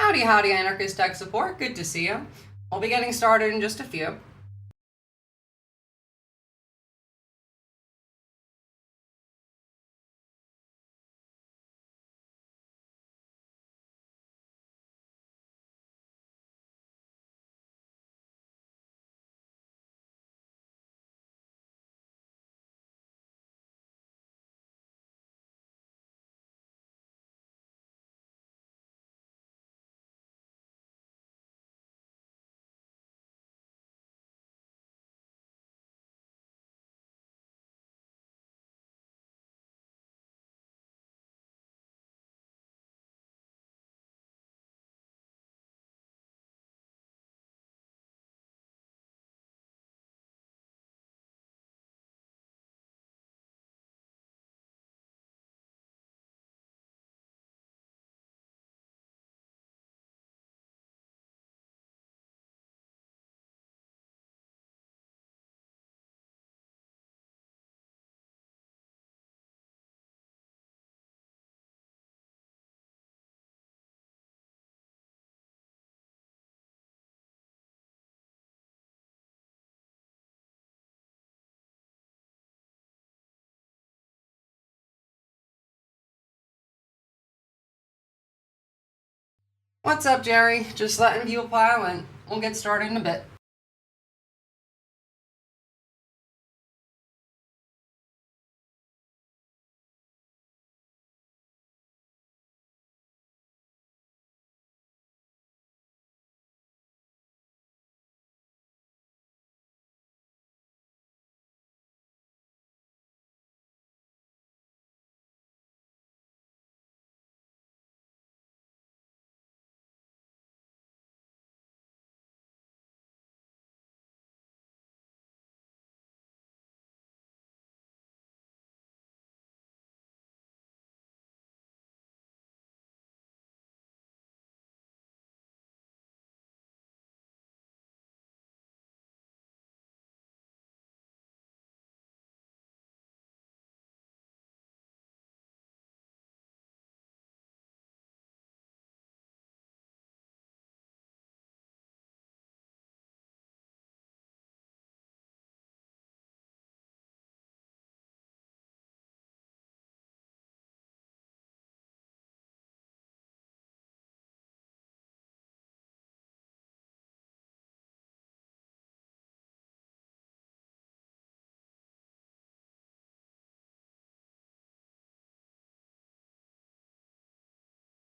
Howdy, howdy, Anarchist Tech Support. Good to see you. We'll be getting started in just a few. What's up, Jerry? Just letting people pile in. We'll get started in a bit.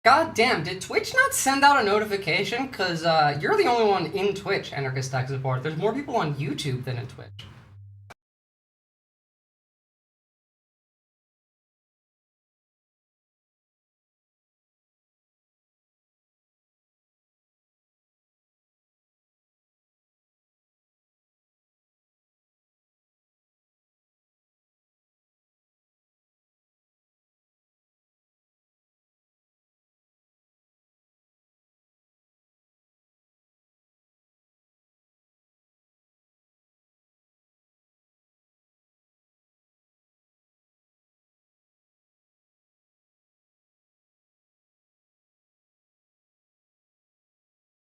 God damn, did Twitch not send out a notification? Because you're the only one in Twitch, Anarchist Tech Support. There's more people on YouTube than in Twitch.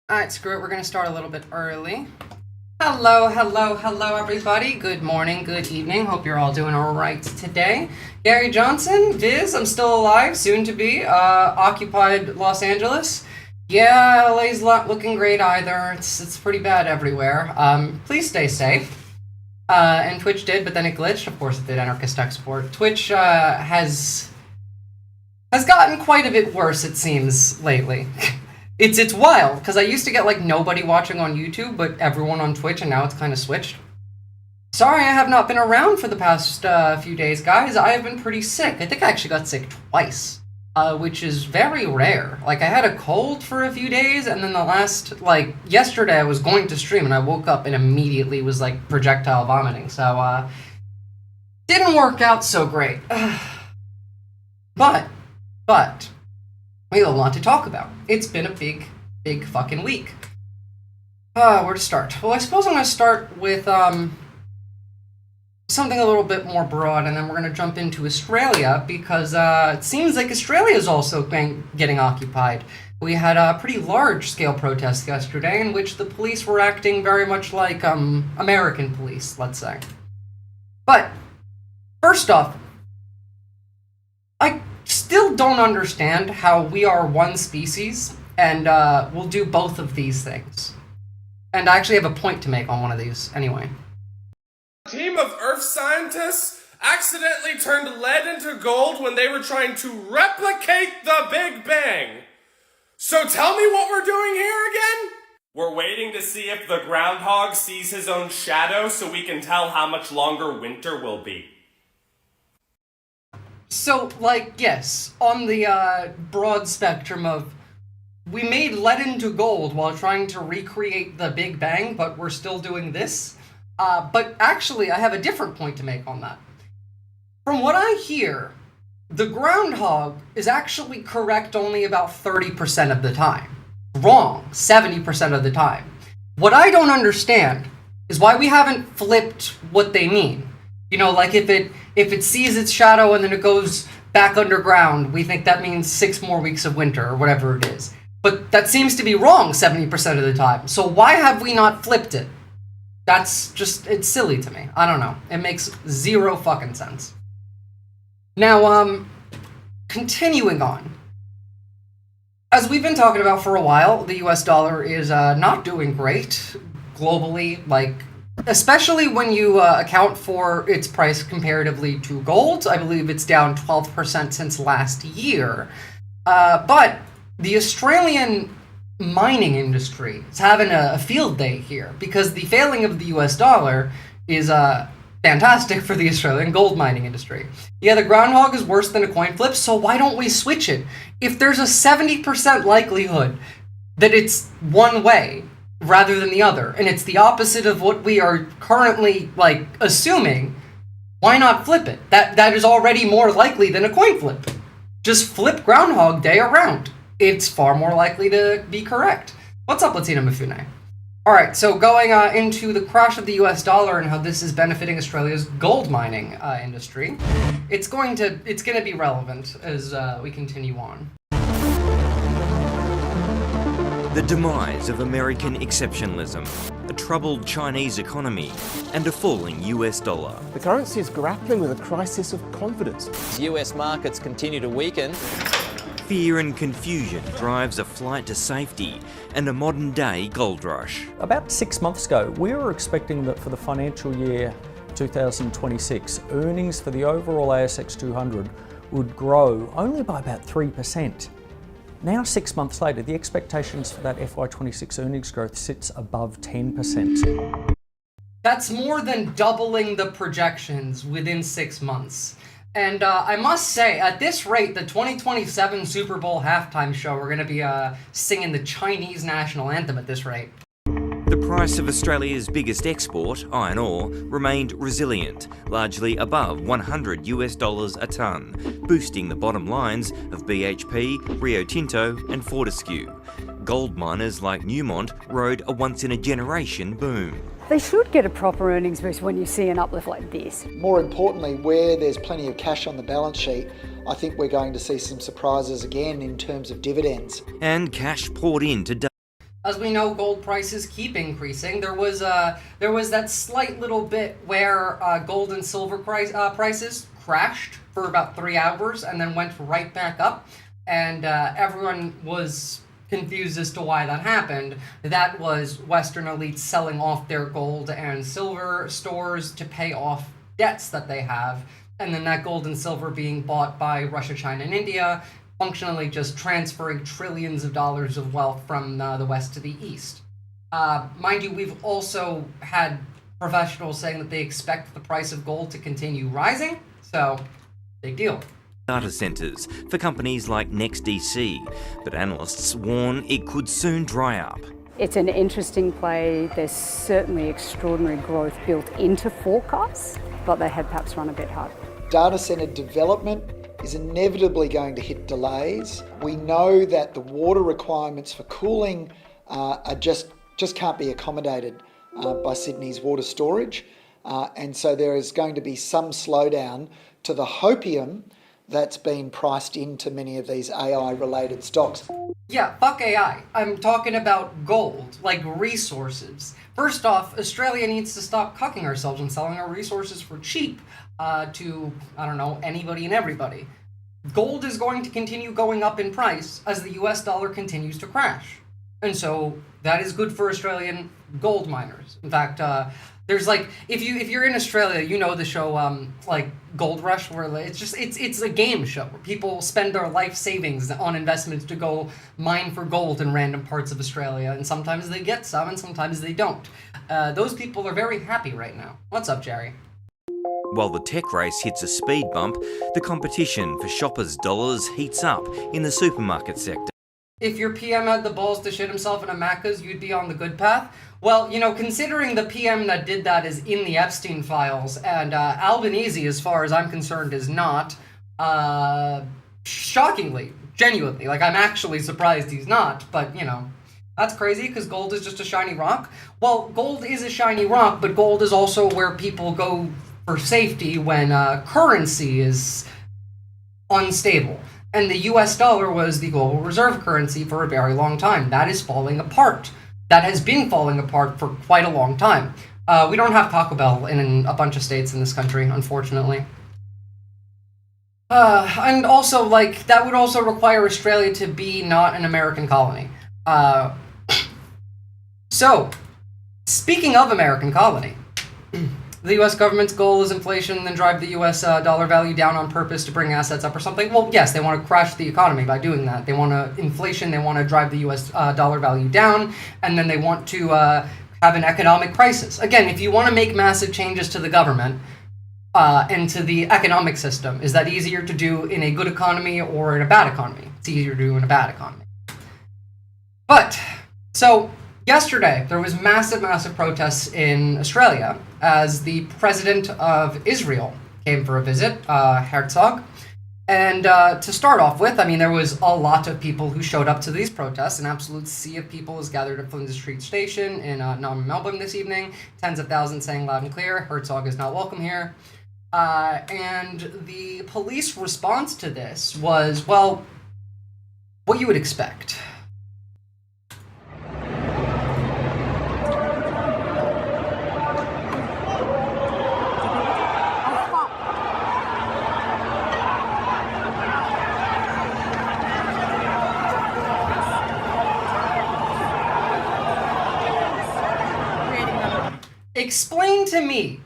Alright, screw it. We're going to start a little bit early. Hello, hello, hello, everybody. Good morning, good evening. Hope you're all doing all right today. Gary Johnson, Viz, I'm still alive, soon to be. Occupied Los Angeles. Yeah, LA's not looking great either. It's pretty bad everywhere. Please stay safe. And Twitch did, but then it glitched. Of course it did, Anarchist Tech Support. Twitch has gotten quite a bit worse, it seems, lately. It's wild, because I used to get, like, nobody watching on YouTube, but everyone on Twitch, and now it's kind of switched. Sorry I have not been around for the past few days, guys. I have been pretty sick. I think I actually got sick twice, which is very rare. Like, I had a cold for a few days, and then the last, like, yesterday I was going to stream, and I woke up and immediately was, like, projectile vomiting, so, didn't work out so great. But, we have a lot to talk about. It's been a big fucking week. Where to start? Well, I suppose I'm going to start with, something a little bit more broad, and then we're going to jump into Australia, because it seems like Australia is also getting occupied. We had a pretty large-scale protest yesterday in which the police were acting very much like American police, let's say. But, first off, I still don't understand how we are one species and we'll do both of these things. And I actually have a point to make on one of these, anyway. A team of Earth scientists accidentally turned lead into gold when they were trying to replicate the Big Bang. So tell me what we're doing here again? We're waiting to see if the groundhog sees his own shadow so we can tell how much longer winter will be. So, like, yes, on the broad spectrum of we made lead into gold while trying to recreate the Big Bang, but we're still doing this. But actually, I have a different point to make on that. From what I hear, the groundhog is actually correct only about 30% of the time. Wrong 70% of the time. What I don't understand is why we haven't flipped what they mean. You know, like if it sees its shadow and then it goes back underground, we think that means 6 more weeks of winter or whatever it is. But that seems to be wrong 70% of the time. So why have we not flipped it? That's just, it's silly to me. I don't know. It makes zero fucking sense. Now, continuing on. As we've been talking about for a while, the US dollar is not doing great globally, like, especially when you account for its price comparatively to gold. I believe it's down 12% since last year. But the Australian mining industry is having a field day here because the failing of the US dollar is fantastic for the Australian gold mining industry. Yeah, the groundhog is worse than a coin flip, so why don't we switch it? If there's a 70% likelihood that it's one way rather than the other, and it's the opposite of what we are currently, like, assuming, why not flip it? That is already more likely than a coin flip. Just flip Groundhog Day around. It's far more likely to be correct. What's up, Latina Mifune? Alright, so going into the crash of the US dollar and how this is benefiting Australia's gold mining industry, it's going to be relevant as we continue on. The demise of American exceptionalism, a troubled Chinese economy, and a falling US dollar. The currency is grappling with a crisis of confidence. US markets continue to weaken. Fear and confusion drives a flight to safety and a modern-day gold rush. About 6 months ago, we were expecting that for the financial year 2026, earnings for the overall ASX 200 would grow only by about 3%. Now, 6 months later, the expectations for that FY26 earnings growth sits above 10%. That's more than doubling the projections within 6 months. And I must say, at this rate, the 2027 Super Bowl halftime show, we're going to be singing the Chinese national anthem at this rate. The price of Australia's biggest export, iron ore, remained resilient, largely above $100 a tonne, boosting the bottom lines of BHP, Rio Tinto and Fortescue. Gold miners like Newmont rode a once-in-a-generation boom. They should get a proper earnings boost when you see an uplift like this. More importantly, where there's plenty of cash on the balance sheet, I think we're going to see some surprises again in terms of dividends. And cash poured into. As we know, gold prices keep increasing. There was that slight little bit where gold and silver prices crashed for about 3 hours and then went right back up, and everyone was confused as to why that happened. That was Western elites selling off their gold and silver stores to pay off debts that they have, and then that gold and silver being bought by Russia, China, and India, functionally just transferring trillions of dollars of wealth from the west to the east. Mind you, we've also had professionals saying that they expect the price of gold to continue rising, so big deal. Data centres for companies like NextDC, but analysts warn it could soon dry up. It's an interesting play. There's certainly extraordinary growth built into forecasts, but they have perhaps run a bit hard. Data centre development is inevitably going to hit delays. We know that the water requirements for cooling are just can't be accommodated by Sydney's water storage. And so there is going to be some slowdown to the hopium that's been priced into many of these AI-related stocks. Yeah, fuck AI. I'm talking about gold, like resources. First off, Australia needs to stop cucking ourselves and selling our resources for cheap to, I don't know, anybody and everybody. Gold is going to continue going up in price as the US dollar continues to crash. And so that is good for Australian gold miners. In fact, there's like, if you're in Australia, you know the show like Gold Rush, where it's a game show where people spend their life savings on investments to go mine for gold in random parts of Australia, and sometimes they get some and sometimes they don't. Those people are very happy right now. What's up, Jerry? While the tech race hits a speed bump, the competition for shoppers' dollars heats up in the supermarket sector. If your PM had the balls to shit himself in a Macca's, you'd be on the good path. Well, you know, considering the PM that did that is in the Epstein Files, and Albanese, as far as I'm concerned, is not, shockingly, genuinely, like, I'm actually surprised he's not, but, you know, that's crazy, because gold is just a shiny rock. Well, gold is a shiny rock, but gold is also where people go for safety when currency is unstable. And the US dollar was the global reserve currency for a very long time. That is falling apart. That has been falling apart for quite a long time. We don't have Taco Bell in a bunch of states in this country, unfortunately. And also, like, that would also require Australia to be not an American colony. So, speaking of American colony, the US government's goal is inflation, then drive the US dollar value down on purpose to bring assets up or something. Well, yes, they want to crash the economy by doing that. They want to inflation, they want to drive the US dollar value down, and then they want to have an economic crisis. Again, if you want to make massive changes to the government and to the economic system, is that easier to do in a good economy or in a bad economy? It's easier to do in a bad economy. But, so, yesterday, there was massive protests in Australia as the president of Israel came for a visit, Herzog. And to start off with, I mean, there was a lot of people who showed up to these protests. An absolute sea of people was gathered at Flinders Street Station in Melbourne this evening. Tens of thousands saying loud and clear, Herzog is not welcome here. And the police response to this was, well, what you would expect. Explain to me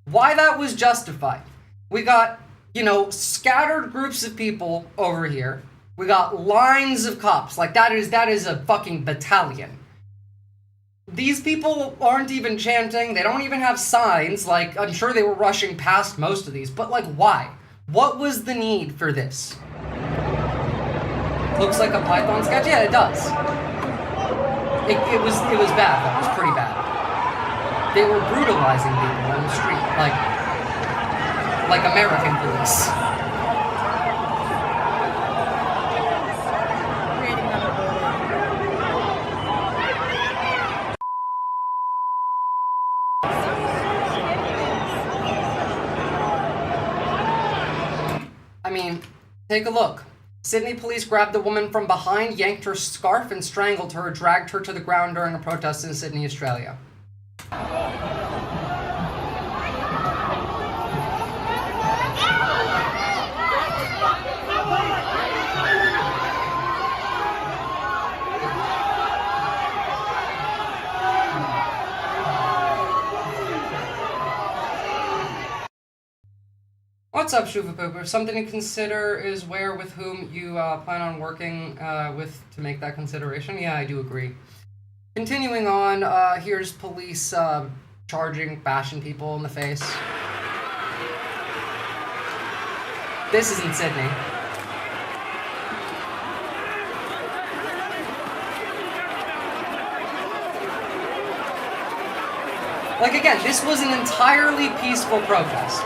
why that was justified. We got, you know, scattered groups of people over here. We got lines of cops. Like, that is a fucking battalion. These people aren't even chanting. They don't even have signs. Like, I'm sure they were rushing past most of these. But, like, why? What was the need for this? Looks like a Python sketch? Yeah, it does. It was bad. That was pretty bad. They were brutalizing people on the street, like American police. I mean, take a look. Sydney police grabbed the woman from behind, yanked her scarf, and strangled her, dragged her to the ground during a protest in Sydney, Australia. What's up, Shuva Pooper? Something to consider is where, with whom you plan on working with to make that consideration. Yeah, I do agree. Continuing on, here's police bashing people in the face. This is in Sydney. Like, again, this was an entirely peaceful protest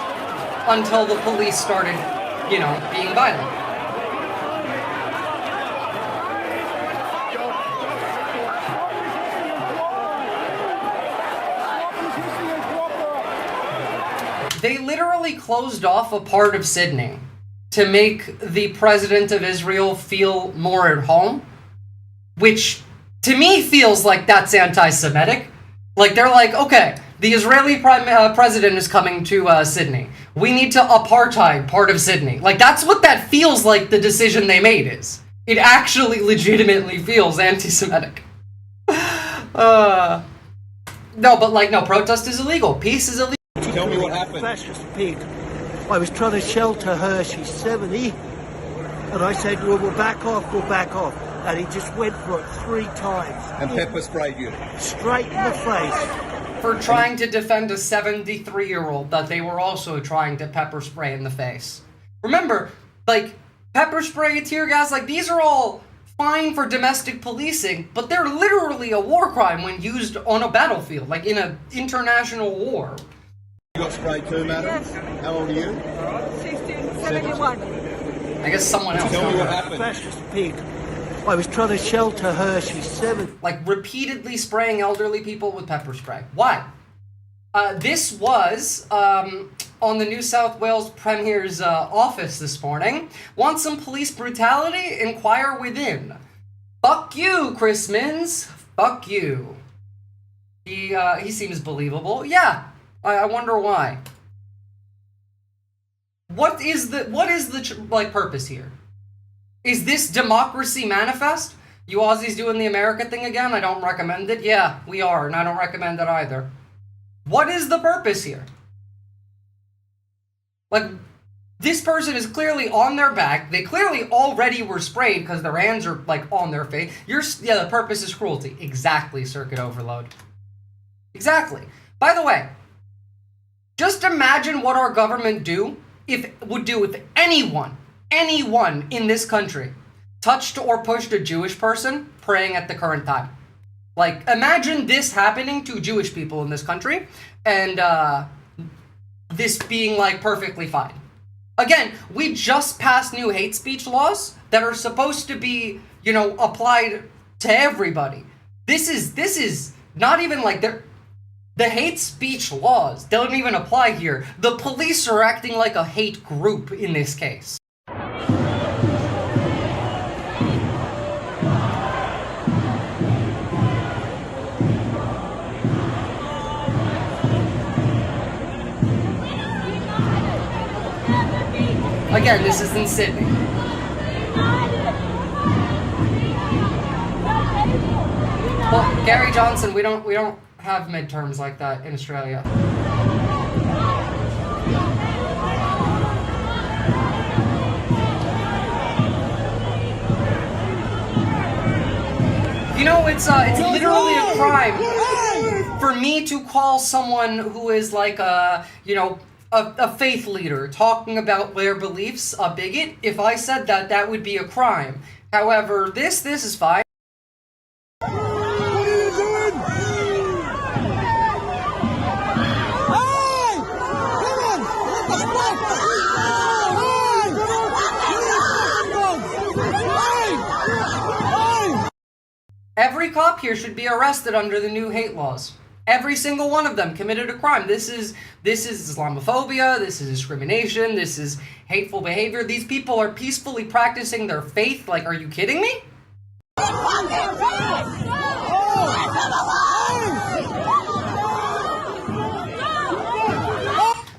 until the police started, you know, being violent. They literally closed off a part of Sydney to make the president of Israel feel more at home, which to me feels like that's anti-Semitic. Like, they're like, okay, the Israeli president is coming to Sydney. We need to apartheid part of Sydney. Like, that's what that feels like the decision they made is. It actually legitimately feels anti-Semitic. No, but like, no, protest is illegal. Peace is illegal. Tell me what happened. Fascist pig. I was trying to shelter her, she's 70, and I said, well, we'll back off, and he just went for it 3 times. And pepper sprayed you? Straight in the face. For trying to defend a 73-year-old that they were also trying to pepper spray in the face. Remember, like, pepper spray, tear gas, like, these are all fine for domestic policing, but they're literally a war crime when used on a battlefield, like in an international war. You got sprayed too, madam? Yes. How old are you? 71. I guess someone else. Tell me what happened. Fascist pig. I was trying to shelter her, she's 70. Like, repeatedly spraying elderly people with pepper spray. Why? This was on the New South Wales Premier's office this morning. Want some police brutality? Inquire within. Fuck you, Chris Minns. Fuck you. He seems believable. Yeah. I wonder why. What is the like purpose here? Is this democracy manifest? You Aussies doing the America thing again? I don't recommend it. Yeah, we are, and I don't recommend it either. What is the purpose here? Like, this person is clearly on their back. They clearly already were sprayed because their hands are, like, on their face. Yeah, the purpose is cruelty. Exactly, circuit overload. Exactly. By the way, just imagine what our government would do if anyone in this country touched or pushed a Jewish person praying at the current time. Like, imagine this happening to Jewish people in this country, and this being, like, perfectly fine. Again, we just passed new hate speech laws that are supposed to be, you know, applied to everybody. This is not even like the hate speech laws don't even apply here. The police are acting like a hate group in this case. Again, this is in Sydney. Well, Gary Johnson, we don't have midterms like that in Australia. You know, it's literally a crime for me to call someone who is like a faith leader talking about their beliefs a bigot. If I said that, that would be a crime. However, this is fine. Every cop here should be arrested under the new hate laws. Every single one of them committed a crime. This is Islamophobia, this is discrimination, this is hateful behavior. These people are peacefully practicing their faith. Like, are you kidding me?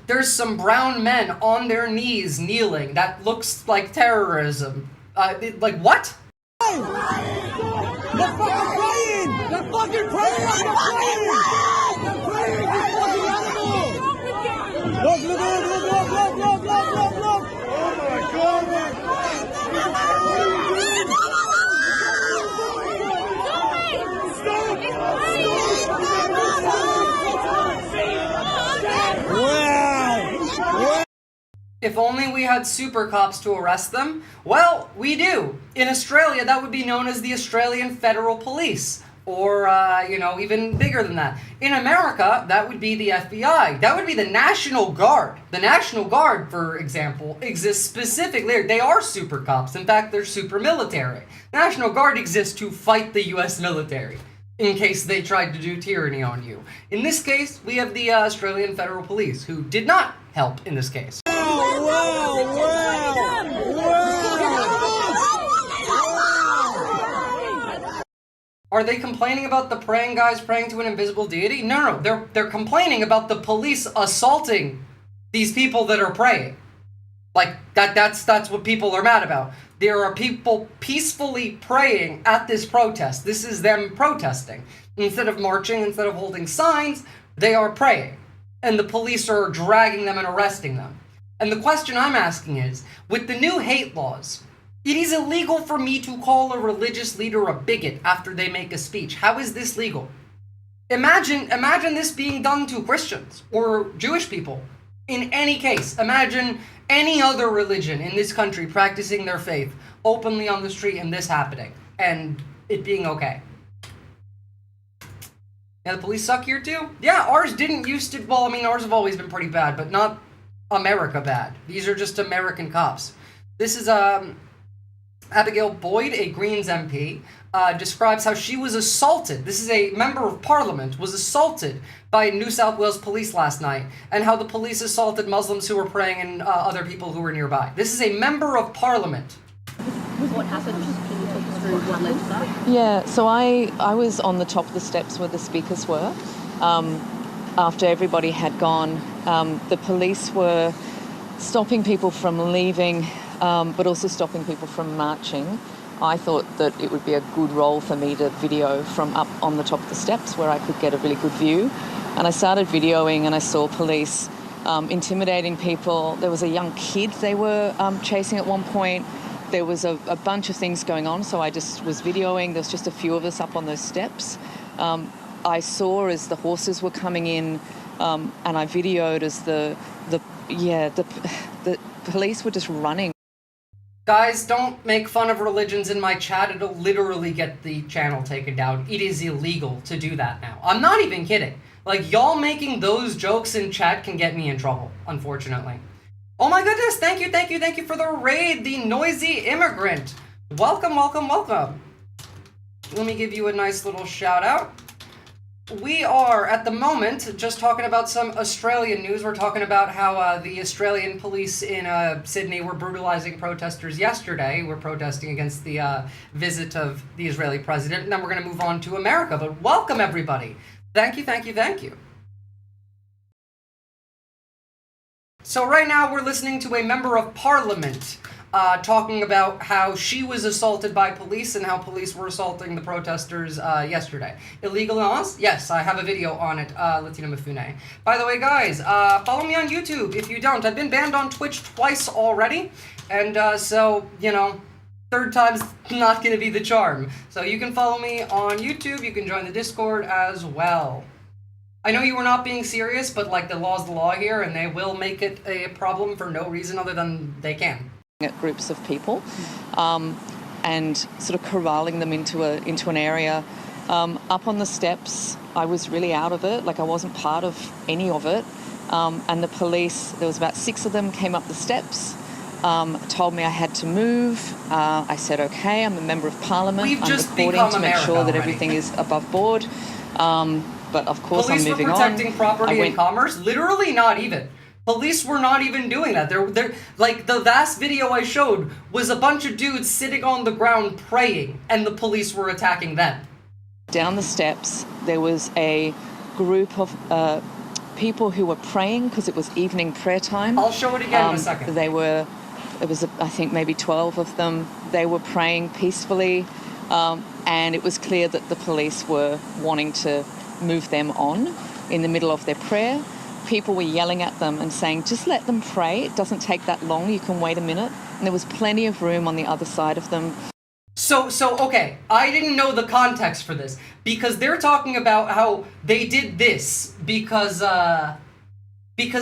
There's some brown men on their knees kneeling. That looks like terrorism. Like, what? They're fucking praying! They're fucking praying! They're praying! You fucking animal! Look! Oh my god! Wow! If only we had super cops to arrest them. Well, we do. In Australia, that would be known as the Australian Federal Police. Or, even bigger than that. In America, that would be the FBI. That would be the National Guard. The National Guard, for example, exists specifically. They are super cops. In fact, they're super military. The National Guard exists to fight the US military in case they tried to do tyranny on you. In this case, we have the Australian Federal Police, who did not help in this case. Are they complaining about the praying guys praying to an invisible deity? No, they're complaining about the police assaulting these people that are praying. Like, that's what people are mad about. There are people peacefully praying at this protest. This is them protesting. Instead of marching, instead of holding signs, they are praying. And the police are dragging them and arresting them. And the question I'm asking is, with the new hate laws, it is illegal for me to call a religious leader a bigot after they make a speech. How is this legal? Imagine this being done to Christians or Jewish people. In any case, imagine any other religion in this country practicing their faith openly on the street and this happening, and it being okay. Yeah, the police suck here too? Yeah, ours didn't used to, well, I mean, ours have always been pretty bad, but not America bad. These are just American cops. This is, Abigail Boyd, a Greens MP, describes how she was assaulted. This is a member of parliament, was assaulted by New South Wales police last night, and how the police assaulted Muslims who were praying and other people who were nearby. This is a member of parliament. What happened? Can you talk us through what led to that? Yeah, so I was on the top of the steps where the speakers were. After everybody had gone, the police were stopping people from leaving, but also stopping people from marching. I thought that it would be a good role for me to video from up on the top of the steps where I could get a really good view. And I started videoing and I saw police intimidating people. There was a young kid they were chasing at one point. There was a bunch of things going on, so I just was videoing. There's just a few of us up on those steps. I saw as the horses were coming in, and I videoed as the police were just running. Guys, don't make fun of religions in my chat. It'll literally get the channel taken down. It is illegal to do that now. I'm not even kidding. Like, y'all making those jokes in chat can get me in trouble, unfortunately. Oh my goodness, thank you for the raid, the noisy immigrant. Welcome. Let me give you a nice little shout out. We are, at the moment, just talking about some Australian news. We're talking about how the Australian police in Sydney were brutalizing protesters yesterday. We're protesting against the visit of the Israeli president, and then we're going to move on to America. But welcome, everybody. Thank you. So right now, we're listening to a member of parliament talking about how she was assaulted by police and how police were assaulting the protesters yesterday. Illegal laws? Yes, I have a video on it, Latina Mifune. By the way, guys, follow me on YouTube if you don't. I've been banned on Twitch twice already, and so, you know, third time's not going to be the charm. So you can follow me on YouTube, you can join the Discord as well. I know you were not being serious, but like the law's the law here, and they will make it a problem for no reason other than they can. At groups of people and sort of corralling them into an area. Up on the steps, I was really out of it, like I wasn't part of any of it. And the police, there was about 6 of them, came up the steps, told me I had to move. I said, okay, I'm a member of parliament. We've just I'm recording to make America sure that already. Everything is above board. But of course Police I'm moving were on. protecting property and commerce? Literally not even. Police were not even doing that. They're like, the last video I showed was a bunch of dudes sitting on the ground praying, and the police were attacking them. Down the steps, there was a group of people who were praying because it was evening prayer time. I'll show it again in a second. It was, I think, maybe 12 of them. They were praying peacefully, and it was clear that the police were wanting to move them on in the middle of their prayer. People were yelling at them and saying, just let them pray. It doesn't take that long. You can wait a minute. And there was plenty of room on the other side of them. So okay, I didn't know the context for this, because they're talking about how they did this because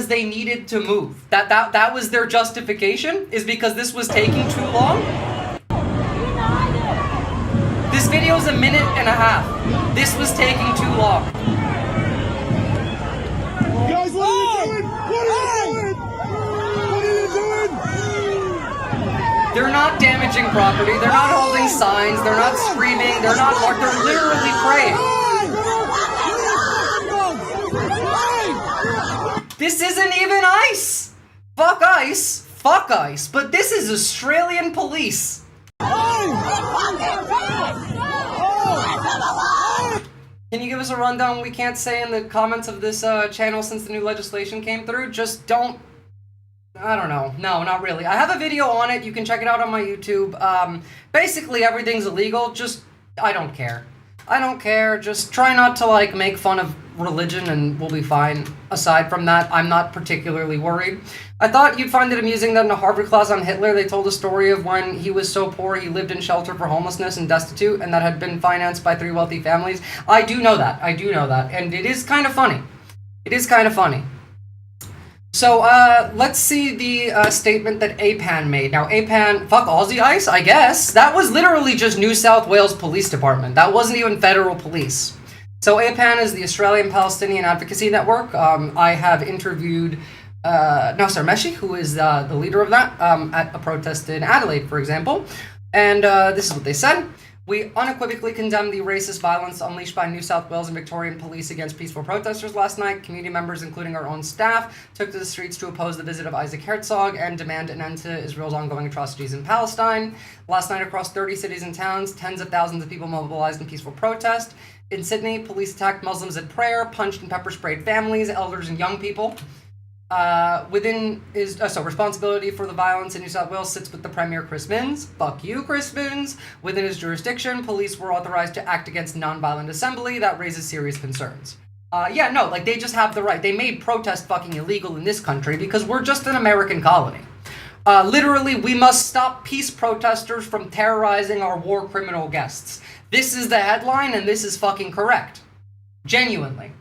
they needed to move. That was their justification, is because this was taking too long? This video's 1.5 minutes. This was taking too long. Guys, what are you doing? What are you doing? They're not damaging property. They're not holding signs. They're not screaming. They're literally praying. This isn't even ice. Fuck ICE, but this is Australian police. Can you give us a rundown we can't say in the comments of this channel since the new legislation came through? Just don't... I don't know. No, not really. I have a video on it. You can check it out on my YouTube. Basically, everything's illegal. Just... I don't care. I don't care. Just try not to, like, make fun of religion and we'll be fine. Aside from that, I'm not particularly worried. I thought you'd find it amusing that in a Harvard class on Hitler, they told a story of when he was so poor he lived in shelter for homelessness and destitute, and that had been financed by 3 wealthy families. I do know that. And it is kind of funny. So, let's see the statement that APAN made. Now, APAN, fuck Aussie ICE, I guess. That was literally just New South Wales Police Department. That wasn't even federal police. So, APAN is the Australian Palestinian Advocacy Network. I have interviewed Nasser Meshi, who is the leader of that, at a protest in Adelaide, for example. And this is what they said. We unequivocally condemn the racist violence unleashed by New South Wales and Victorian police against peaceful protesters last night. Community members, including our own staff, took to the streets to oppose the visit of Isaac Herzog and demand an end to Israel's ongoing atrocities in Palestine. Last night, across 30 cities and towns, tens of thousands of people mobilized in peaceful protest. In Sydney, police attacked Muslims at prayer, punched and pepper-sprayed families, elders, and young people. Responsibility for the violence in New South Wales sits with the Premier Chris Minns. Fuck you, Chris Minns. Within his jurisdiction, police were authorized to act against non-violent assembly. That raises serious concerns. They just have the right. They made protest fucking illegal in this country because we're just an American colony. Literally, we must stop peace protesters from terrorizing our war criminal guests. This is the headline, and this is fucking correct. Genuinely.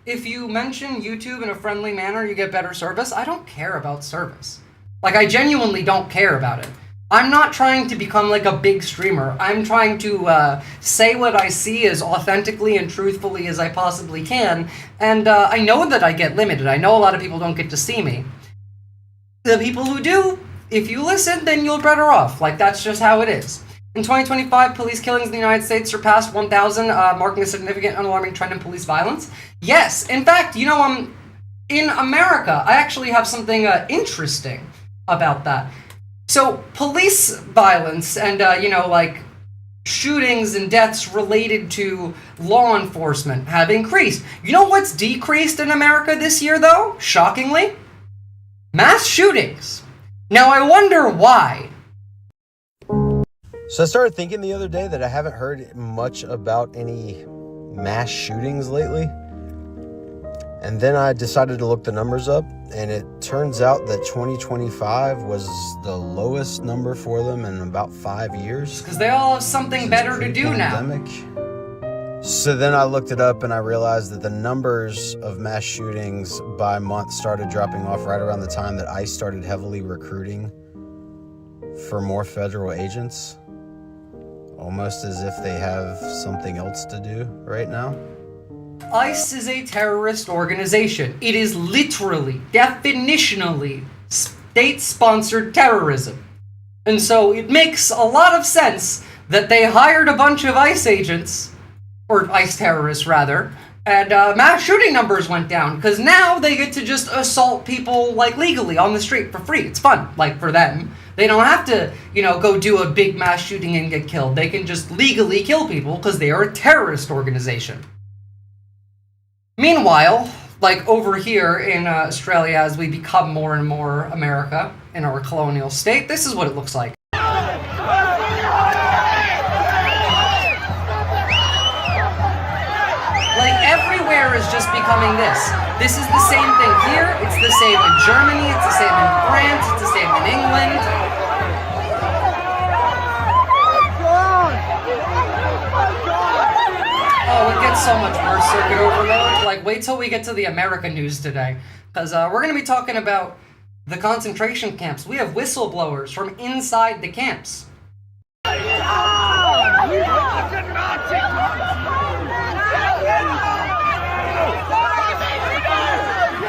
If you mention YouTube in a friendly manner, you get better service. I don't care about service. Like, I genuinely don't care about it. I'm not trying to become like a big streamer. I'm trying to say what I see as authentically and truthfully as I possibly can. And I know that I get limited. I know a lot of people don't get to see me. The people who do, if you listen, then you're better off. Like, that's just how it is. In 2025, police killings in the United States surpassed 1,000, marking a significant and alarming trend in police violence. Yes, in fact, in America, I actually have something interesting about that. So, police violence and, shootings and deaths related to law enforcement have increased. You know what's decreased in America this year, though? Shockingly? Mass shootings. Now, I wonder why. So I started thinking the other day that I haven't heard much about any mass shootings lately. And then I decided to look the numbers up, and it turns out that 2025 was the lowest number for them in about 5 years. Because they all have something better to do now. So then I looked it up and I realized that the numbers of mass shootings by month started dropping off right around the time that ICE started heavily recruiting for more federal agents. Almost as if they have something else to do right now. ICE is a terrorist organization. It is literally, definitionally, state-sponsored terrorism. And so it makes a lot of sense that they hired a bunch of ICE agents, or ICE terrorists rather, and mass shooting numbers went down, because now they get to just assault people, like, legally on the street for free. It's fun, like, for them. They don't have to, go do a big mass shooting and get killed. They can just legally kill people because they are a terrorist organization. Meanwhile, like over here in Australia, as we become more and more America in our colonial state, this is what it looks like. Like, everywhere is just becoming this. This is the same thing here, it's the same in Germany, it's the same in France, it's the same in England. Oh, it gets so much worse, circuit overload. Like, wait till we get to the America news today. Because we're going to be talking about the concentration camps. We have whistleblowers from inside the camps.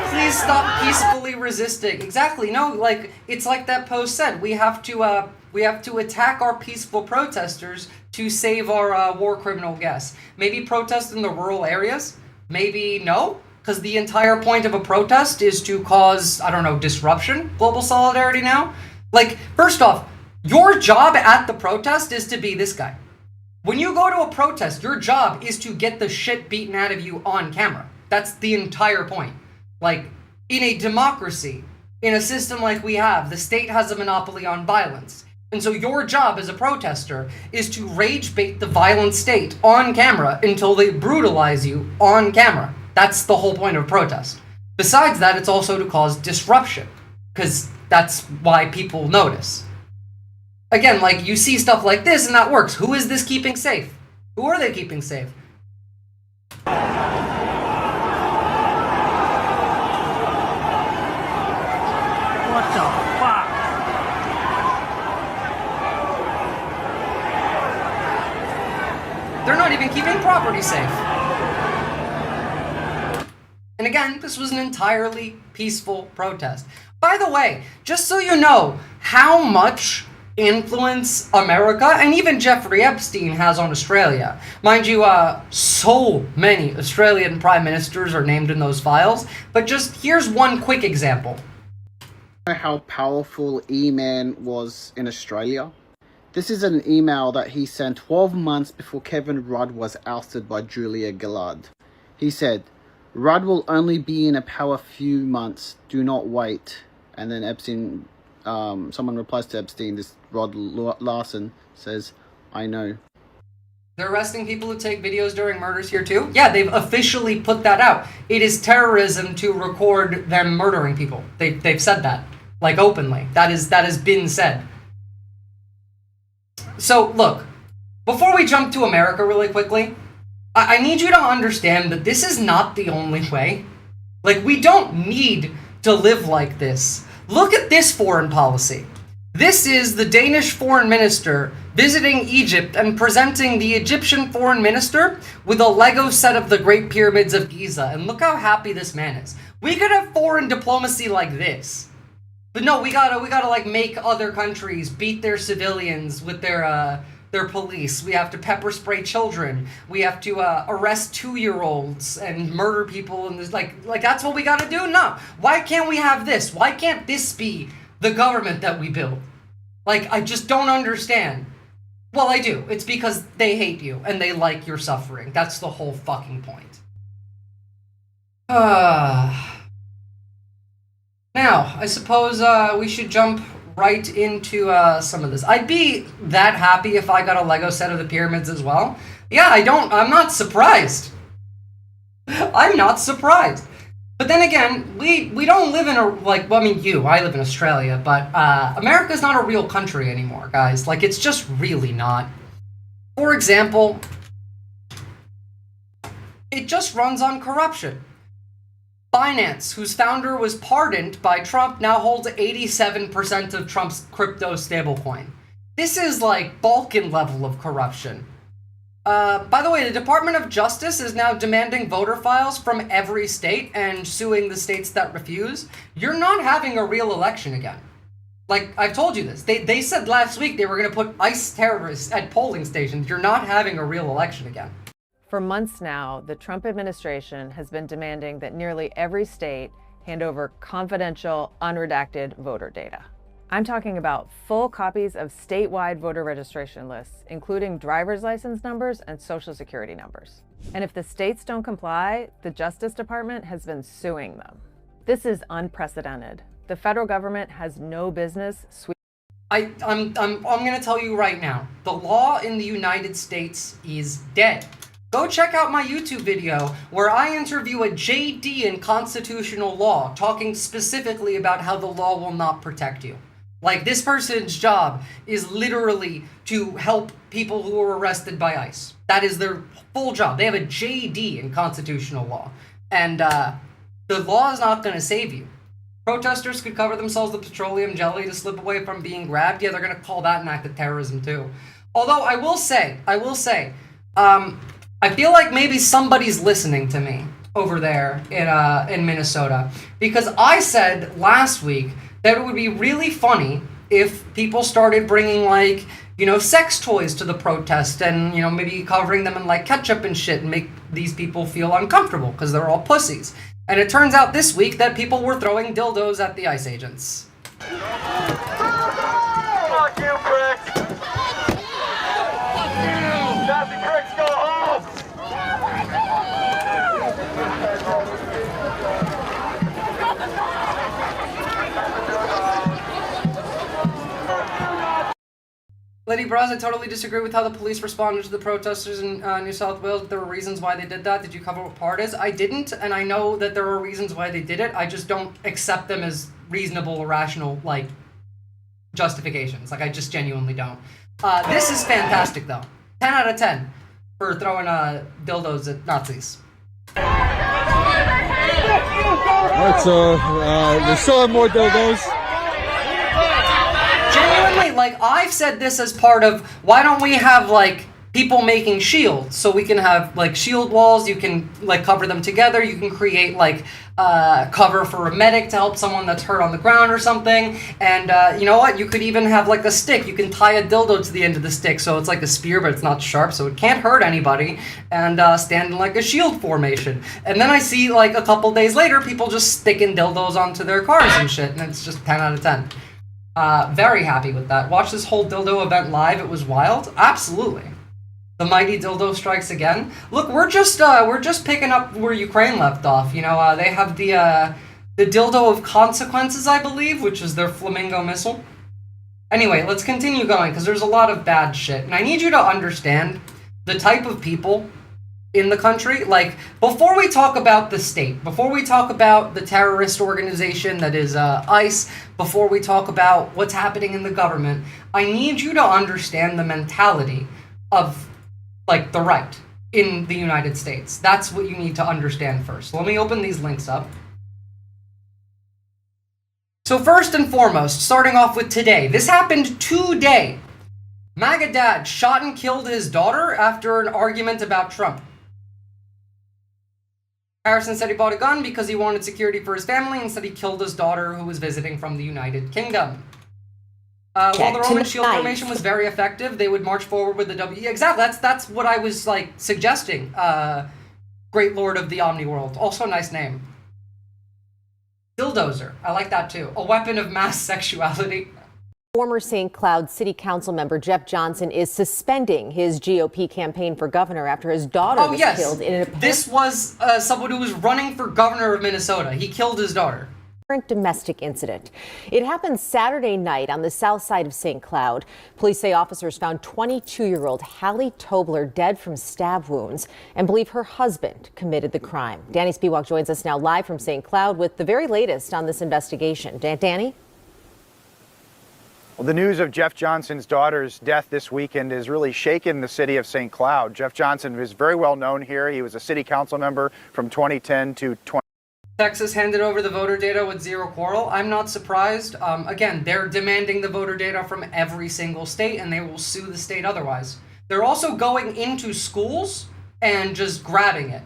Please stop peacefully resisting. Exactly. No, like, it's like that post said. We have to attack our peaceful protesters to save our war criminal guests. Maybe protest in the rural areas. Maybe no. Because the entire point of a protest is to cause, I don't know, disruption, global solidarity now. Like, first off, your job at the protest is to be this guy. When you go to a protest, your job is to get the shit beaten out of you on camera. That's the entire point. Like, in a democracy, in a system like we have, the state has a monopoly on violence. And so your job as a protester is to rage bait the violent state on camera until they brutalize you on camera. That's the whole point of a protest. Besides that, it's also to cause disruption, because that's why people notice. Again, like, you see stuff like this and that works. Who is this keeping safe? Who are they keeping safe? What the fuck? They're not even keeping property safe. And again, this was an entirely peaceful protest. By the way, just so you know how much influence America and even Jeffrey Epstein has on Australia. Mind you, so many Australian prime ministers are named in those files, but just here's one quick example. How powerful E-Man was in Australia. This is an email that he sent 12 months before Kevin Rudd was ousted by Julia Gillard. He said, "Rudd will only be in power few months, do not wait." And then Epstein, someone replies to Epstein, this Rod Larson says, "I know." They're arresting people who take videos during murders here too? Yeah, they've officially put that out. It is terrorism to record them murdering people. They've said that, like, openly. That has been said. So, look, before we jump to America really quickly, I need you to understand that this is not the only way. Like, we don't need to live like this. Look at this foreign policy. This is the Danish foreign minister visiting Egypt and presenting the Egyptian foreign minister with a Lego set of the Great Pyramids of Giza. And look how happy this man is. We could have foreign diplomacy like this. But no, we gotta like make other countries beat their civilians with their police. We have to pepper spray children. We have to arrest 2-year-olds and murder people. And there's like that's what we gotta do? No. Why can't we have this? Why can't this be the government that we build? Like, I just don't understand. Well, I do. It's because they hate you and they like your suffering. That's the whole fucking point. Now, I suppose we should jump right into some of this. I'd be that happy if I got a Lego set of the pyramids as well. Yeah, I'm not surprised. I'm not surprised. But then again, we don't live in a, like, well, I mean, I live in Australia, but America's not a real country anymore, guys. Like, it's just really not. For example, it just runs on corruption. Binance, whose founder was pardoned by Trump, now holds 87% of Trump's crypto stablecoin. This is like Balkan level of corruption. By the way, the Department of Justice is now demanding voter files from every state and suing the states that refuse. You're not having a real election again. Like, I've told you this. They said last week they were going to put ICE terrorists at polling stations. You're not having a real election again. For months now, the Trump administration has been demanding that nearly every state hand over confidential, unredacted voter data. I'm talking about full copies of statewide voter registration lists, including driver's license numbers and social security numbers. And if the states don't comply, the Justice Department has been suing them. This is unprecedented. The federal government has no business I'm going to tell you right now, the law in the United States is dead. Go check out my YouTube video where I interview a JD in constitutional law, talking specifically about how the law will not protect you. Like, this person's job is literally to help people who are arrested by ICE. That is their full job. They have a JD in constitutional law. And the law is not going to save you. Protesters could cover themselves with petroleum jelly to slip away from being grabbed. Yeah, they're going to call that an act of terrorism too. Although I will say, I feel like maybe somebody's listening to me over there in Minnesota, because I said last week that it would be really funny if people started bringing, like, you know, sex toys to the protest and, you know, maybe covering them in like ketchup and shit and make these people feel uncomfortable because they're all pussies. And it turns out this week that people were throwing dildos at the ICE agents. Fuck you, pricks! Nazi pricks, go home! Lady Braz, I totally disagree with how the police responded to the protesters in New South Wales. There were reasons why they did that. Did you cover what part is? I didn't, and I know that there are reasons why they did it. I just don't accept them as reasonable or rational, like, justifications. Like, I just genuinely don't. This is fantastic, though. 10 out of 10 for throwing dildos at Nazis. Alright, so we're showing more dildos. Genuinely, like, I've said this as part of, why don't we have, like, people making shields, so we can have, like, shield walls, you can, like, cover them together, you can create, like, cover for a medic to help someone that's hurt on the ground or something, and, you know what, you could even have, like, a stick, you can tie a dildo to the end of the stick, so it's like a spear, but it's not sharp, so it can't hurt anybody, and, stand in, like, a shield formation. And then I see, like, a couple days later, people just sticking dildos onto their cars and shit, and it's just 10 out of 10. Very happy with that. Watch this whole dildo event live. It was wild. Absolutely. The mighty dildo strikes again. Look, we're just picking up where Ukraine left off. You know, they have the dildo of consequences, I believe, which is their flamingo missile. Anyway, let's continue going because there's a lot of bad shit, and I need you to understand the type of people in the country. Like, before we talk about the state, before we talk about the terrorist organization that is ICE, before we talk about what's happening in the government, I need you to understand the mentality of, like, the right in the United States. That's what you need to understand first. Let me open these links up. So first and foremost, starting off with today, this happened today. MAGA dad shot and killed his daughter after an argument about Trump. Harrison said he bought a gun because he wanted security for his family and said he killed his daughter who was visiting from the United Kingdom. While the Roman shield formation was very effective, they would march forward with the W. Exactly, that's what I was, like, suggesting. Great Lord of the Omniworld. Also nice name. Dildozer. I like that too. A weapon of mass sexuality. Former St. Cloud City Council member Jeff Johnson is suspending his GOP campaign for governor after his daughter was killed in an This was someone who was running for governor of Minnesota. He killed his daughter. Domestic incident. It happened Saturday night on the south side of St. Cloud. Police say officers found 22-year-old Hallie Tobler dead from stab wounds and believe her husband committed the crime. Danny Spiewak joins us now live from St. Cloud with the very latest on this investigation. Danny? Well, the news of Jeff Johnson's daughter's death this weekend has really shaken the city of St. Cloud. Jeff Johnson is very well known here. He was a city council member from 2010 to 20. Texas handed over the voter data with zero quarrel. I'm not surprised. Again, they're demanding the voter data from every single state, and they will sue the state otherwise. They're also going into schools and just grabbing it.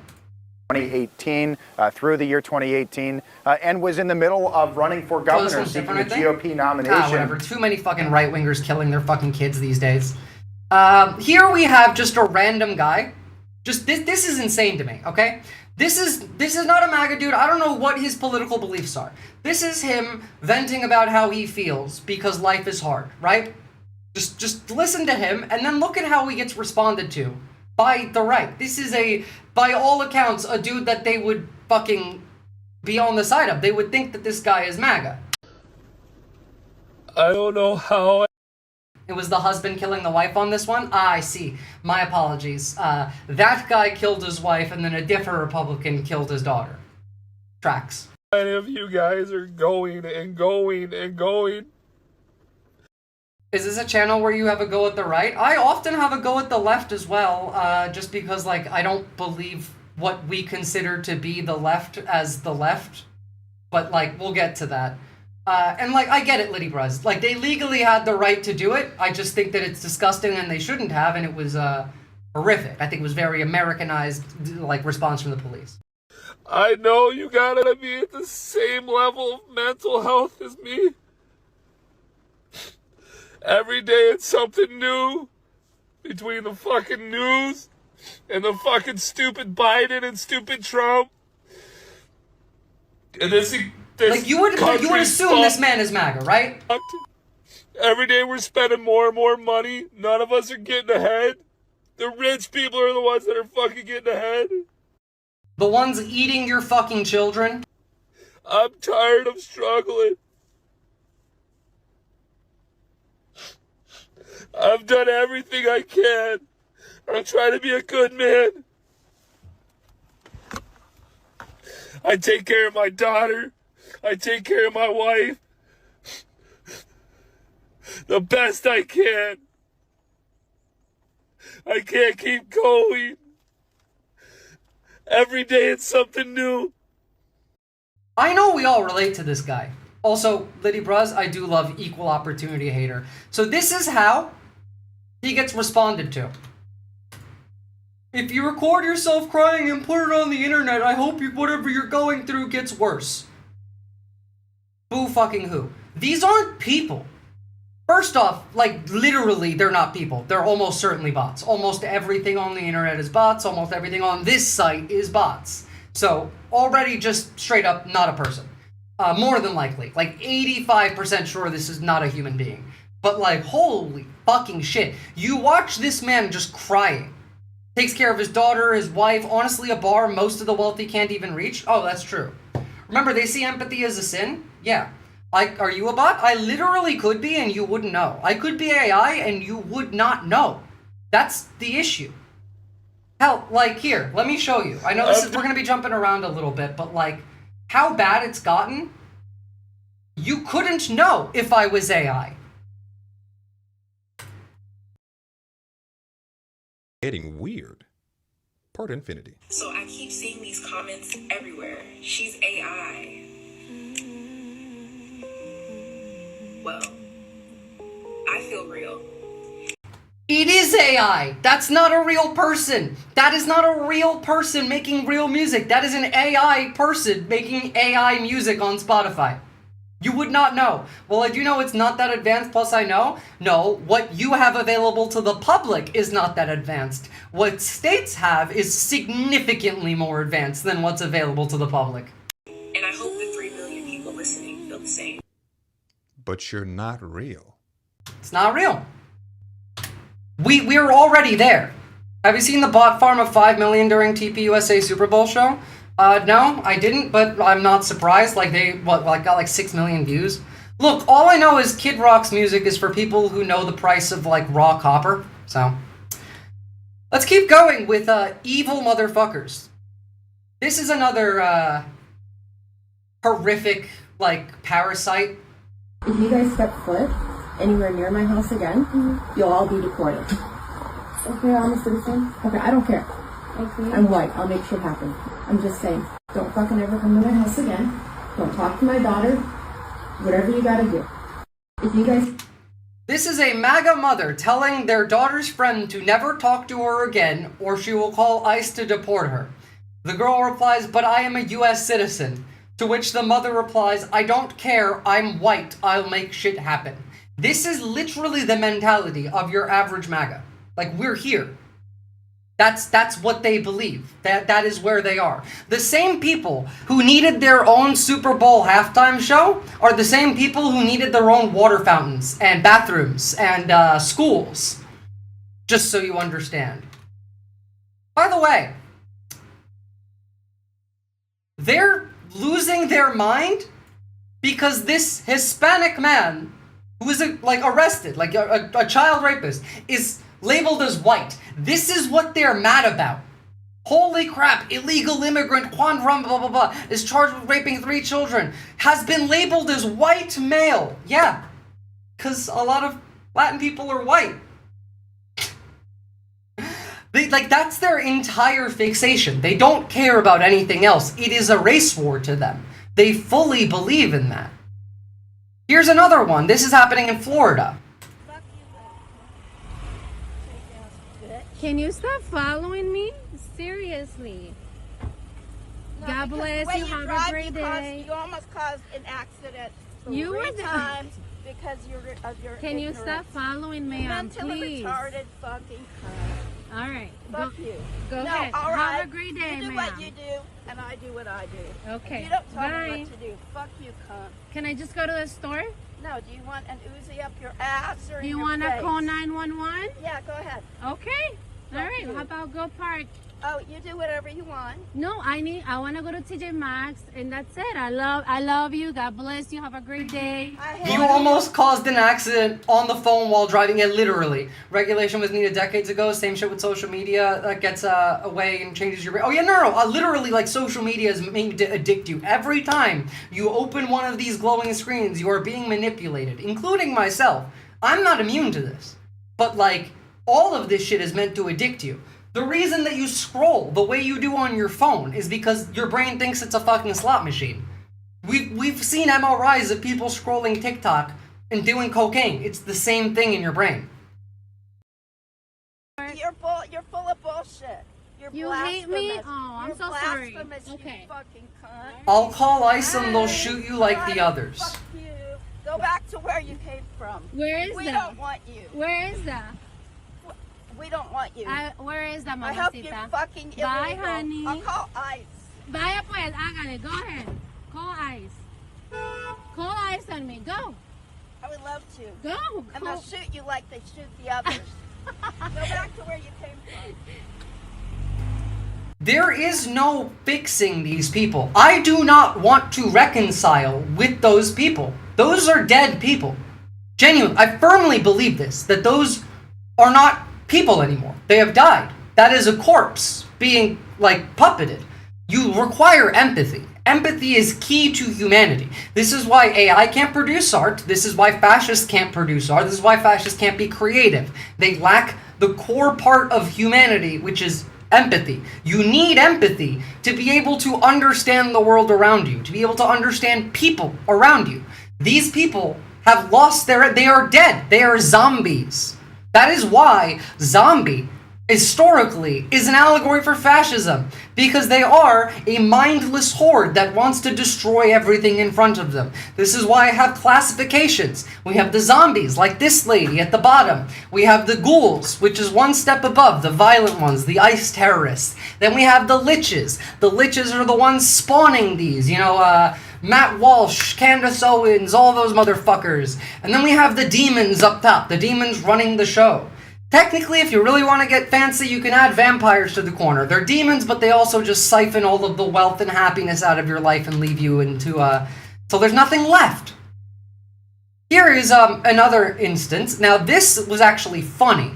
2018 through the year 2018 and was in the middle of running for governor seeking the GOP nomination. Whatever. Too many fucking right-wingers killing their fucking kids these days. Here we have just a random guy. Just this is insane to me, okay? This is not a MAGA dude. I don't know what his political beliefs are. This is him venting about how he feels because life is hard, right? Just listen to him and then look at how he gets responded to by the right. This is by all accounts, a dude that they would fucking be on the side of. They would think that this guy is MAGA. I don't know how. It was the husband killing the wife on this one? Ah, I see. My apologies. That guy killed his wife, and then a different Republican killed his daughter. Tracks. Many of you guys are going and going and going. Is this a channel where you have a go at the right? I often have a go at the left as well, just because, like, I don't believe what we consider to be the left as the left. But, like, we'll get to that. And, like, I get it, Liddy Bros. Like, they legally had the right to do it. I just think that it's disgusting and they shouldn't have, and it was horrific. I think it was very Americanized, like, response from the police. I know you gotta be at the same level of mental health as me. Every day it's something new between the fucking news and the fucking stupid Biden and stupid Trump. And like you would assume this man is MAGA, right? Every day we're spending more and more money. None of us are getting ahead. The rich people are the ones that are fucking getting ahead. The ones eating your fucking children. I'm tired of struggling. I've done everything I can. I'm trying to be a good man. I take care of my daughter. I take care of my wife. The best I can. I can't keep going. Every day it's something new. I know we all relate to this guy. Also, Liddy Bruz, I do love equal opportunity hater. So this is how he gets responded to. If you record yourself crying and put it on the internet, I hope whatever you're going through gets worse. Boo fucking who? These aren't people. First off, like, literally, they're not people. They're almost certainly bots. Almost everything on the internet is bots. Almost everything on this site is bots. So, already just straight up not a person. More than likely. Like, 85% sure this is not a human being. But, like, holy fucking shit. You watch this man just crying. Takes care of his daughter, his wife. Honestly, a bar most of the wealthy can't even reach. Oh, that's true. Remember, they see empathy as a sin? Yeah. Like, are you a bot? I literally could be and you wouldn't know. I could be AI and you would not know. That's the issue. Hell, like, here, let me show you. I know we're gonna be jumping around a little bit, but like, how bad it's gotten, you couldn't know if I was AI. Getting weird. Part infinity. So I keep seeing these comments everywhere. She's AI. Well, I feel real. It is AI. That's not a real person. That is not a real person making real music. That is an AI person making AI music on Spotify. You would not know. Well, I do know it's not that advanced, plus I know. No, what you have available to the public is not that advanced. What states have is significantly more advanced than what's available to the public. And I hope the 3 million people listening feel the same. But you're not real. It's not real. We're already there. Have you seen the bot farm of 5 million during TPUSA Super Bowl show? No, I didn't, but I'm not surprised. Like, they, got like 6 million views? Look, all I know is Kid Rock's music is for people who know the price of, like, raw copper. So, let's keep going with, evil motherfuckers. This is another, horrific, like, parasite. If you guys step foot anywhere near my house again, you'll all be deported. Okay, I'm a citizen. Okay, I don't care. Okay. I'm white. I'll make shit happen. I'm just saying, don't fucking ever come to my house again. Don't talk to my daughter. Whatever you gotta do. If you guys... This is a MAGA mother telling their daughter's friend to never talk to her again or she will call ICE to deport her. The girl replies, but I am a US citizen. To which the mother replies, I don't care, I'm white, I'll make shit happen. This is literally the mentality of your average MAGA. Like, we're here. That's what they believe. That is where they are. The same people who needed their own Super Bowl halftime show are the same people who needed their own water fountains and bathrooms and schools. Just so you understand. By the way, they're losing their mind because this Hispanic man who is arrested, like a child rapist, is labeled as white. This is what they're mad about. Holy crap, illegal immigrant Juan Rum, blah, blah, blah, is charged with raping 3 children, has been labeled as white male. Yeah, because a lot of Latin people are white. That's their entire fixation. They don't care about anything else. It is a race war to them. They fully believe in that. Here's another one. This is happening in Florida. Can you stop following me? Seriously. No, God bless you. Have a great day. You almost caused an accident you 3 were times because of your Can you ignorance. stop following me, Mentally please? retarded fucking cunt. All right. Fuck you. Go no, ahead. All Have right. a great day, You do ma'am. what you do, and I do what I do. Okay. And you don't tell Bye. me what to do. Fuck you, cunt. Can I just go to the store? No, do you want an Uzi up your ass or Do in you your want to face? call 911? Yeah, go ahead. Okay. All right. you. How about go park? Oh, you do whatever you want. No, I want to go to TJ Maxx, and that's it. I love you. God bless you. Have a great day. You almost caused an accident on the phone while driving it, literally. Regulation was needed decades ago. Same shit with social media that gets away and changes your... Oh, yeah, no. Literally, like, social media is made to addict you. Every time you open one of these glowing screens, you are being manipulated, including myself. I'm not immune to this. But, like, all of this shit is meant to addict you. The reason that you scroll the way you do on your phone is because your brain thinks it's a fucking slot machine. We've seen MRIs of people scrolling TikTok and doing cocaine. It's the same thing in your brain. You're full of bullshit. You hate me? blasphemous. Oh, I'm You're so sorry. blasphemous, Okay. You fucking cunt. I'll call ICE and they'll shoot you like the others. Fuck you. Go back to where you came from. Where is we that? We don't want you. Where is that? We don't want you. Where is that, mamacita? I hope you're fucking illegal. Bye, honey. I'll call ICE. Vaya pues, hágale. Go ahead. Call ICE. Call ICE on me. Go. I would love to. Go. And they'll shoot you like they shoot the others. Go back to where you came from. There is no fixing these people. I do not want to reconcile with those people. Those are dead people. Genuinely, I firmly believe this, that those are not people anymore. They have died. That is a corpse being, like, puppeted. You require empathy. Empathy is key to humanity. This is why AI can't produce art. This is why fascists can't produce art. This is why fascists can't be creative. They lack the core part of humanity, which is empathy. You need empathy to be able to understand the world around you, to be able to understand people around you. These people have lost they are dead. They are zombies. That is why zombie, historically, is an allegory for fascism, because they are a mindless horde that wants to destroy everything in front of them. This is why I have classifications. We have the zombies, like this lady at the bottom. We have the ghouls, which is one step above, the violent ones, the ICE terrorists. Then we have the liches. The liches are the ones spawning these, Matt Walsh, Candace Owens, all those motherfuckers. And then we have the demons up top, the demons running the show. Technically, if you really want to get fancy, you can add vampires to the corner. They're demons, but they also just siphon all of the wealth and happiness out of your life and leave you into, so there's nothing left. Here is another instance. Now, this was actually funny,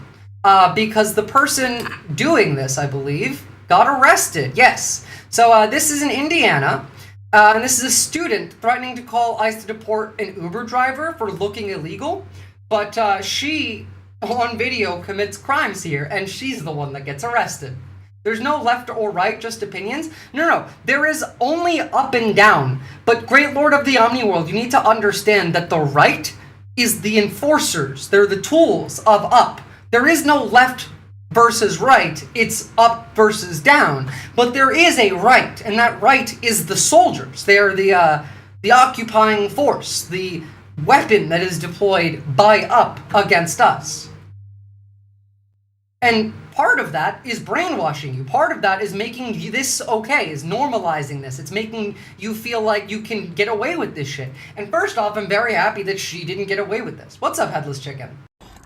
because the person doing this, I believe, got arrested. Yes. So this is in Indiana. And this is a student threatening to call ICE to deport an Uber driver for looking illegal. But she, on video, commits crimes here, and she's the one that gets arrested. There's no left or right, just opinions. No. There is only up and down. But Great Lord of the Omniworld, you need to understand that the right is the enforcers. They're the tools of up. There is no left versus right, it's up versus down. But there is a right, and that right is the soldiers. They are the occupying force, the weapon that is deployed by up against us. And part of that is brainwashing you. Part of that is making this okay, is normalizing this. It's making you feel like you can get away with this shit. And first off, I'm very happy that she didn't get away with this. What's up, Headless Chicken?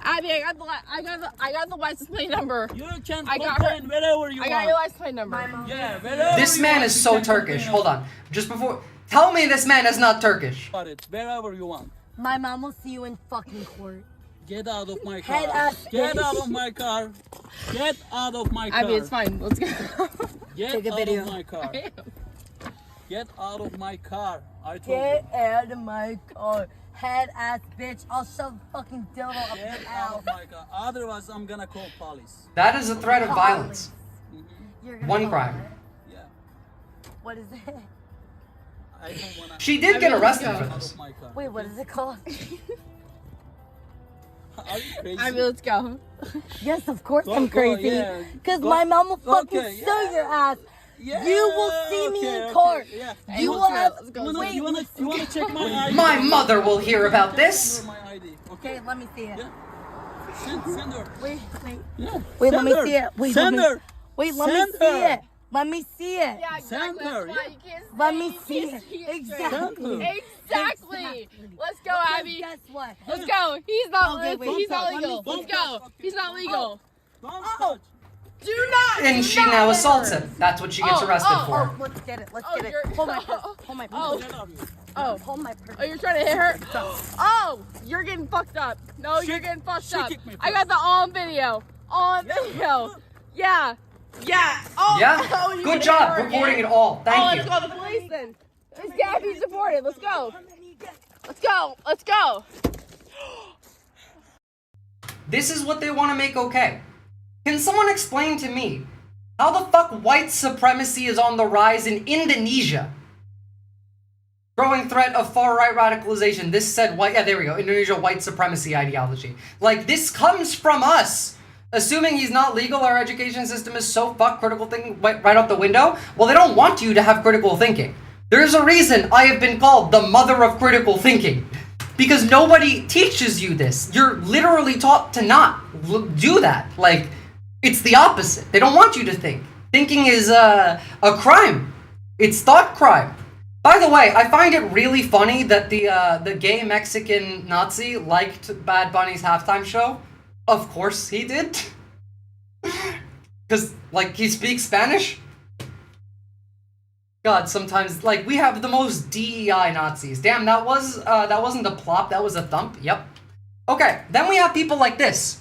Abby, I got the license plate number. You can I got her. wherever you I got your license plate number. Yeah, wherever This you man want, is you so can Turkish. complain Hold on. Just before... Tell me this man is not Turkish. about it, wherever you want. My mom will see you in fucking court. Get out of my car. Head ass Get bitch. out of my car. Get out of my car. Abby, it's fine. Let's go. Get Take a out video. of my car. Get out of my car. I told Get you. out of my car. Head ass bitch. I'll shove fucking dildo up Get your out ass. of my car. Otherwise, I'm gonna call police. That is a threat of violence. You're gonna One call crime. it. Yeah. What is it? I don't wanna. She did get arrested Get for out this. of my car. Wait, what is it called? Are you crazy? Abby, let's go. Yes, of course Go, I'm go, crazy. yeah. Cause Go. my mom will fucking Okay, sue yeah. your ass. Yeah, You will see me okay, in okay, court. yeah. You Let's will go, have. let's go. Wait, You wanna check my ID? My mother will hear about this. My ID. Okay, let me see it. Yeah. Send her. Wait. Yeah. Wait, Send let me her. see it. Wait, Send her. Wait, let Send me see her. it. Let me see it. Yeah, Send exactly. her. That's why you can't say Let me you see can't it. see it straight. Exactly. Exactly. Let's go, Abby. Guess what? Let's go. He's not. Okay, wait, he's not don't legal. touch. Let's go. He's not legal. Don't touch. Do not. And do she not now hit assaults her. him. That's what she gets arrested for. Oh, let's get it. Let's Oh, get it. you're- Hold my purse. Hold my purse. Oh. Hold my purse. Oh, you're trying to hit her? Oh, you're getting fucked up. No, you're getting fucked up. I got the on video. On video. Yeah. Yeah. Oh, Yeah. oh, you Good hit job her recording again. it all. Oh, Thank let's you. call the police then. This Gabby's reported. Let's go. Let's go. Let's go. This is what they want to make okay. Can someone explain to me how the fuck white supremacy is on the rise in Indonesia? Growing threat of far-right radicalization. This said white... Yeah, there we go. Indonesia white supremacy ideology. Like, this comes from us. Assuming he's not legal, our education system is so fucked, critical thinking right out the window. Well, they don't want you to have critical thinking. There's a reason I have been called the mother of critical thinking. Because nobody teaches you this. You're literally taught to not do that. Like, it's the opposite. They don't want you to think. Thinking is a crime. It's thought crime. By the way, I find it really funny that the gay Mexican Nazi liked Bad Bunny's halftime show. Of course he did. Because, like, he speaks Spanish. God, sometimes, like, we have the most DEI Nazis. Damn, that wasn't a plop, that was a thump. Yep. Okay, then we have people like this.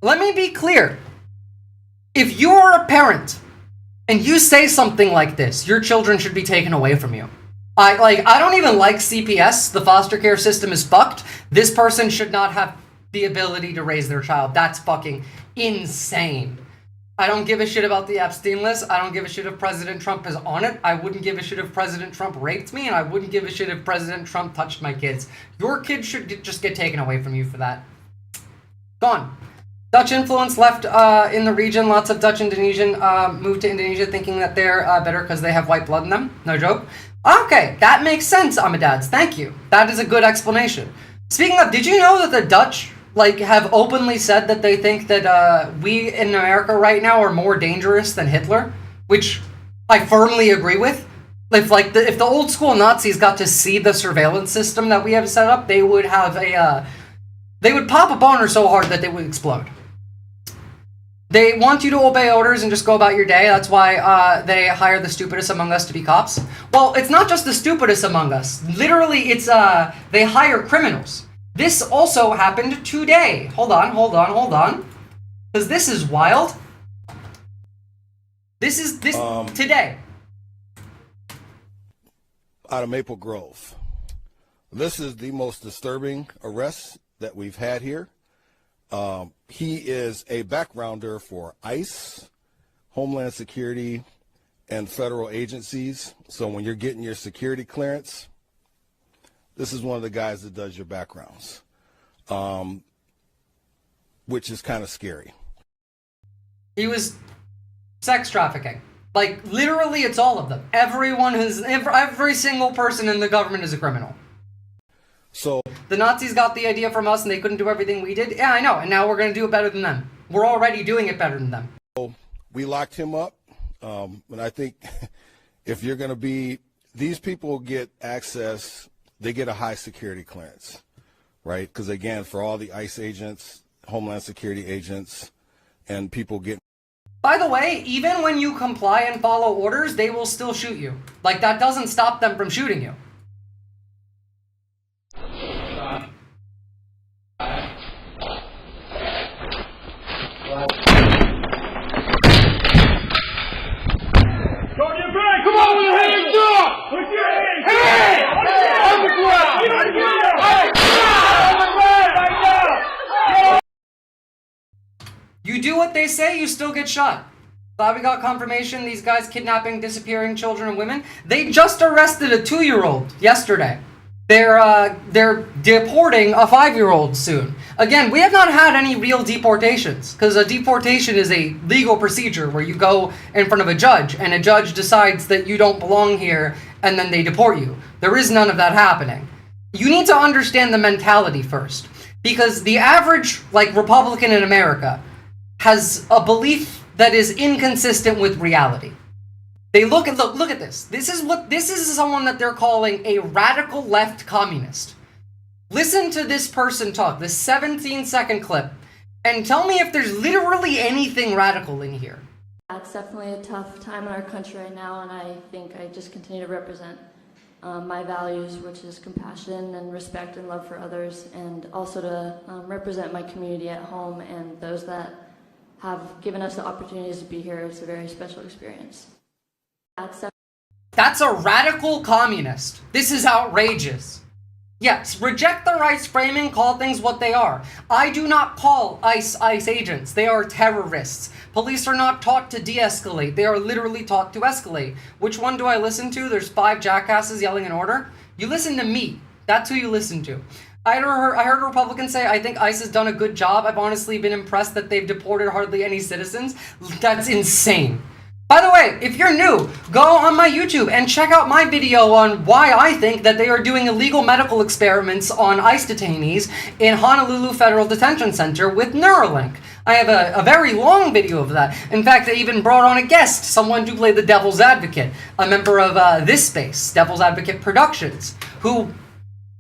Let me be clear. If you are a parent and you say something like this, your children should be taken away from you. I don't even like CPS. The foster care system is fucked. This person should not have the ability to raise their child. That's fucking insane. I don't give a shit about the Epstein list. I don't give a shit if President Trump is on it. I wouldn't give a shit if President Trump raped me, and I wouldn't give a shit if President Trump touched my kids. Your kids should just get taken away from you for that. Gone. Dutch influence left in the region. Lots of Dutch Indonesian moved to Indonesia thinking that they're better because they have white blood in them. No joke. Okay, that makes sense, Amadads. Thank you. That is a good explanation. Speaking of, did you know that the Dutch have openly said that they think that we in America right now are more dangerous than Hitler? Which I firmly agree with. If the old school Nazis got to see the surveillance system that we have set up, they would have they would pop a boner so hard that they would explode. They want you to obey orders and just go about your day. That's why they hire the stupidest among us to be cops. Well, it's not just the stupidest among us. Literally, it's they hire criminals. This also happened today. Hold on. Because this is wild. This today. Out of Maple Grove. This is the most disturbing arrest that we've had here. He is a backgrounder for ICE, Homeland Security, and federal agencies. So when you're getting your security clearance, this is one of the guys that does your backgrounds, which is kind of scary. He was sex trafficking. Like, literally, it's all of them. Every single person in the government is a criminal. So the Nazis got the idea from us and they couldn't do everything we did. Yeah, I know. And now we're going to do it better than them. We're already doing it better than them. So we locked him up. And I think if you're going to be, these people get access, they get a high security clearance, right? Because again, for all the ICE agents, Homeland Security agents, and people get. By the way, even when you comply and follow orders, they will still shoot you. Like, that doesn't stop them from shooting you. Come on, with your hands up! Put your hands up! On the ground! You do what they say, you still get shot. Glad we got confirmation these guys kidnapping, disappearing children and women. They just arrested a 2-year-old yesterday. They're deporting a 5-year-old soon. Again, we have not had any real deportations, because a deportation is a legal procedure where you go in front of a judge, and a judge decides that you don't belong here, and then they deport you. There is none of that happening. You need to understand the mentality first. Because the average, like, Republican in America has a belief that is inconsistent with reality. They look at this. This is someone that they're calling a radical left communist. Listen to this person talk, this 17-second clip, and tell me if there's literally anything radical in here. It's definitely a tough time in our country right now, and I think I just continue to represent my values, which is compassion and respect and love for others, and also to represent my community at home and those that have given us the opportunities to be here. It's a very special experience. That's a radical communist. This is outrageous. Yes, reject the rights framing, call things what they are. I do not call ICE agents. They are terrorists. Police are not taught to de-escalate. They are literally taught to escalate. Which one do I listen to? There's 5 jackasses yelling an order. You listen to me. That's who you listen to. I heard a Republican say, I think ICE has done a good job. I've honestly been impressed that they've deported hardly any citizens. That's insane. By the way, if you're new, go on my YouTube and check out my video on why I think that they are doing illegal medical experiments on ICE detainees in Honolulu Federal Detention Center with Neuralink. I have a very long video of that. In fact, I even brought on a guest, someone to play the Devil's Advocate, a member of this space, Devil's Advocate Productions, who,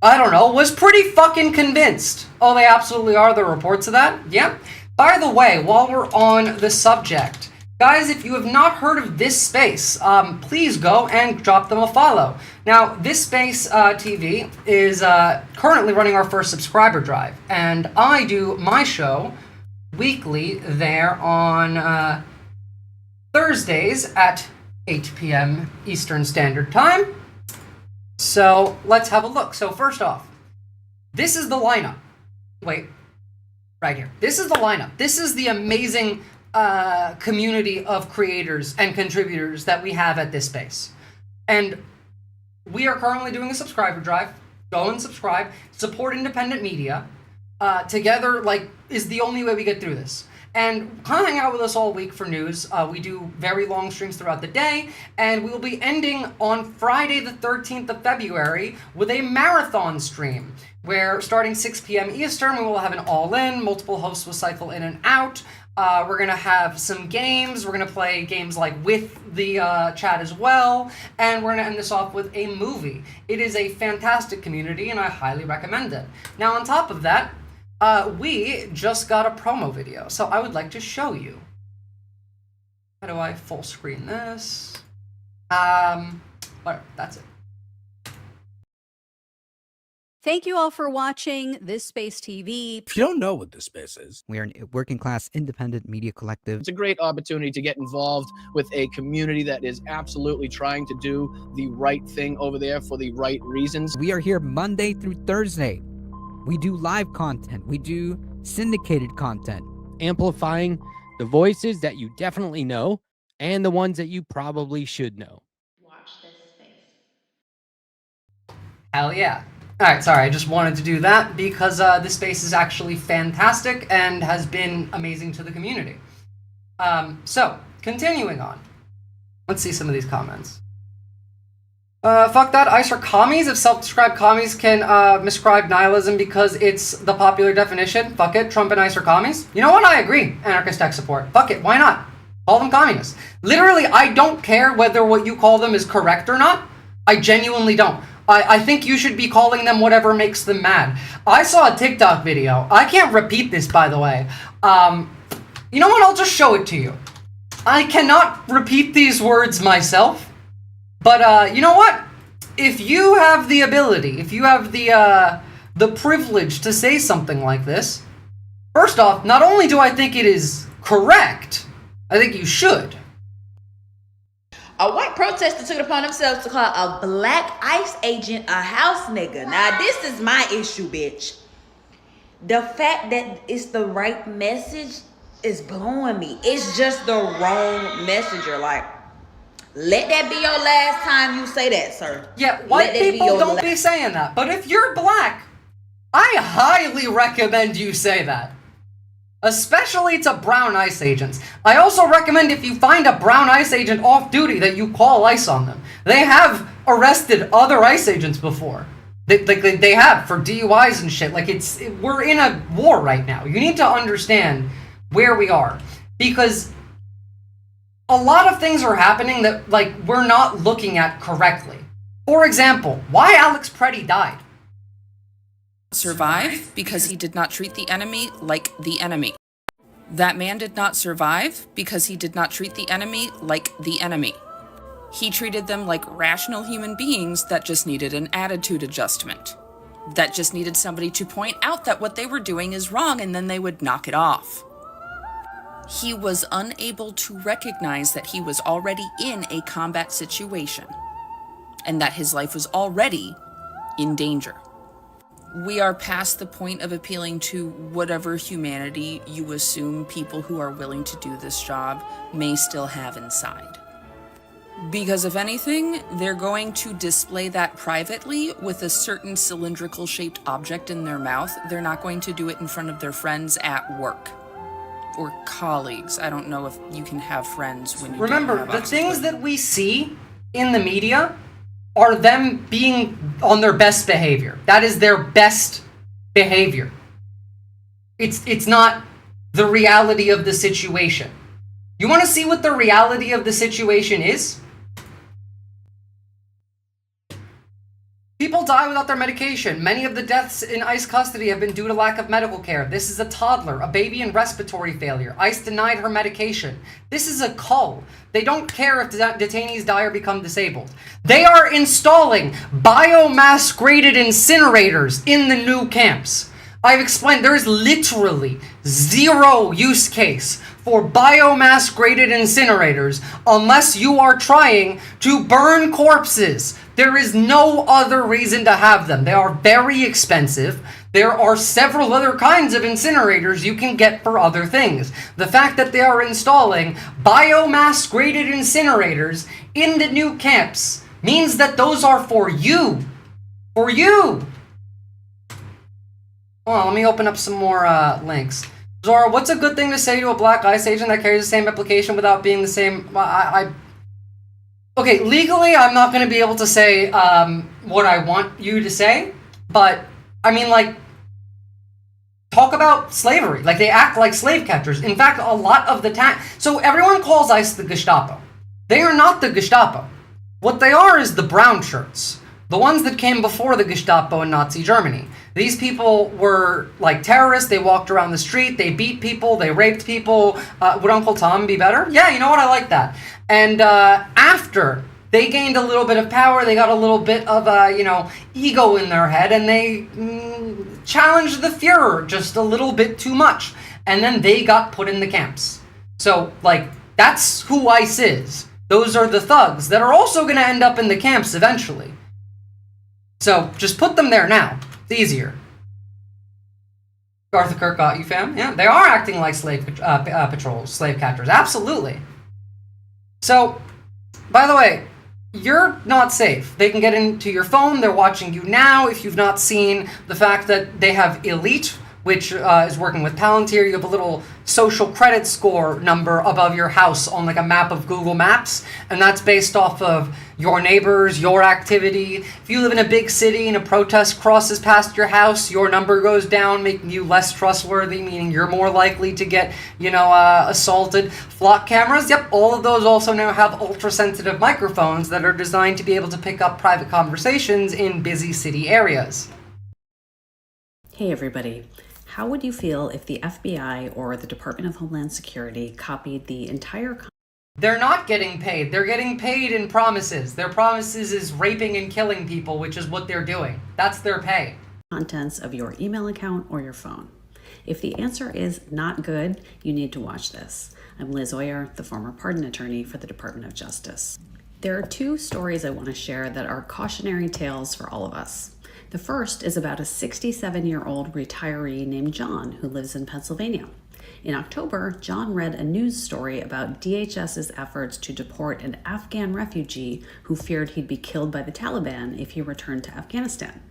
I don't know, was pretty fucking convinced. Oh, they absolutely are, the reports of that? Yeah. By the way, while we're on the subject, guys, if you have not heard of This Space, please go and drop them a follow. Now, This Space TV is currently running our first subscriber drive, and I do my show weekly there on Thursdays at 8 p.m. Eastern Standard Time. So, let's have a look. So, first off, this is the lineup. Wait, right here. This is the lineup. This is the amazing community of creators and contributors that we have at This Space. And we are currently doing a subscriber drive. Go and subscribe. Support independent media. Together, like, is the only way we get through this. And come hang out with us all week for news. We do very long streams throughout the day, and we will be ending on Friday the 13th of February with a marathon stream, where starting 6 p.m. Eastern, we will have an all-in. Multiple hosts will cycle in and out. We're going to have some games. We're going to play games like with the chat as well. And we're going to end this off with a movie. It is a fantastic community, and I highly recommend it. Now, on top of that, we just got a promo video, so I would like to show you. How do I full screen this? Whatever, that's it. Thank you all for watching This Space TV. If you don't know what This Space is, we are a working class independent media collective. It's a great opportunity to get involved with a community that is absolutely trying to do the right thing over there for the right reasons. We are here Monday through Thursday. We do live content. We do syndicated content. Amplifying the voices that you definitely know and the ones that you probably should know. Watch This Space. Hell yeah. Alright, sorry, I just wanted to do that because this space is actually fantastic and has been amazing to the community. So, continuing on. Let's see some of these comments. Fuck that, ICE are commies. If self-described commies can miscribe nihilism because it's the popular definition, fuck it, Trump and ICE are commies. You know what, I agree, anarchist tech support. Fuck it, why not? Call them communists. Literally, I don't care whether what you call them is correct or not. I genuinely don't. I think you should be calling them whatever makes them mad. I saw a TikTok video. I can't repeat this, by the way. You know what? I'll just show it to you. I cannot repeat these words myself. But, you know what? If you have the ability, if you have the privilege to say something like this, first off, not only do I think it is correct, I think you should. A white protester took it upon themselves to call a black ICE agent a house nigga. Now, this is my issue, bitch. The fact that it's the right message is blowing me. It's just the wrong messenger. Like, let that be your last time you say that, sir. Yeah, white people don't be saying that. But if you're black, I highly recommend you say that. Especially to brown ICE agents. I also recommend if you find a brown ICE agent off duty that you call ICE on them. They have arrested other ICE agents before. They have for DUIs and shit. Like we're in a war right now. You need to understand where we are, because a lot of things are happening that like we're not looking at correctly. For example, why Alex Preddy died. Survive because he did not treat the enemy like the enemy. That man did not survive because he did not treat the enemy like the enemy. He treated them like rational human beings that just needed an attitude adjustment. That just needed somebody to point out that what they were doing is wrong, and then they would knock it off. He was unable to recognize that he was already in a combat situation and that his life was already in danger. We are past the point of appealing to whatever humanity you assume people who are willing to do this job may still have inside. Because if anything, they're going to display that privately with a certain cylindrical shaped object in their mouth. They're not going to do it in front of their friends at work. Or colleagues. I don't know if you can have friends when you Remember, don't have the oxygen. things that we see in the media are them being on their best behavior. That is their best behavior. It's not the reality of the situation. You want to see what the reality of the situation is? People die without their medication. Many of the deaths in ICE custody have been due to lack of medical care. This is a toddler, a baby in respiratory failure. ICE denied her medication. This is a cull. They don't care if the detainees die or become disabled. They are installing biomass-graded incinerators in the new camps. I've explained there is literally zero use case for biomass-graded incinerators unless you are trying to burn corpses. There is no other reason to have them. They are very expensive. There are several other kinds of incinerators you can get for other things. The fact that they are installing biomass-graded incinerators in the new camps means that those are for you. For you! Hold on, let me open up some more links. Zora, what's a good thing to say to a black ICE agent that carries the same application without being the same? Okay, legally, I'm not going to be able to say what I want you to say, but, I mean, like, talk about slavery. Like, they act like slave catchers. In fact, a lot of the time... So, everyone calls ICE the Gestapo. They are not the Gestapo. What they are is the brown shirts. The ones that came before the Gestapo in Nazi Germany. These people were, like, terrorists. They walked around the street. They beat people. They raped people. Would Uncle Tom be better? Yeah, you know what? I like that. And after they gained a little bit of power, they got a little bit of, ego in their head, and they challenged the Fuhrer just a little bit too much. And then they got put in the camps. So, like, that's who ICE is. Those are the thugs that are also going to end up in the camps eventually. So, just put them there now. It's easier. Arthur Kirk got you, fam? Yeah, they are acting like slave patrols, slave catchers. Absolutely. So, by the way, you're not safe. They can get into your phone. They're watching you now. If you've not seen the fact that they have Elite, which is working with Palantir, you have a little social credit score number above your house on like a map of Google Maps, and that's based off of your neighbors, your activity. If you live in a big city and a protest crosses past your house, your number goes down, making you less trustworthy, meaning you're more likely to get, assaulted. Flock cameras, yep, all of those also now have ultra-sensitive microphones that are designed to be able to pick up private conversations in busy city areas. Hey everybody. How would you feel if the FBI or the Department of Homeland Security copied the entire... They're not getting paid. They're getting paid in promises. Their promises is raping and killing people, which is what they're doing. That's their pay. ...contents of your email account or your phone? If the answer is not good, you need to watch this. I'm Liz Oyer, the former pardon attorney for the Department of Justice. There are two stories I want to share that are cautionary tales for all of us. The first is about a 67-year-old retiree named John who lives in Pennsylvania. In October, John read a news story about DHS's efforts to deport an Afghan refugee who feared he'd be killed by the Taliban if he returned to Afghanistan.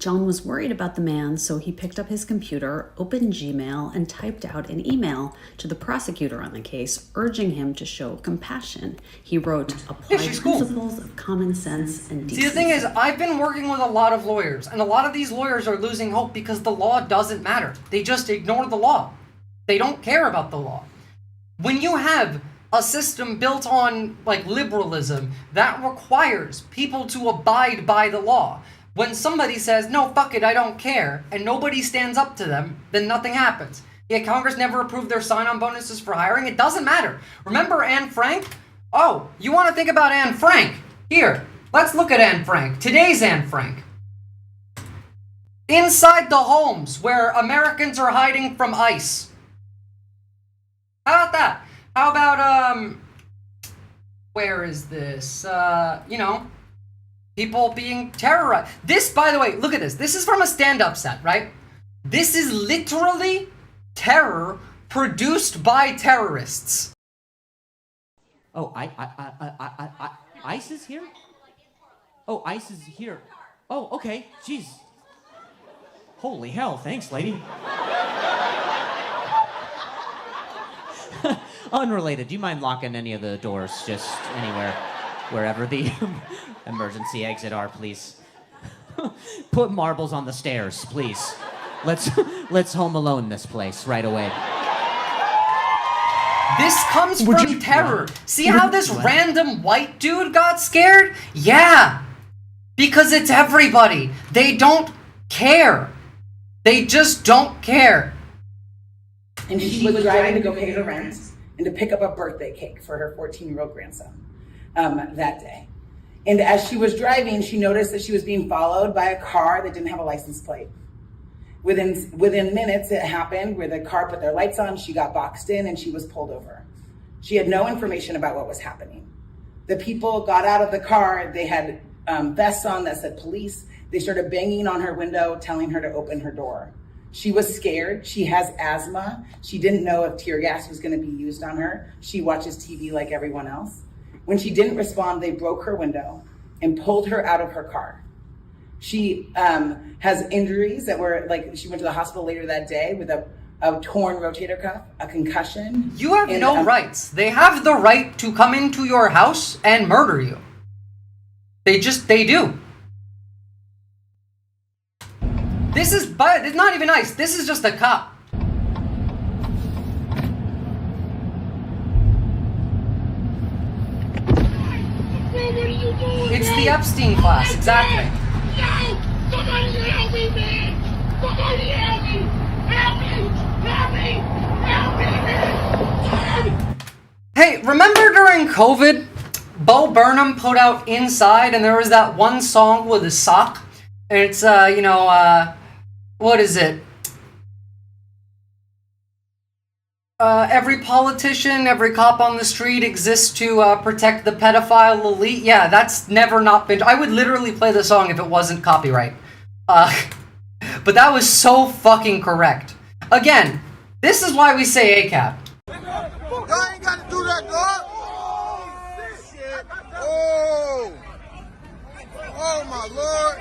John was worried about the man, so he picked up his computer, opened Gmail, and typed out an email to the prosecutor on the case, urging him to show compassion. He wrote, apply principles of common sense and decency. See, the thing is, I've been working with a lot of lawyers, and a lot of these lawyers are losing hope because the law doesn't matter. They just ignore the law. They don't care about the law. When you have a system built on, like, liberalism that requires people to abide by the law, when somebody says, no, fuck it, I don't care, and nobody stands up to them, then nothing happens. Yeah, Congress never approved their sign-on bonuses for hiring. It doesn't matter. Remember Anne Frank? Oh, you want to think about Anne Frank? Here, let's look at Anne Frank. Today's Anne Frank. Inside the homes where Americans are hiding from ICE. How about that? How about, where is this? You know, people being terrorized. This, by the way, look at this. This is from a stand-up set, right? This is literally terror produced by terrorists. Oh, ICE is here? Oh, ICE is here. Oh, okay. Jeez. Holy hell. Thanks, lady. Unrelated. Do you mind locking any of the doors? Just anywhere, wherever the emergency exit are, please. Put marbles on the stairs, please. Let's Home Alone this place right away. This comes from terror. See how this random white dude got scared? Yeah. Because it's everybody. They don't care. They just don't care. And she was driving to go pay her rent and to pick up a birthday cake for her 14-year-old grandson that day. And as she was driving, she noticed that she was being followed by a car that didn't have a license plate. Within minutes, it happened where the car put their lights on, she got boxed in, and she was pulled over. She had no information about what was happening. The people got out of the car. They had vests on that said police. They started banging on her window, telling her to open her door. She was scared. She has asthma. She didn't know if tear gas was going to be used on her. She watches TV like everyone else. When she didn't respond, they broke her window and pulled her out of her car. She has injuries that were, like, she went to the hospital later that day with a torn rotator cuff, a concussion. You have no rights. They have the right to come into your house and murder you. They do. This is, but it's not even ICE. This is just a cop. It's the Epstein Files, exactly. No! Somebody help me, man! Somebody help me! Help me! Help me! Help me! Hey, remember during COVID, Bo Burnham put out Inside, and there was that one song with a sock? And it's, what is it? Every politician, every cop on the street exists to protect the pedophile elite. Yeah, that's never not been... I would literally play the song if it wasn't copyright. But that was so fucking correct. Again, this is why we say ACAB. Y'all ain't got to do that, dog! Oh, shit! Oh! Oh, my Lord!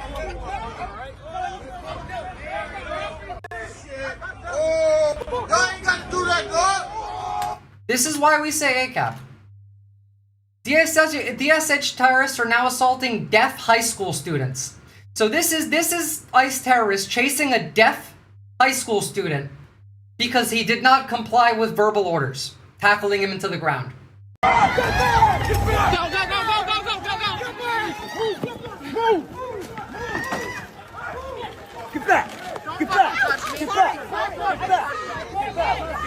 Oh! Y'all ain't got to do that, dog! This is why we say ACAB. DSH terrorists are now assaulting deaf high school students. So this is ICE terrorists chasing a deaf high school student because he did not comply with verbal orders, tackling him into the ground. Go, go, go, go, go, go, go, go! Move! Get back! Get back! Get back! Get back!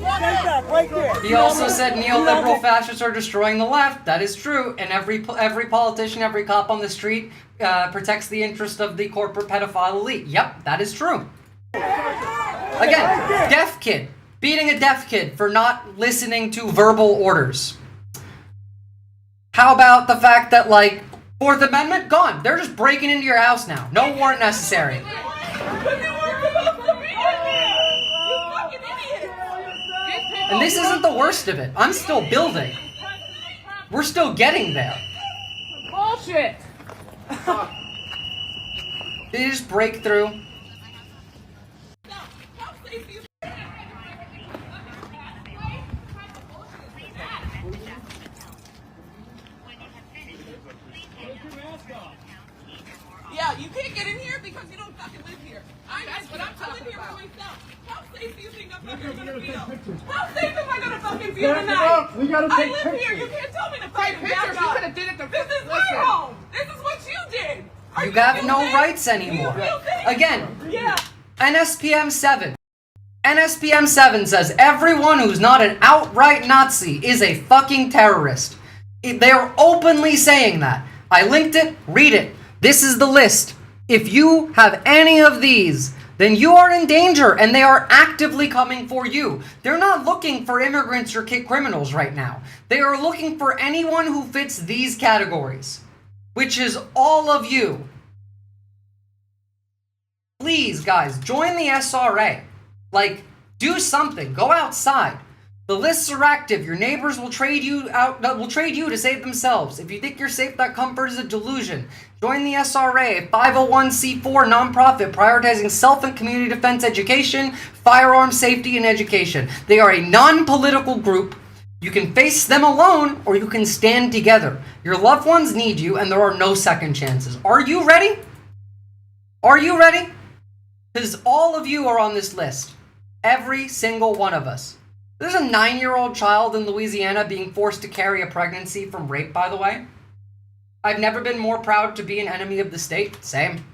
Stay back, right there. He also said neoliberal fascists are destroying the left. That is true. And every politician, every cop on the street protects the interest of the corporate pedophile elite. Yep, that is true. Again, deaf kid. Beating a deaf kid for not listening to verbal orders. How about the fact that, like, Fourth Amendment? Gone. They're just breaking into your house now. No warrant necessary. And this isn't the worst of it. I'm still building. We're still getting there. Bullshit. Did he just break through? Yeah, you can't get in here because you don't fucking live here. I'm live here by myself. How safe do you think I'm fucking gonna feel? How safe am I gonna fucking feel tonight? We gotta I take live pictures. here. You can't tell me to fucking pictures. back You up. could've did it the This is first- my listen. home. This is what you did. You have no rights anymore. Again, Yeah. NSPM 7. NSPM 7 says everyone who's not an outright Nazi is a fucking terrorist. They're openly saying that. I linked it, read it. This is the list. If you have any of these, then you are in danger and they are actively coming for you. They're not looking for immigrants or criminals right now. They are looking for anyone who fits these categories, which is all of you. Please, guys, join the SRA. Like, do something. Go outside. The lists are active. Your neighbors will trade you out. Will trade you to save themselves. If you think you're safe, that comfort is a delusion. Join the SRA, a 501c4 nonprofit prioritizing self and community defense education, firearm safety, and education. They are a non-political group. You can face them alone, or you can stand together. Your loved ones need you, and there are no second chances. Are you ready? Are you ready? Because all of you are on this list. Every single one of us. There's a 9-year-old child in Louisiana being forced to carry a pregnancy from rape, by the way. I've never been more proud to be an enemy of the state. Same.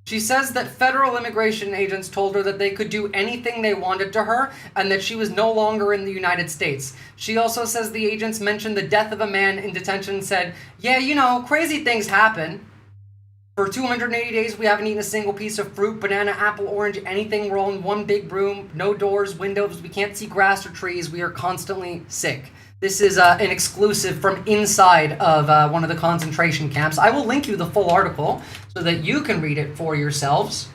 She says that federal immigration agents told her that they could do anything they wanted to her and that she was no longer in the United States. She also says the agents mentioned the death of a man in detention and said, yeah, you know, crazy things happen. For 280 days, we haven't eaten a single piece of fruit, banana, apple, orange, anything. We're all in one big room, no doors, windows. We can't see grass or trees. We are constantly sick. This is an exclusive from inside of one of the concentration camps. I will link you the full article so that you can read it for yourselves.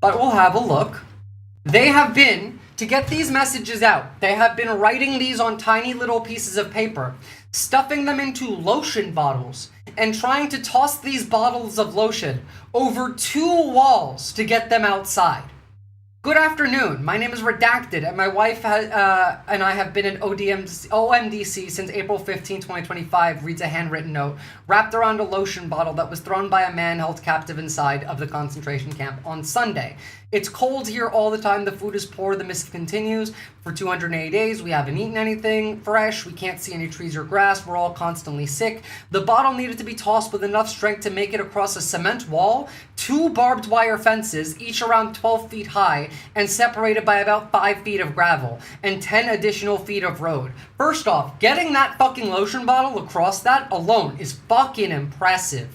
But we'll have a look. They have been, to get these messages out, they have been writing these on tiny little pieces of paper, stuffing them into lotion bottles, and trying to toss these bottles of lotion over 2 walls to get them outside. Good afternoon. My name is Redacted, and my wife and I have been in OMDC since April 15, 2025, reads a handwritten note, wrapped around a lotion bottle that was thrown by a man held captive inside of the concentration camp on Sunday. It's cold here all the time. The food is poor. The mist continues. For 280 days, we haven't eaten anything fresh. We can't see any trees or grass. We're all constantly sick. The bottle needed to be tossed with enough strength to make it across a cement wall, 2 barbed wire fences, each around 12 feet high, and separated by about 5 feet of gravel, and 10 additional feet of road. First off, getting that fucking lotion bottle across that alone is fucking impressive.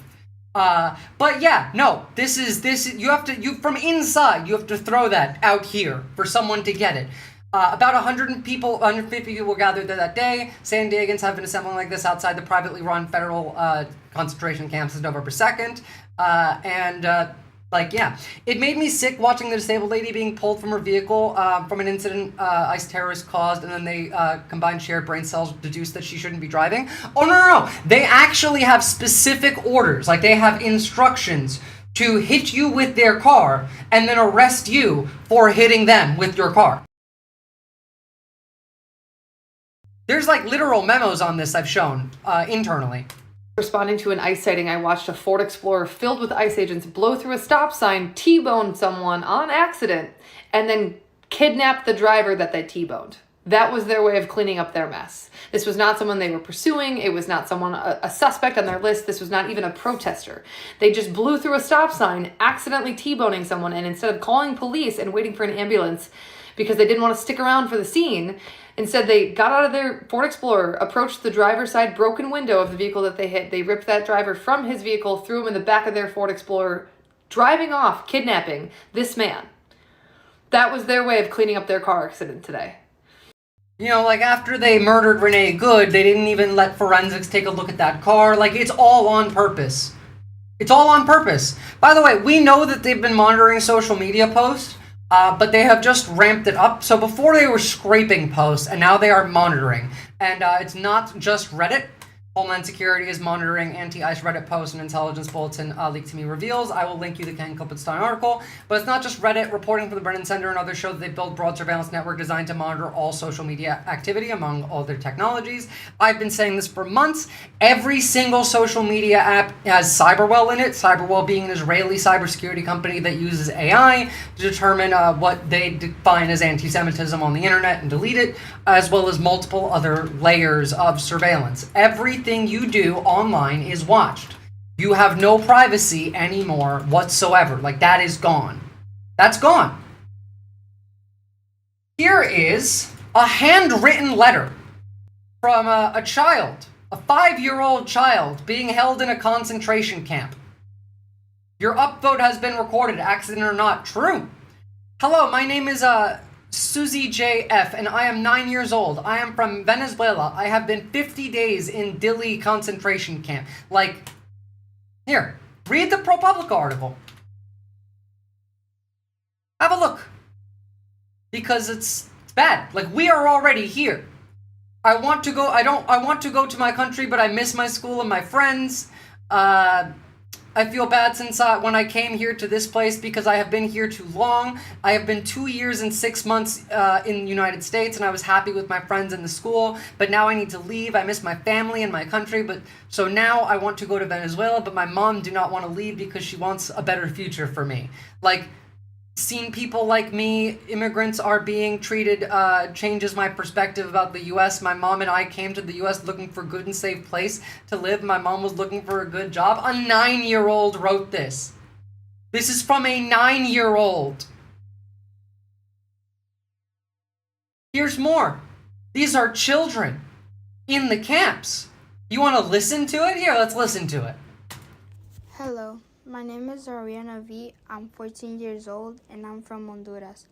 But yeah, no, this you from inside, you have to throw that out here for someone to get it. About 150 people gathered there that day. San Diegans have been assembling like this outside the privately run federal concentration camp since November 2nd. Yeah, it made me sick watching the disabled lady being pulled from her vehicle from an incident ICE terrorists caused, and then they combined shared brain cells deduced that she shouldn't be driving. Oh, no. They actually have specific orders. Like, they have instructions to hit you with their car and then arrest you for hitting them with your car. There's, like, literal memos on this I've shown internally. Responding to an ICE sighting, I watched a Ford Explorer filled with ICE agents blow through a stop sign, T-bone someone on accident, and then kidnap the driver that they T-boned. That was their way of cleaning up their mess. This was not someone they were pursuing. It was not someone, a suspect on their list. This was not even a protester. They just blew through a stop sign, accidentally T-boning someone, and instead of calling police and waiting for an ambulance because they didn't want to stick around for the scene, instead, they got out of their Ford Explorer, approached the driver's side broken window of the vehicle that they hit. They ripped that driver from his vehicle, threw him in the back of their Ford Explorer, driving off, kidnapping this man. That was their way of cleaning up their car accident today. You know, like, after they murdered Renee Good, they didn't even let forensics take a look at that car. Like, it's all on purpose. It's all on purpose. By the way, we know that they've been monitoring social media posts, but they have just ramped it up. So before they were scraping posts, and now they are monitoring. And it's not just Reddit. Homeland Security is monitoring anti-ICE Reddit posts and intelligence bulletin leaked to me reveals. I will link you the Ken Klippenstein article. But it's not just Reddit. Reporting from the Brennan Center and others show that they build broad surveillance network designed to monitor all social media activity among all their technologies. I've been saying this for months. Every single social media app has Cyberwell in it. Cyberwell being an Israeli cybersecurity company that uses AI to determine what they define as anti-Semitism on the internet and delete it, as well as multiple other layers of surveillance. Everything you do online is watched. You have no privacy anymore whatsoever. Like, that is gone. That's gone. Here is a handwritten letter from a child, a 5-year-old child being held in a concentration camp. Your upvote has been recorded, accident or not. True. Hello, my name is Susie J.F., and I am 9 years old. I am from Venezuela. I have been 50 days in Dili concentration camp. Like, here, read the ProPublica article. Have a look. Because it's bad. Like, we are already here. I want to go to my country, but I miss my school and my friends. I feel bad since when I came here to this place because I have been here too long. I have been 2 years and 6 months in the United States, and I was happy with my friends in the school, but now I need to leave. I miss my family and my country, so now I want to go to Venezuela, but my mom do not want to leave because she wants a better future for me. Like, seeing people like me, immigrants are being treated, changes my perspective about the U.S. My mom and I came to the U.S. looking for a good and safe place to live. My mom was looking for a good job. A 9-year-old wrote this. This is from a 9-year-old. Here's more. These are children in the camps. You want to listen to it? Here, let's listen to it. Hello. My name is Ariana V. I'm 14 years old and I'm from Honduras.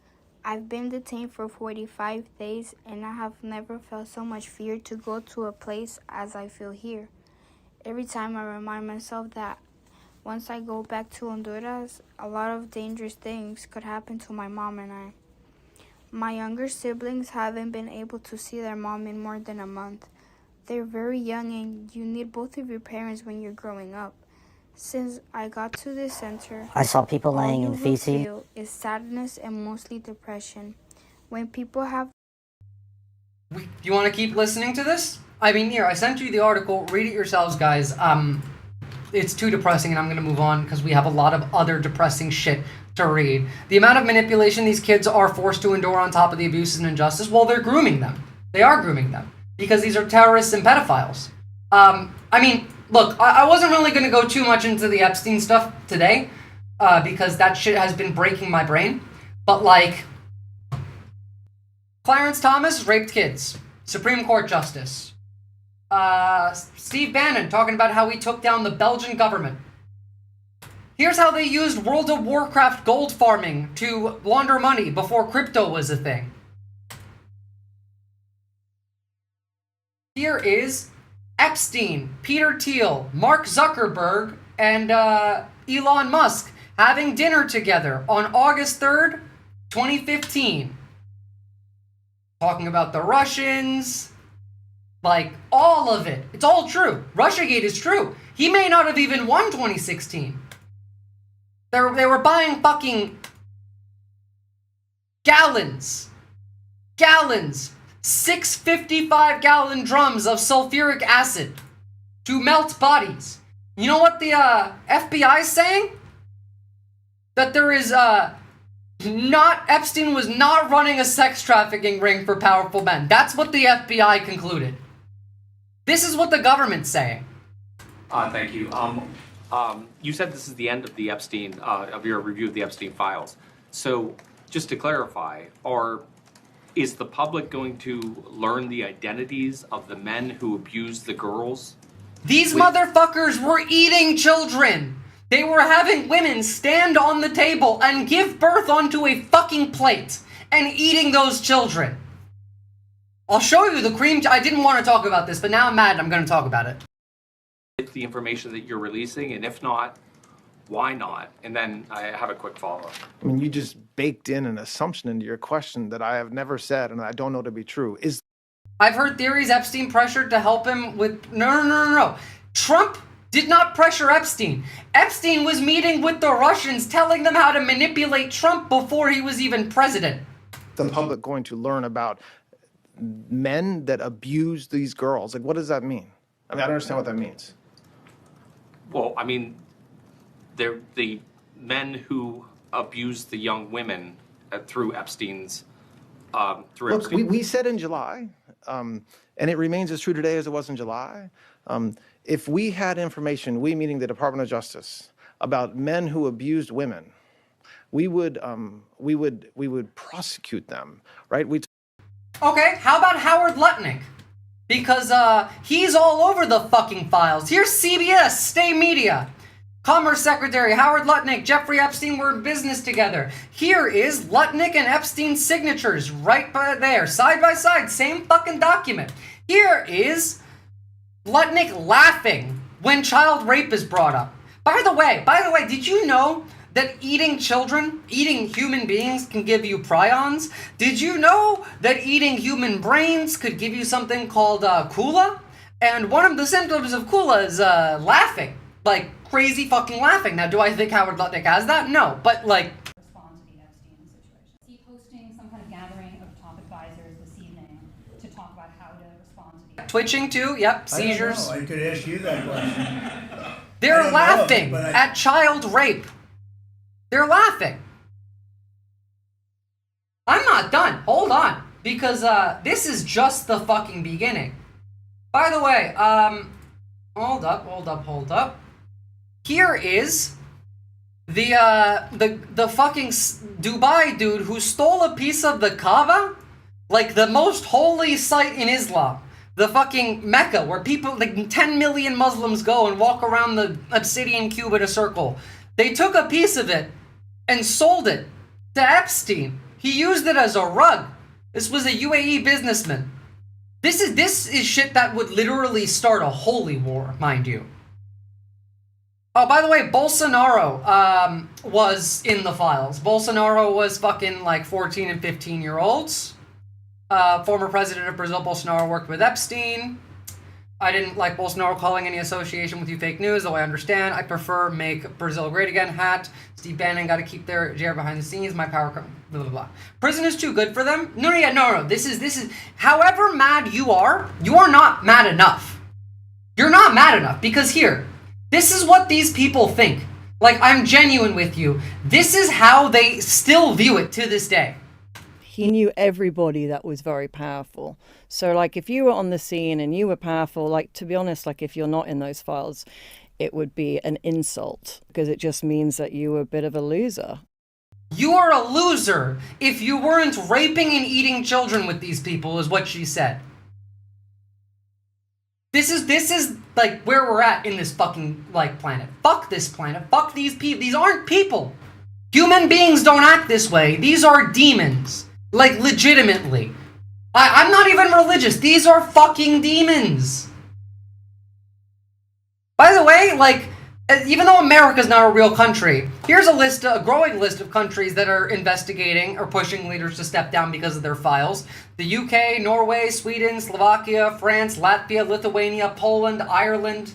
I've been detained for 45 days and I have never felt so much fear to go to a place as I feel here. Every time I remind myself that once I go back to Honduras, a lot of dangerous things could happen to my mom and I. My younger siblings haven't been able to see their mom in more than a month. They're very young and you need both of your parents when you're growing up. Since I got to this center, I saw people laying in all you feces. will feel is sadness and mostly depression. When people have... You want to keep listening to this? I mean, here, I sent you the article. Read it yourselves, guys. It's too depressing, and I'm going to move on because we have a lot of other depressing shit to read. The amount of manipulation these kids are forced to endure on top of the abuses and injustice, well, they're grooming them. They are grooming them because these are terrorists and pedophiles. I mean... Look, I wasn't really going to go too much into the Epstein stuff today, because that shit has been breaking my brain. But, like, Clarence Thomas raped kids. Supreme Court Justice. Steve Bannon talking about how he took down the Belgian government. Here's how they used World of Warcraft gold farming to launder money before crypto was a thing. Here is... Epstein, Peter Thiel, Mark Zuckerberg, and Elon Musk having dinner together on August 3rd, 2015. Talking about the Russians, like, all of it. It's all true. Russiagate is true. He may not have even won 2016. They were buying fucking gallons. 655-gallon drums of sulfuric acid to melt bodies. You know what the FBI is saying? That there is Epstein was not running a sex trafficking ring for powerful men. That's what the FBI concluded. This is what the government's saying. Thank you. You said this is the end of the Epstein, of your review of the Epstein Files. So, just to clarify, is the public going to learn the identities of the men who abused the girls? These motherfuckers were eating children. They were having women stand on the table and give birth onto a fucking plate and eating those children. I'll show you the cream. I didn't want to talk about this, but now I'm mad. I'm going to talk about it. It's the information that you're releasing, and if not, why not? And then I have a quick follow-up. I mean, you just baked in an assumption into your question that I have never said and I don't know to be true. I've heard theories Epstein pressured to help him with... No. Trump did not pressure Epstein. Epstein was meeting with the Russians, telling them how to manipulate Trump before he was even president. The public going to learn about men that abuse these girls. Like, what does that mean? I mean, I don't understand what that means. Well, I mean, they're the men who abuse the young women through Epstein's... Look, we said in July, and it remains as true today as it was in July, if we had information, we meaning the Department of Justice, about men who abused women, we would prosecute them, right? Okay, how about Howard Lutnick? Because he's all over the fucking files. Here's CBS, Stay Media. Commerce Secretary Howard Lutnick, Jeffrey Epstein were in business together. Here is Lutnick and Epstein's signatures right by there, side by side, same fucking document. Here is Lutnick laughing when child rape is brought up. By the way, did you know that eating children, eating human beings can give you prions? Did you know that eating human brains could give you something called kula? And one of the symptoms of kula is laughing. Like, crazy fucking laughing. Now, do I think Howard Lutnick has that? No, but like... Respond to the Epstein situation. Is he hosting some kind of gathering of top advisors this evening to talk about how to respond to the... Twitching too, yep, seizures. I could ask you that question. They're laughing at child rape. They're laughing. I'm not done. Hold on. Because this is just the fucking beginning. By the way, hold up. Here is the fucking Dubai dude who stole a piece of the Kaaba, like the most holy site in Islam, the fucking Mecca, where people, like 10 million Muslims go and walk around the obsidian cube in a circle. They took a piece of it and sold it to Epstein. He used it as a rug. This was a UAE businessman. This is shit that would literally start a holy war, mind you. Oh, by the way, Bolsonaro was in the files. Bolsonaro was fucking like 14 and 15-year-olds. Former president of Brazil, Bolsonaro worked with Epstein. I didn't like Bolsonaro calling any association with you fake news, though I understand. I prefer make Brazil great again hat. Steve Bannon got to keep their Jair behind the scenes. My power, blah, blah, blah. Prison is too good for them? No. This is, however mad you are not mad enough. You're not mad enough because here, this is what these people think. Like, I'm genuine with you. This is how they still view it to this day. He knew everybody that was very powerful. So, like, if you were on the scene and you were powerful, like, to be honest, like, if you're not in those files, it would be an insult because it just means that you were a bit of a loser. You are a loser if you weren't raping and eating children with these people, is what she said. This is like where we're at in this fucking like planet. Fuck this planet. Fuck these people. These aren't people. Human beings don't act this way. These are demons. Like legitimately. I'm not even religious. These are fucking demons. By the way, like, even though America's not a real country, here's a growing list of countries that are investigating or pushing leaders to step down because of their files. The UK, Norway, Sweden, Slovakia, France, Latvia, Lithuania, Poland, Ireland.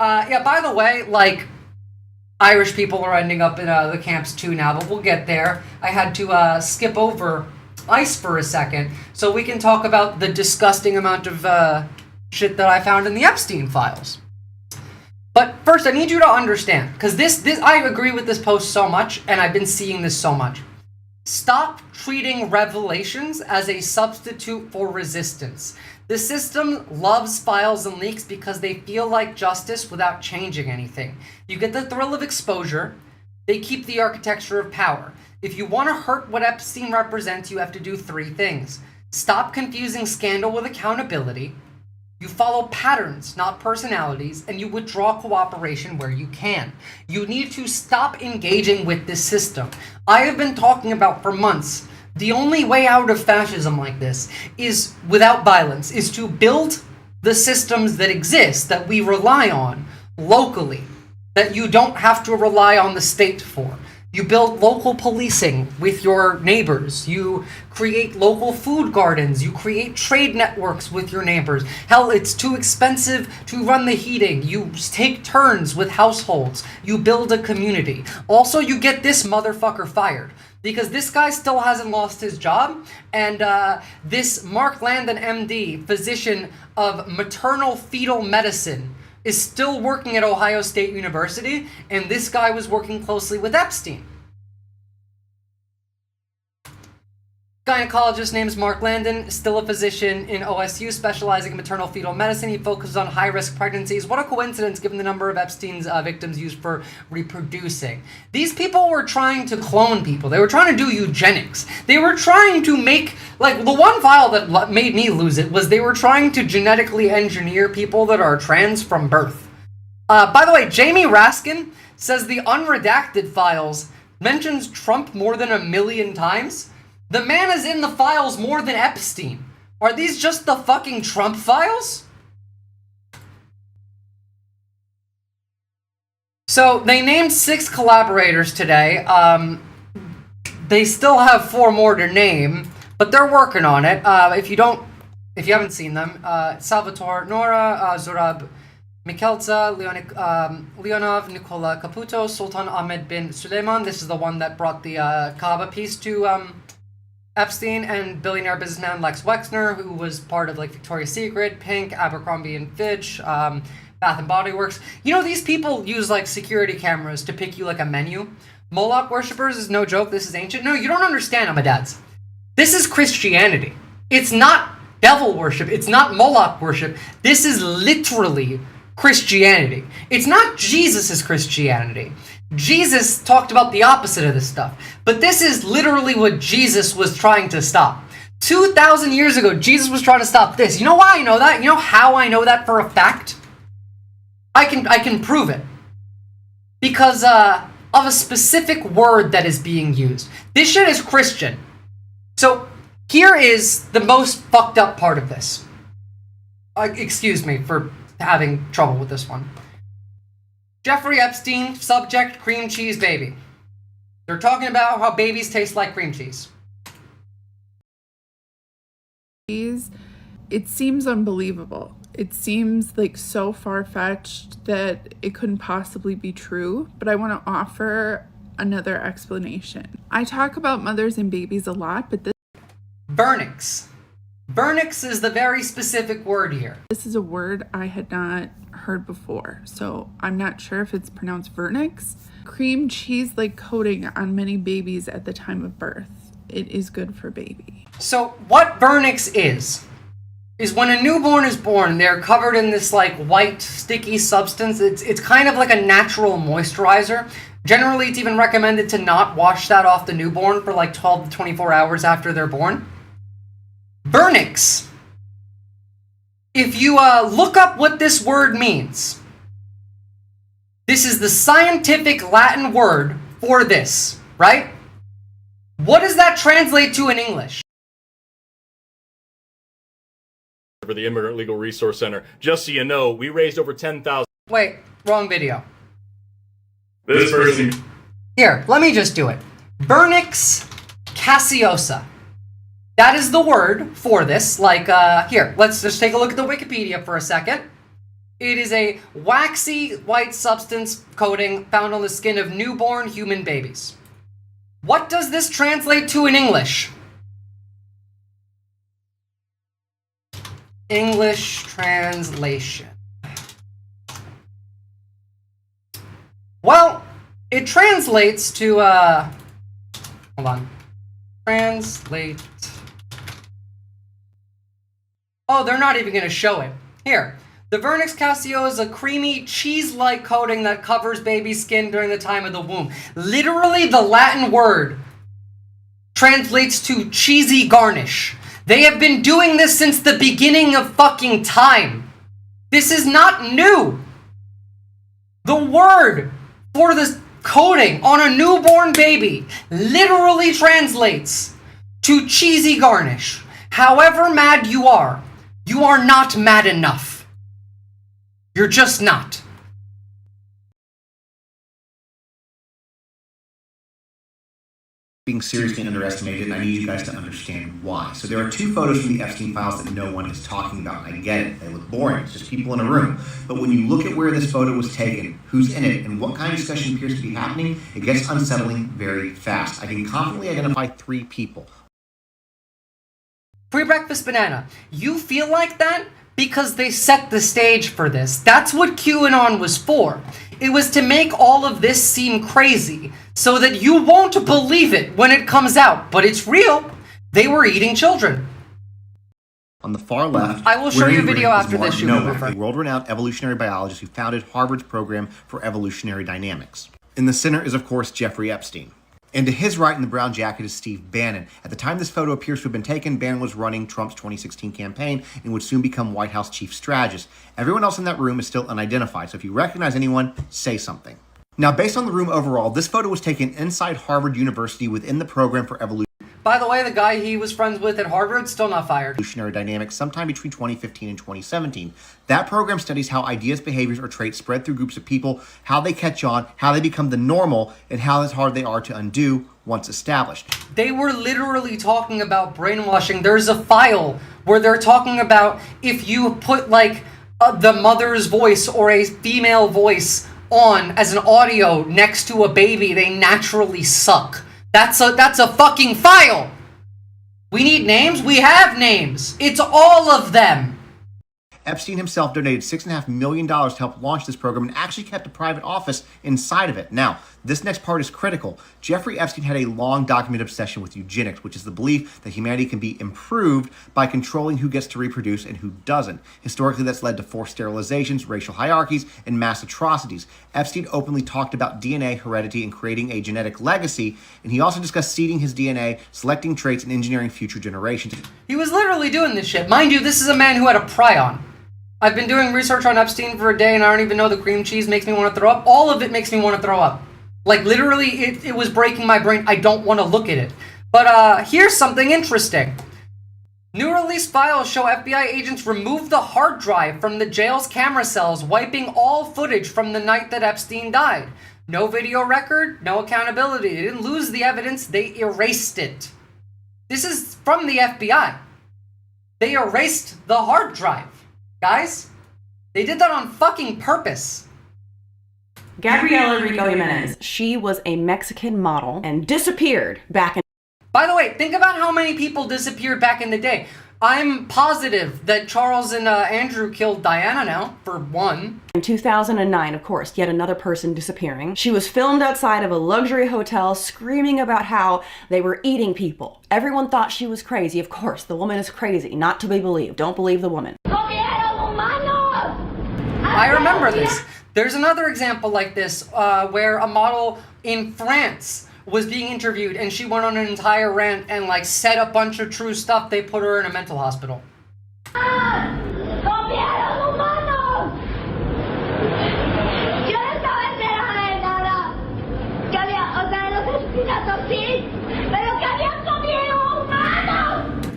Yeah, by the way, like, Irish people are ending up in the camps too now, but we'll get there. I had to skip over ICE for a second so we can talk about the disgusting amount of shit that I found in the Epstein files. But first, I need you to understand, because this I agree with this post so much, and I've been seeing this so much. Stop treating revelations as a substitute for resistance. The system loves files and leaks because they feel like justice without changing anything. You get the thrill of exposure. They keep the architecture of power. If you want to hurt what Epstein represents, you have to do 3 things. Stop confusing scandal with accountability. You follow patterns, not personalities, and you withdraw cooperation where you can. You need to stop engaging with this system. I have been talking about for months, the only way out of fascism like this is, without violence, is to build the systems that exist, that we rely on locally, that you don't have to rely on the state for. You build local policing with your neighbors. You create local food gardens. You create trade networks with your neighbors. Hell, it's too expensive to run the heating. You take turns with households. You build a community. Also, you get this motherfucker fired. Because this guy still hasn't lost his job, and this Mark Landon, MD, physician of maternal fetal medicine, is still working at Ohio State University, and this guy was working closely with Epstein. Gynecologist named Mark Landon, still a physician in OSU, specializing in maternal fetal medicine. He focuses on high-risk pregnancies. What a coincidence, given the number of Epstein's victims used for reproducing. These people were trying to clone people. They were trying to do eugenics. They were trying to make, like, the one file that made me lose it was they were trying to genetically engineer people that are trans from birth. By the way, Jamie Raskin says the unredacted files mentions Trump more than 1 million times. The man is in the files more than Epstein. Are these just the fucking Trump files? So they named 6 collaborators today. They still have 4 more to name, but they're working on it. If you haven't seen them, Salvatore Nora, Zurab Mikhelza, Leonov, Nikola Caputo, Sultan Ahmed bin Suleiman. This is the one that brought the Kaaba piece to Epstein, and billionaire businessman Lex Wexner, who was part of like Victoria's Secret, Pink, Abercrombie and Fitch, Bath and Body Works. You know, these people use like security cameras to pick you like a menu. Moloch worshippers is no joke. This is ancient. No, you don't understand, Ahmadads. This is Christianity. It's not devil worship. It's not Moloch worship. This is literally Christianity. It's not Jesus's Christianity. Jesus talked about the opposite of this stuff. But this is literally what Jesus was trying to stop. 2,000 years ago, Jesus was trying to stop this. You know why I know that? You know how I know that for a fact? I can prove it. Because of a specific word that is being used. This shit is Christian. So here is the most fucked up part of this. Excuse me for having trouble with this one. Jeffrey Epstein, subject, cream cheese baby. They're talking about how babies taste like cream cheese. It seems unbelievable. It seems like so far-fetched that it couldn't possibly be true, but I want to offer another explanation. I talk about mothers and babies a lot, but this Vernix. Vernix is the very specific word here. This is a word I had not heard before, so I'm not sure if it's pronounced vernix. Cream cheese-like coating on many babies at the time of birth. It is good for baby. So what vernix is when a newborn is born, they're covered in this like white sticky substance. It's kind of like a natural moisturizer. Generally, it's even recommended to not wash that off the newborn for like 12 to 24 hours after they're born. Vernix. If you look up what this word means, this is the scientific Latin word for this, right? What does that translate to in English? For the Immigrant Legal Resource Center. Just so you know, we raised over 10,000. Wait, wrong video. This person. Here, let me just do it. Vernix caseosa. That is the word for this. Like, here, let's just take a look at the Wikipedia for a second. It is a waxy white substance coating found on the skin of newborn human babies. What does this translate to in English? English translation. Well, it translates to, hold on. Translate. Oh, they're not even going to show it. Here. The Vernix caseosa is a creamy, cheese-like coating that covers baby's skin during the time of the womb. Literally, the Latin word translates to cheesy garnish. They have been doing this since the beginning of fucking time. This is not new. The word for this coating on a newborn baby literally translates to cheesy garnish. However mad you are not mad enough. You're just not. being seriously underestimated, and I need you guys to understand why. So there are 2 photos from the Epstein Files that no one is talking about. I get it. They look boring. It's just people in a room. But when you look at where this photo was taken, who's in it, and what kind of discussion appears to be happening, it gets unsettling very fast. I can confidently identify 3 people. Pre-breakfast banana. You feel like that because they set the stage for this. That's what QAnon was for. It was to make all of this seem crazy so that you won't believe it when it comes out. But it's real. They were eating children. On the far left, I will show you a video after this. A world-renowned evolutionary biologist who founded Harvard's program for evolutionary dynamics. In the center is, of course, Jeffrey Epstein. And to his right in the brown jacket is Steve Bannon. At the time this photo appears to have been taken, Bannon was running Trump's 2016 campaign and would soon become White House chief strategist. Everyone else in that room is still unidentified, so if you recognize anyone, say something. Now, based on the room overall, this photo was taken inside Harvard University within the program for evolution. By the way, the guy he was friends with at Harvard, still not fired. Evolutionary dynamics sometime between 2015 and 2017. That program studies how ideas, behaviors, or traits spread through groups of people, how they catch on, how they become the normal, and how hard they are to undo once established. They were literally talking about brainwashing. There's a file where they're talking about if you put like the mother's voice or a female voice on as an audio next to a baby, they naturally suck. That's a fucking file. We need names? We have names. It's all of them. Epstein himself donated $6.5 million to help launch this program and actually kept a private office inside of it. Now, this next part is critical. Jeffrey Epstein had a long documented obsession with eugenics, which is the belief that humanity can be improved by controlling who gets to reproduce and who doesn't. Historically, that's led to forced sterilizations, racial hierarchies, and mass atrocities. Epstein openly talked about DNA heredity and creating a genetic legacy, and he also discussed seeding his DNA, selecting traits, and engineering future generations. He was literally doing this shit. Mind you, this is a man who had a prion. I've been doing research on Epstein for a day and I don't even know the cream cheese makes me want to throw up. All of it makes me want to throw up. Like literally, it was breaking my brain. I don't want to look at it. But here's something interesting. New release files show FBI agents removed the hard drive from the jail's camera cells, wiping all footage from the night that Epstein died. No video record, no accountability. They didn't lose the evidence, they erased it. This is from the FBI. They erased the hard drive. Guys, they did that on fucking purpose. Gabriela Rico Jimenez. She was a Mexican model and disappeared back in... By the way, think about how many people disappeared back in the day. I'm positive that Charles and Andrew killed Diana now, for one. In 2009, of course, yet another person disappearing. She was filmed outside of a luxury hotel screaming about how they were eating people. Everyone thought she was crazy. Of course, the woman is crazy, not to be believed. Don't believe the woman. I remember this. There's another example like this where a model in France was being interviewed and she went on an entire rant and like said a bunch of true stuff. They put her in a mental hospital.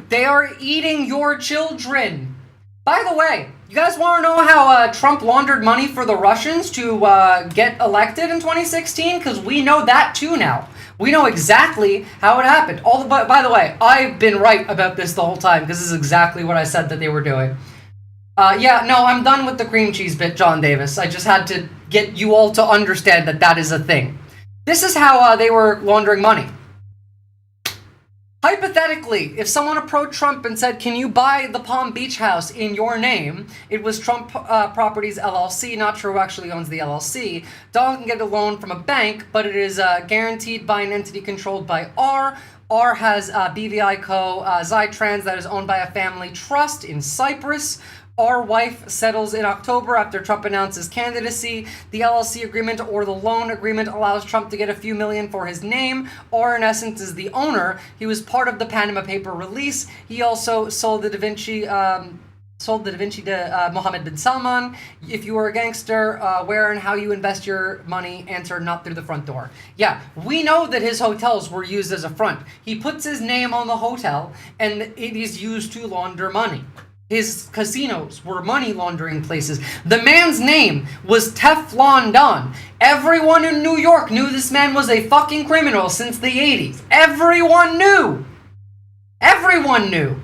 They are eating your children. By the way, you guys want to know how Trump laundered money for the Russians to get elected in 2016? Because we know that too now. We know exactly how it happened. By the way, I've been right about this the whole time because this is exactly what I said that they were doing. Yeah, no, I'm done with the cream cheese bit, John Davis. I just had to get you all to understand that that is a thing. This is how they were laundering money. Hypothetically, if someone approached Trump and said, can you buy the Palm Beach house in your name? It was Trump Properties LLC, not sure who actually owns the LLC. Donald can get a loan from a bank, but it is guaranteed by an entity controlled by R. R has BVI Co. Zytrans that is owned by a family trust in Cyprus. Our wife settles in October after Trump announces candidacy. The LLC agreement or the loan agreement allows Trump to get a few million for his name. Or in essence is the owner. He was part of the Panama Paper release. He also sold the Da Vinci to Mohammed bin Salman. If you are a gangster, where and how you invest your money, answer not through the front door. Yeah, we know that his hotels were used as a front. He puts his name on the hotel and it is used to launder money. his casinos were money laundering places. The man's name was Teflon Don. Everyone in New York knew this man was a fucking criminal since the 80s. Everyone knew. Everyone knew.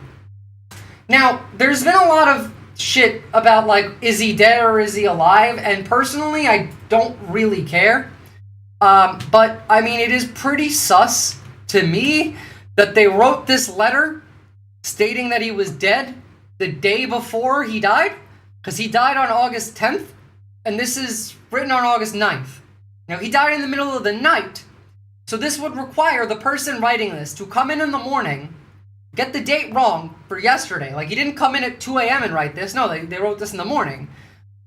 Now, there's been a lot of shit about, like, is he dead or is he alive? And personally, I don't really care. But, I mean, it is pretty sus to me that they wrote this letter stating that he was dead the day before he died, because he died on August 10th, and this is written on August 9th. Now, he died in the middle of the night, so this would require the person writing this to come in the morning, get the date wrong for yesterday. Like, he didn't come in at 2 a.m. and write this. No, they wrote this in the morning.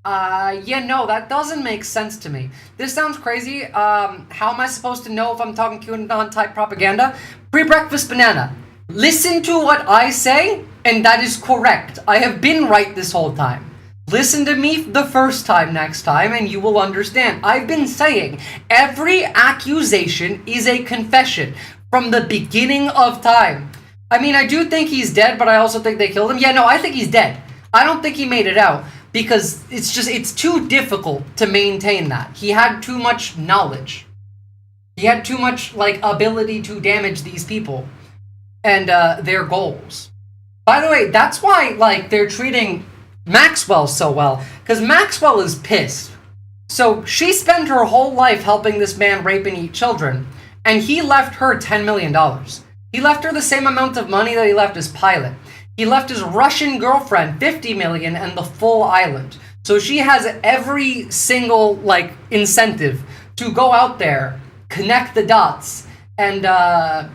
Yeah, no, that doesn't make sense to me. This sounds crazy. How am I supposed to know if I'm talking QAnon-type propaganda? Pre-breakfast banana. Listen to what I say, and that is correct. I have been right this whole time. Listen to me the first time next time, and you will understand. I've been saying every accusation is a confession from the beginning of time. I mean, I do think he's dead, but I also think they killed him. Yeah, no, I think he's dead. I don't think he made it out, because it's too difficult to maintain that. He had too much knowledge. He had too much, like, ability to damage these people and their goals. By the way, that's why, like, they're treating Maxwell so well, because Maxwell is pissed. So she spent her whole life helping this man rape and eat children, and he left her $10 million. He left her the same amount of money that he left his pilot. He left his Russian girlfriend $50 million and the full island. So she has every single, like, incentive to go out there, connect the dots, and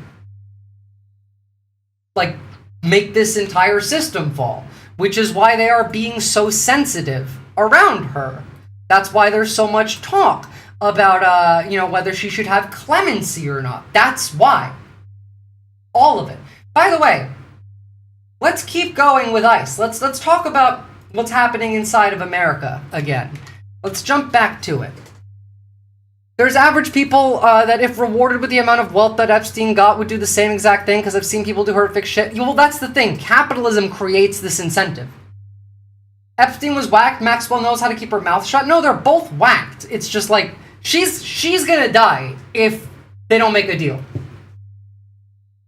like, make this entire system fall, which is why they are being so sensitive around her. That's why there's so much talk about, whether she should have clemency or not. That's why. All of it. By the way, let's keep going with ICE. Let's talk about what's happening inside of America again. Let's jump back to it. There's average people that, if rewarded with the amount of wealth that Epstein got, would do the same exact thing, because I've seen people do horrific shit. Well, that's the thing. Capitalism creates this incentive. Epstein was whacked. Maxwell knows how to keep her mouth shut. No, they're both whacked. It's just like, she's gonna die if they don't make a deal.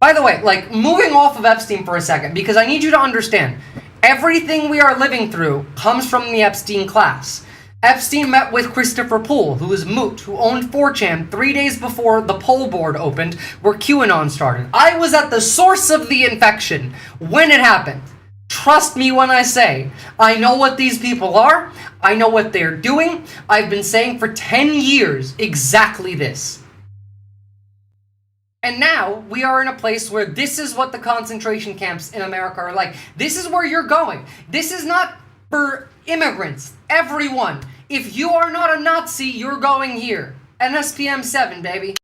By the way, like, moving off of Epstein for a second, because I need you to understand, everything we are living through comes from the Epstein class. Epstein met with Christopher Poole, who is Moot, who owned 4chan 3 days before the poll board opened, where QAnon started. I was at the source of the infection when it happened. Trust me when I say, I know what these people are, I know what they're doing. I've been saying for 10 years exactly this. And now we are in a place where this is what the concentration camps in America are like. This is where you're going. This is not for immigrants. Everyone. If you are not a Nazi, you're going here. NSPM 7, baby.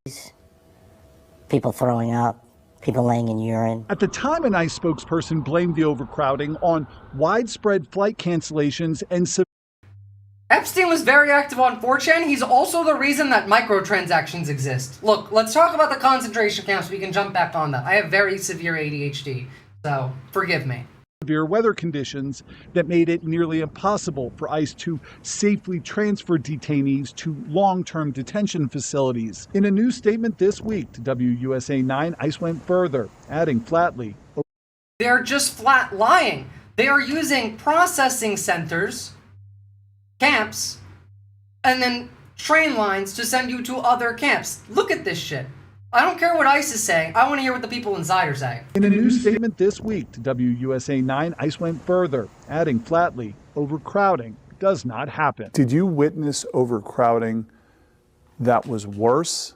People throwing up, people laying in urine. At the time, an ICE spokesperson blamed the overcrowding on widespread flight cancellations and Epstein was very active on 4chan. He's also the reason that microtransactions exist. Look, let's talk about the concentration camps. We can jump back on that. I have very severe ADHD, so forgive me. Severe weather conditions that made it nearly impossible for ICE to safely transfer detainees to long-term detention facilities. In a new statement this week to WUSA 9, ICE went further, adding flatly, they're just flat lying. They are using processing centers, camps, and then train lines to send you to other camps. Look at this shit. I don't care what ICE is saying. I want to hear what the people inside are saying. In a new statement this week to WUSA 9, ICE went further, adding flatly, overcrowding does not happen. Did you witness overcrowding that was worse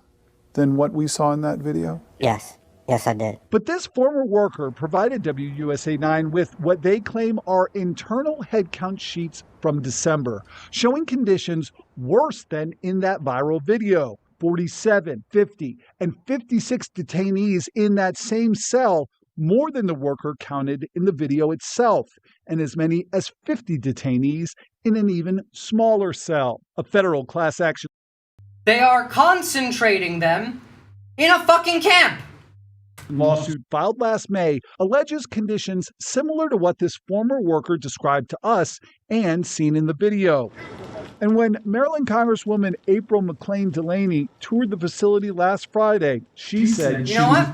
than what we saw in that video? Yes. Yes, I did. But this former worker provided WUSA 9 with what they claim are internal headcount sheets from December, showing conditions worse than in that viral video. 47, 50, and 56 detainees in that same cell, more than the worker counted in the video itself, and as many as 50 detainees in an even smaller cell. A federal class action. They are concentrating them in a fucking camp. Lawsuit filed last May alleges conditions similar to what this former worker described to us and seen in the video. And when Maryland Congresswoman April McLean Delaney toured the facility last Friday, she said, You know what?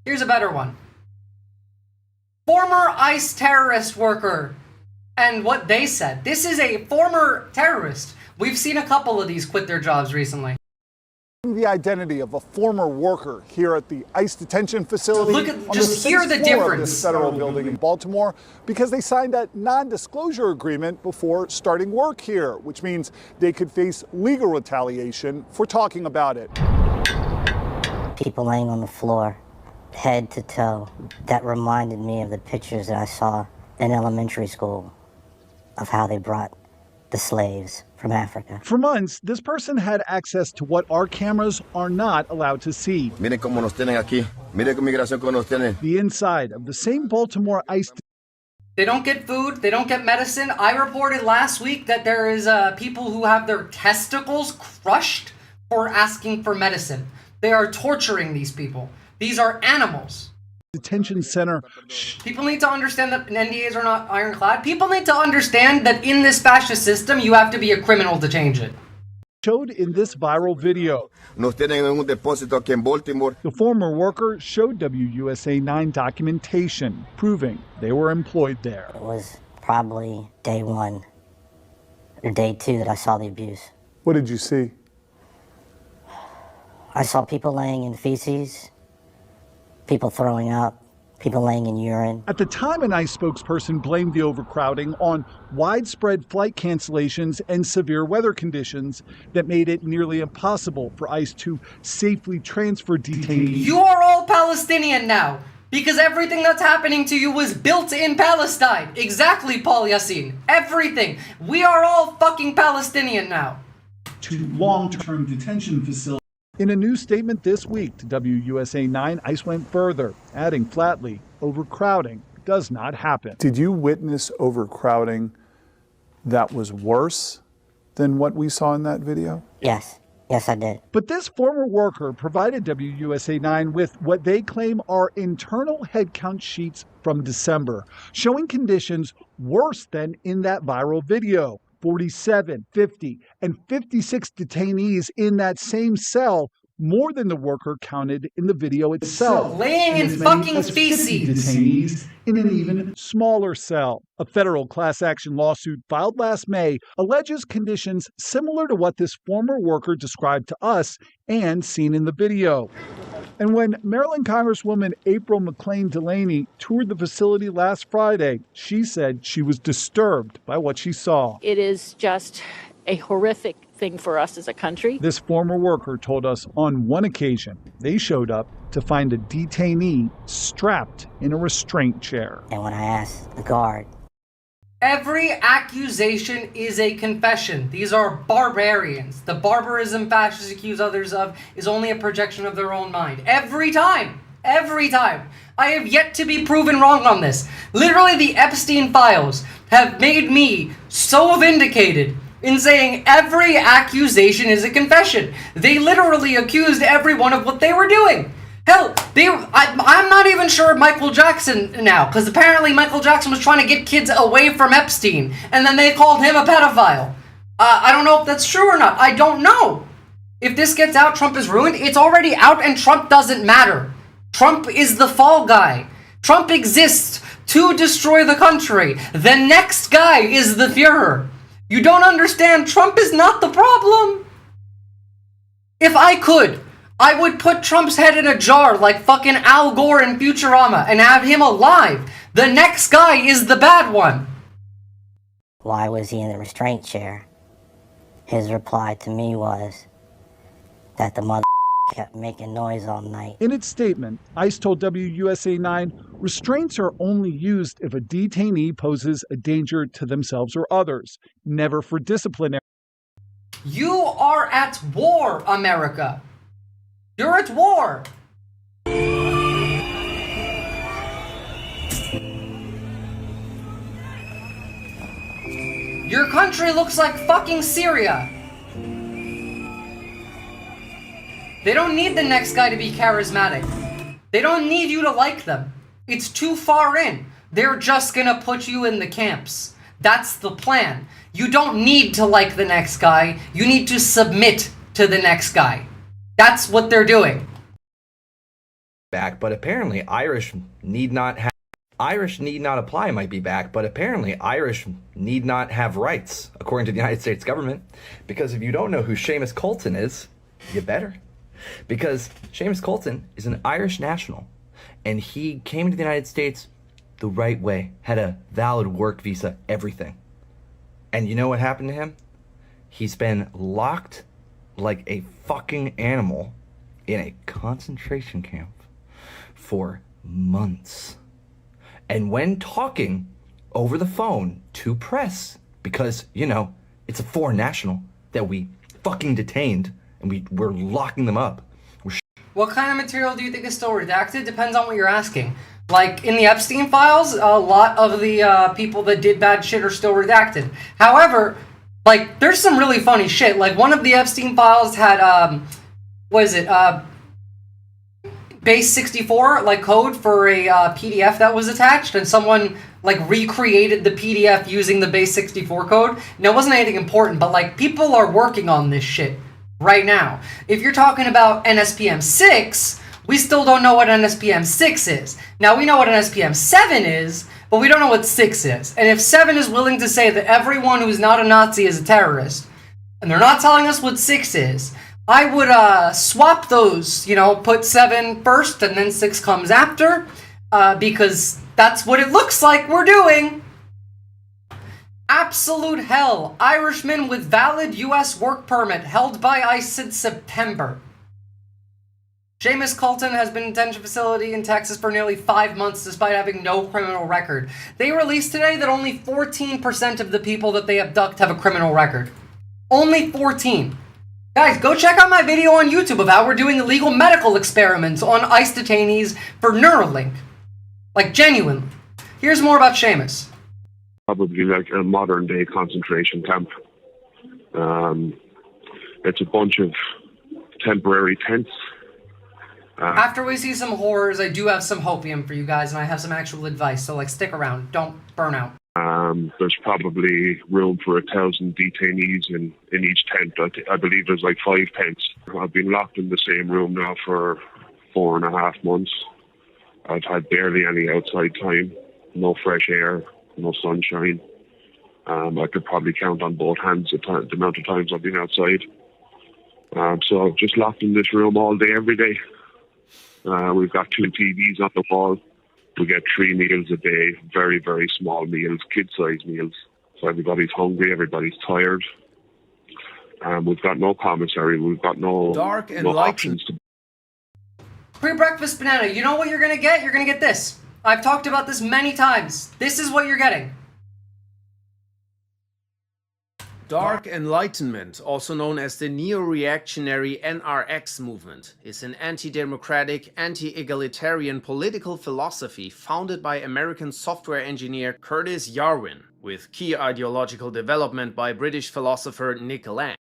Here's a better one. Former ICE terrorist worker and what they said. This is a former terrorist. We've seen a couple of these quit their jobs recently. The identity of a former worker here at the ICE detention facility. Look at, just hear the difference. This federal building in Baltimore, because they signed a non-disclosure agreement before starting work here, which means they could face legal retaliation for talking about it. People laying on the floor, head to toe. That reminded me of the pictures that I saw in elementary school of how they brought the slaves from Africa. For months, this person had access to what our cameras are not allowed to see. Miren cómo nos tienen aquí. Miren qué migración cómo nos tienen. The inside of the same Baltimore ICE. They don't get food, they don't get medicine. I reported last week that there is people who have their testicles crushed for asking for medicine. They are torturing these people. These are animals. Detention center. People need to understand that NDAs are not ironclad. People need to understand that in this fascist system, you have to be a criminal to change it. Showed in this viral video. Nos tienen en un depósito aquí en Baltimore. The former worker showed WUSA 9 documentation proving they were employed there. It was probably day 1 or day 2 that I saw the abuse. What did you see? I saw people laying in feces, people throwing up, people laying in urine. At the time, an ICE spokesperson blamed the overcrowding on widespread flight cancellations and severe weather conditions that made it nearly impossible for ICE to safely transfer detainees. You are all Palestinian now, because everything that's happening to you was built in Palestine. Exactly, Paul Yassin. Everything. We are all fucking Palestinian now. To long-term detention facilities. In a new statement this week to WUSA 9, ICE went further, adding flatly, overcrowding does not happen. Did you witness overcrowding that was worse than what we saw in that video? Yes. Yes, I did. But this former worker provided WUSA 9 with what they claim are internal headcount sheets from December, showing conditions worse than in that viral video. 47, 50, and 56 detainees in that same cell, more than the worker counted in the video itself. Laying in fucking feces. Detainees in an even smaller cell. A federal class action lawsuit filed last May alleges conditions similar to what this former worker described to us and seen in the video. And when Maryland Congresswoman April McLean Delaney toured the facility last Friday, she said she was disturbed by what she saw. It is just a horrific thing for us as a country. This former worker told us on one occasion they showed up to find a detainee strapped in a restraint chair. And when I asked the guard, every accusation is a confession. These are barbarians. The barbarism fascists accuse others of is only a projection of their own mind. Every time. Every time. I have yet to be proven wrong on this. Literally, the Epstein Files have made me so vindicated in saying every accusation is a confession. They literally accused everyone of what they were doing. Hell, I'm not even sure Michael Jackson now, because apparently Michael Jackson was trying to get kids away from Epstein, and then they called him a pedophile. I don't know if that's true or not. I don't know. If this gets out, Trump is ruined. It's already out, and Trump doesn't matter. Trump is the fall guy. Trump exists to destroy the country. The next guy is the Führer. You don't understand. Trump is not the problem. If I could, I would put Trump's head in a jar like fucking Al Gore in Futurama and have him alive. The next guy is the bad one. why was he in the restraint chair? His reply to me was that the mother kept making noise all night. In its statement, ICE told WUSA 9 restraints are only used if a detainee poses a danger to themselves or others, never for disciplinary. You are at war, America. You're at war. Your country looks like fucking Syria. They don't need the next guy to be charismatic. They don't need you to like them. It's too far in. They're just gonna put you in the camps. That's the plan. You don't need to like the next guy. You need to submit to the next guy. That's what they're doing. Back, but apparently Irish need not apply might be back, but apparently Irish need not have rights, according to the United States government. Because if you don't know who Seamus Coulson is, you better. Because Seamus Coulson is an Irish national, and he came to the United States the right way, had a valid work visa, everything. And you know what happened to him? He's been locked like a fucking animal in a concentration camp for months. And when talking over the phone to press, because, you know, it's a foreign national that we fucking detained and we're locking them up. What kind of material do you think is still redacted? Depends on what you're asking. Like, in the Epstein Files, a lot of the people that did bad shit are still redacted. However, like, there's some really funny shit. Like, one of the Epstein Files had, base 64, like, code for a PDF that was attached, and someone, like, recreated the PDF using the base 64 code. Now, it wasn't anything important, but, like, people are working on this shit right now. If you're talking about NSPM 6, we still don't know what NSPM 6 is. Now, we know what NSPM 7 is, but we don't know what 6 is. And if 7 is willing to say that everyone who's not a Nazi is a terrorist, and they're not telling us what 6 is, I would swap those, you know, put 7 first and then 6 comes after, because that's what it looks like we're doing. Absolute hell. Irishman with valid U.S. work permit held by ICE since September. Seamus Coulson has been in a detention facility in Texas for nearly 5 months despite having no criminal record. They released today that only 14% of the people that they abduct have a criminal record. Only 14. Guys, go check out my video on YouTube of how we're doing illegal medical experiments on ICE detainees for Neuralink. Like, genuinely. Here's more about Seamus. Probably like a modern day concentration camp. It's a bunch of temporary tents. After we see some horrors, I do have some hopium for you guys, and I have some actual advice, so, like, stick around. Don't burn out. There's probably room for 1,000 detainees in each tent. I believe there's like 5 tents. I've been locked in the same room now for 4.5 months. I've had barely any outside time, no fresh air, no sunshine. I could probably count on both hands the amount of times I've been outside. So I've just locked in this room all day, every day. We've got 2 TVs on the wall. We get 3 meals a day, very, very small meals, kid-sized meals. So everybody's hungry, everybody's tired. We've got no commissary, we've got no options to... Pre-breakfast banana, you know what you're gonna get? You're gonna get this. I've talked about this many times. This is what you're getting. Dark Enlightenment, also known as the neo-reactionary NRX movement, is an anti-democratic, anti-egalitarian political philosophy founded by American software engineer Curtis Yarvin, with key ideological development by British philosopher Nick Land,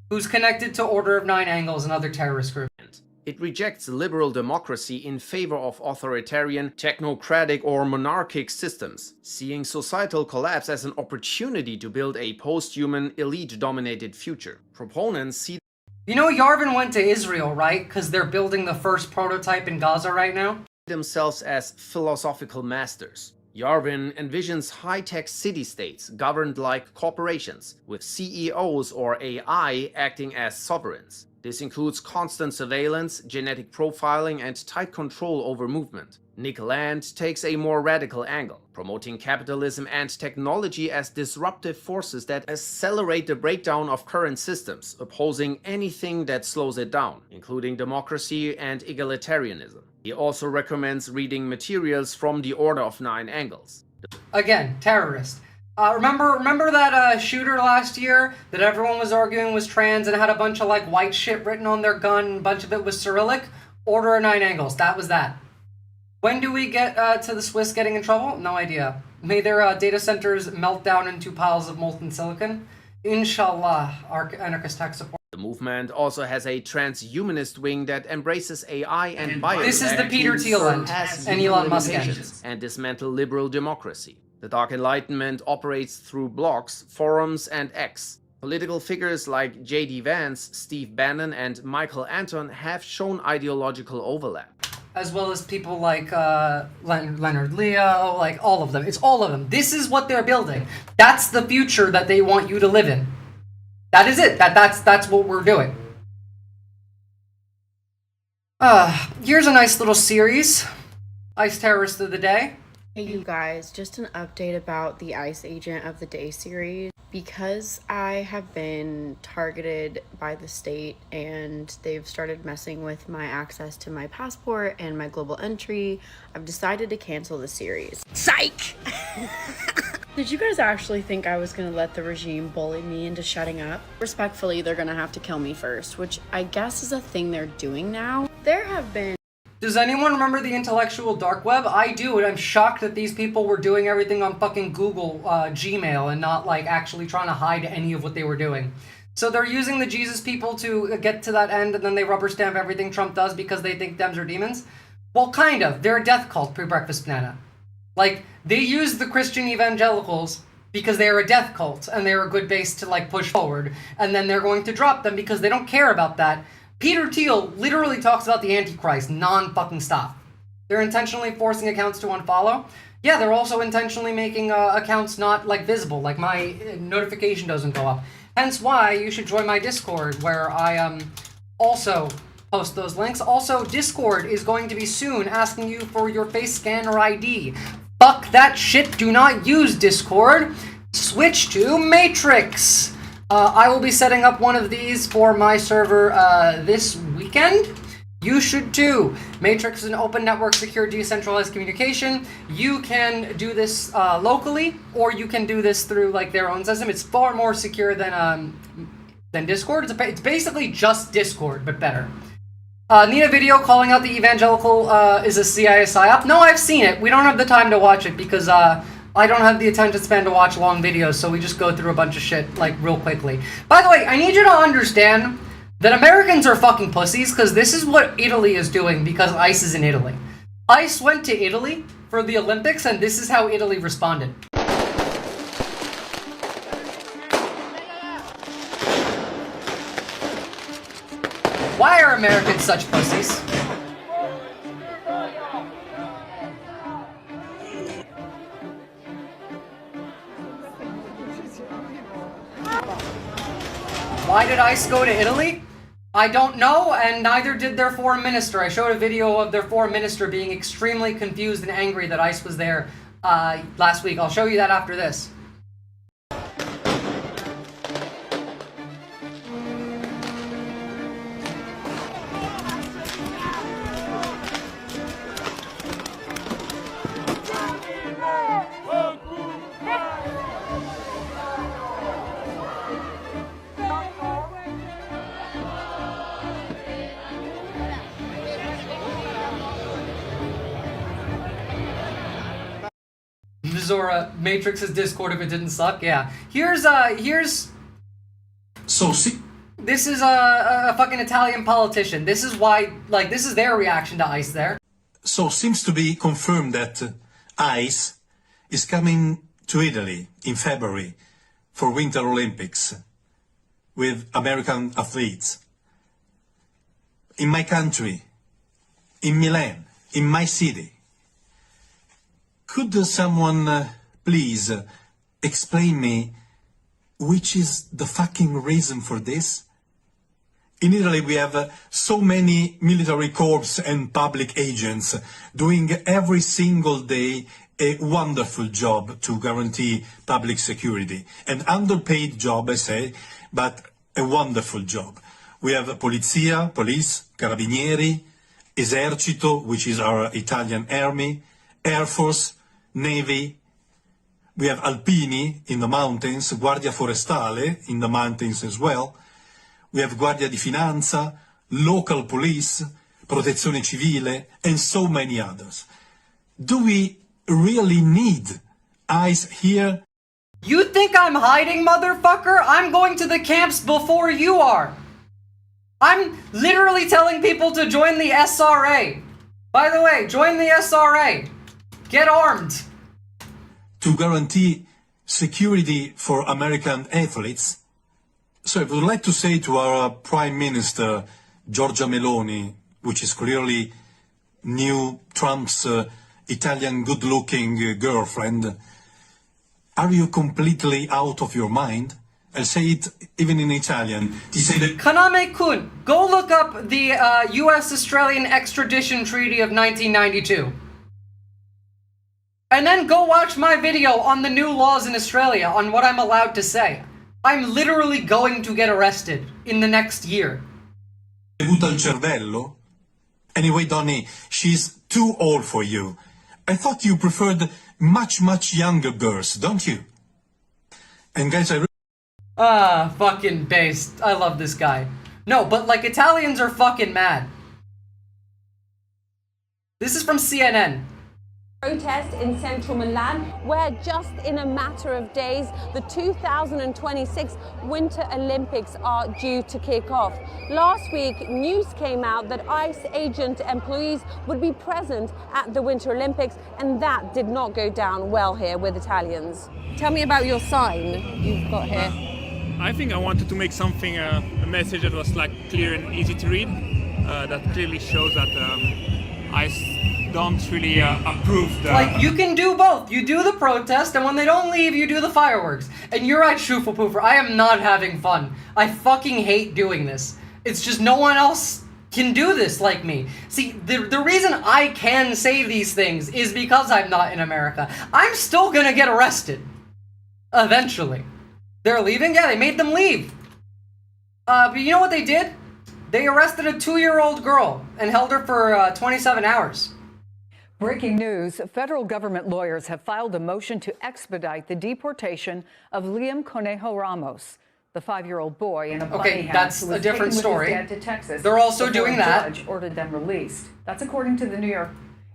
who's connected to Order of Nine Angles and other terrorist groups. It rejects liberal democracy in favor of authoritarian, technocratic or monarchic systems, seeing societal collapse as an opportunity to build a post-human, elite-dominated future. Proponents see... You know Yarvin went to Israel, right? Because they're building the first prototype in Gaza right now? ...themselves as philosophical masters. Yarvin envisions high-tech city-states governed like corporations, with CEOs or AI acting as sovereigns. This includes constant surveillance, genetic profiling, and tight control over movement. Nick Land takes a more radical angle, promoting capitalism and technology as disruptive forces that accelerate the breakdown of current systems, opposing anything that slows it down, including democracy and egalitarianism. He also recommends reading materials from the Order of Nine Angles. Again, terrorist. Remember that shooter last year that everyone was arguing was trans and had a bunch of like white shit written on their gun, and a bunch of it was Cyrillic? Order of Nine Angles, that was that. When do we get to the Swiss getting in trouble? No idea. May their data centers melt down into piles of molten silicon? Inshallah, our anarchist tech support. The movement also has a transhumanist wing that embraces AI and biotech. This is the Peter to Thiel end, surpass and human Elon Musk end. limitations and dismantle liberal democracy. The Dark Enlightenment operates through blogs, forums, and X. Political figures like J.D. Vance, Steve Bannon, and Michael Anton have shown ideological overlap. As well as people like Leonard Leo, like all of them. It's all of them. This is what they're building. That's the future that they want you to live in. That is it. That's what we're doing. Here's a nice little series. ICE Terrorist of the Day. Hey you guys, just an update about the ICE Agent of the Day series. Because I have been targeted by the state and they've started messing with my access to my passport and my global entry, I've decided to cancel the series. Psych! Did you guys actually think I was gonna let the regime bully me into shutting up? Respectfully, they're gonna have to kill me first, which I guess is a thing they're doing now. There have been... Does anyone remember the intellectual dark web? I do, and I'm shocked that these people were doing everything on fucking Google Gmail and not like actually trying to hide any of what they were doing. So they're using the Jesus people to get to that end, and then they rubber stamp everything Trump does because they think Dems are demons? Well, kind of. They're a death cult, pre-breakfast banana. Like, they use the Christian evangelicals because they're a death cult, and they're a good base to, like, push forward. And then they're going to drop them because they don't care about that. Peter Thiel literally talks about the Antichrist non-fucking stop. They're intentionally forcing accounts to unfollow. Yeah, they're also intentionally making accounts not, like, visible. Like, my notification doesn't go up. Hence why you should join my Discord, where I, also post those links. Also, Discord is going to be soon asking you for your face scan or ID. Fuck that shit, do not use Discord. Switch to Matrix. I will be setting up one of these for my server this weekend. You should too. Matrix is an open network, secure, decentralized communication. You can do this locally, or you can do this through like their own system. It's far more secure than Discord. It's basically just Discord, but better. Need a video calling out the evangelical is a CIA psyop? No, I've seen it. We don't have the time to watch it because I don't have the attention span to watch long videos, so we just go through a bunch of shit, like, real quickly. By the way, I need you to understand that Americans are fucking pussies, because this is what Italy is doing because ICE is in Italy. ICE went to Italy for the Olympics, and this is how Italy responded. Why are Americans such pussies? Why did ICE go to Italy? I don't know, and neither did their foreign minister. I showed a video of their foreign minister being extremely confused and angry that ICE was there last week. I'll show you that after this. Visora, Matrix's Discord if it didn't suck. Yeah. Here's So see. This is a fucking Italian politician. This is why, like, this is their reaction to ICE there. So seems to be confirmed that ICE is coming to Italy in February for Winter Olympics with American athletes. In my country, in Milan, in my city. Could someone please explain me which is the fucking reason for this? In Italy we have so many military corps and public agents doing every single day a wonderful job to guarantee public security. An underpaid job, I say, but a wonderful job. We have Polizia, police, Carabinieri, Esercito, which is our Italian army, Air Force, Navy. We have Alpini in the mountains, Guardia Forestale in the mountains as well. We have Guardia di Finanza, local police, Protezione Civile, and so many others. Do we really need ICE here? You think I'm hiding, motherfucker? I'm going to the camps before you are. I'm literally telling people to join the SRA. By the way, join the SRA. Get armed. To guarantee security for American athletes. So I would like to say to our Prime Minister, Giorgia Meloni, which is clearly new Trump's Italian good-looking girlfriend, are you completely out of your mind? I'll say it even in Italian. Kaname Kun, go look up the US-Australian extradition treaty of 1992. And then go watch my video on the new laws in Australia on what I'm allowed to say. I'm literally going to get arrested in the next year. Al cervello? Anyway, Donnie, she's too old for you. I thought you preferred much younger girls, don't you? And guys, fucking based. I love this guy. No, but like Italians are fucking mad. This is from CNN. Protest in central Milan, where just in a matter of days, the 2026 Winter Olympics are due to kick off. Last week, news came out that ICE agent employees would be present at the Winter Olympics, and that did not go down well here with Italians. Tell me about your sign you've got here. I think I wanted to make something, a message that was like clear and easy to read, that clearly shows that ICE don't really approve the... Like, you can do both. You do the protest, and when they don't leave, you do the fireworks. And you're right, Shufel-Poofer, I am not having fun. I fucking hate doing this. It's just no one else can do this like me. See, the reason I can say these things is because I'm not in America. I'm still gonna get arrested. Eventually. They're leaving? Yeah, they made them leave. But you know what they did? They arrested a 2-year-old girl and held her for 27 hours. Breaking news, federal government lawyers have filed a motion to expedite the deportation of Liam Conejo Ramos, the 5-year-old boy in a bunny house that's who was a different taken story. with his dad to Texas. They're also before doing a that. judge ordered them released. That's according to the New York.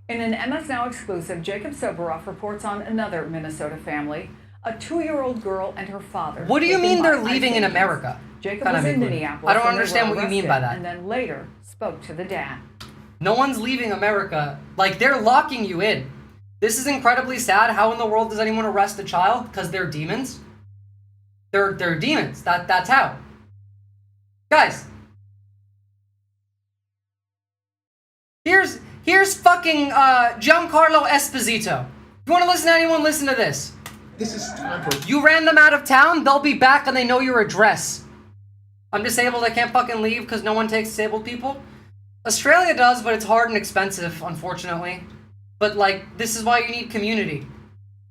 In an MS Now exclusive, Jacob Soboroff reports on another Minnesota family, a 2-year-old girl and her father. What do you mean they're taken by leaving in ICE America? Jacob was in Minneapolis. I don't when they understand were what you mean arrested, by that. And then later spoke to the dad. No one's leaving America. Like, they're locking you in. This is incredibly sad. How in the world does anyone arrest a child? Because they're demons? They're demons. That's how. Guys. Here's fucking Giancarlo Esposito. If you want to listen to anyone, listen to this. This is time for... You ran them out of town, they'll be back and they know your address. I'm disabled, I can't fucking leave because no one takes disabled people. Australia does, but it's hard and expensive, unfortunately. But, like, this is why you need community.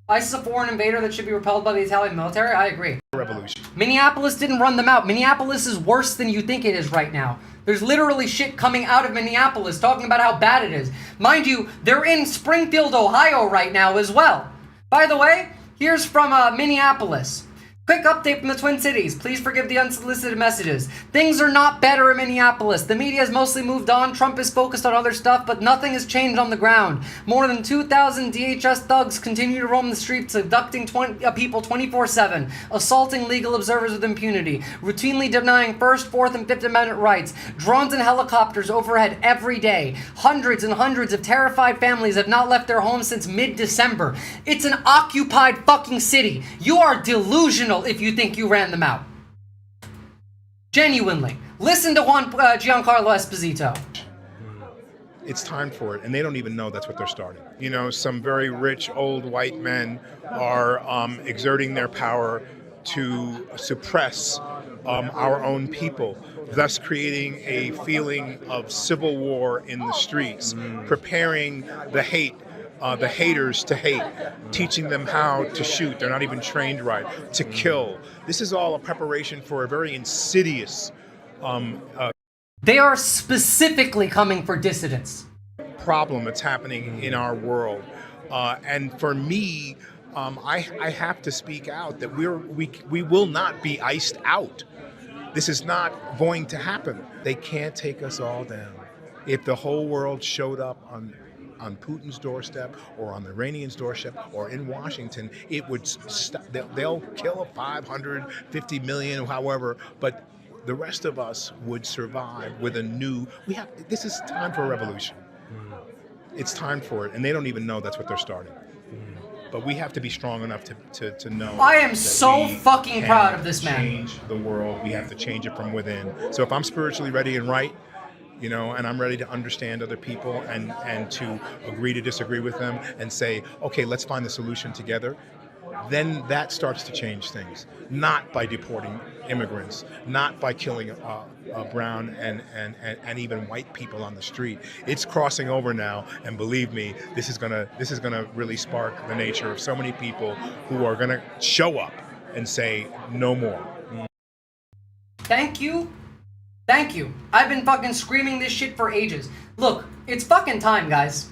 ICE is a foreign invader that should be repelled by the Italian military? I agree. Revolution. Minneapolis didn't run them out. Minneapolis is worse than you think it is right now. There's literally shit coming out of Minneapolis talking about how bad it is. Mind you, they're in Springfield, Ohio right now as well. By the way, here's from Minneapolis. Quick update from the Twin Cities. Please forgive the unsolicited messages. Things are not better in Minneapolis. The media has mostly moved on. Trump is focused on other stuff, but nothing has changed on the ground. More than 2,000 DHS thugs continue to roam the streets, abducting people 24/7, assaulting legal observers with impunity, routinely denying First, Fourth, and Fifth Amendment rights. Drones and helicopters overhead every day. Hundreds and hundreds of terrified families have not left their homes since mid-December. It's an occupied fucking city. You are delusional if you think you ran them out. Genuinely. Listen to Giancarlo Esposito. It's time for it, and they don't even know that's what they're starting. You know, some very rich old white men are exerting their power to suppress our own people, thus creating a feeling of civil war in the streets, preparing the haters to hate, teaching them how to shoot. They're not even trained right, to kill. This is all a preparation for a very insidious they are specifically coming for dissidents. Problem that's happening in our world. And for me, I have to speak out that we will not be iced out. This is not going to happen. They can't take us all down. If the whole world showed up on Putin's doorstep or on the Iranians' doorstep or in Washington, it would they'll kill 550 million, however, but the rest of us would survive with a new. This is time for a revolution. It's time for it, and they don't even know that's what they're starting. But we have to be strong enough to know. I am so fucking proud of this man. Change the world. We have to change it from within. So if I'm spiritually ready and right, you know, and I'm ready to understand other people and to agree to disagree with them and say, okay, let's find the solution together, then that starts to change things. Not by deporting immigrants, not by killing brown and even white people on the street. It's crossing over now, and believe me, this is gonna really spark the nature of so many people who are gonna show up and say no more. Thank you. Thank you. I've been fucking screaming this shit for ages. Look, it's fucking time, guys.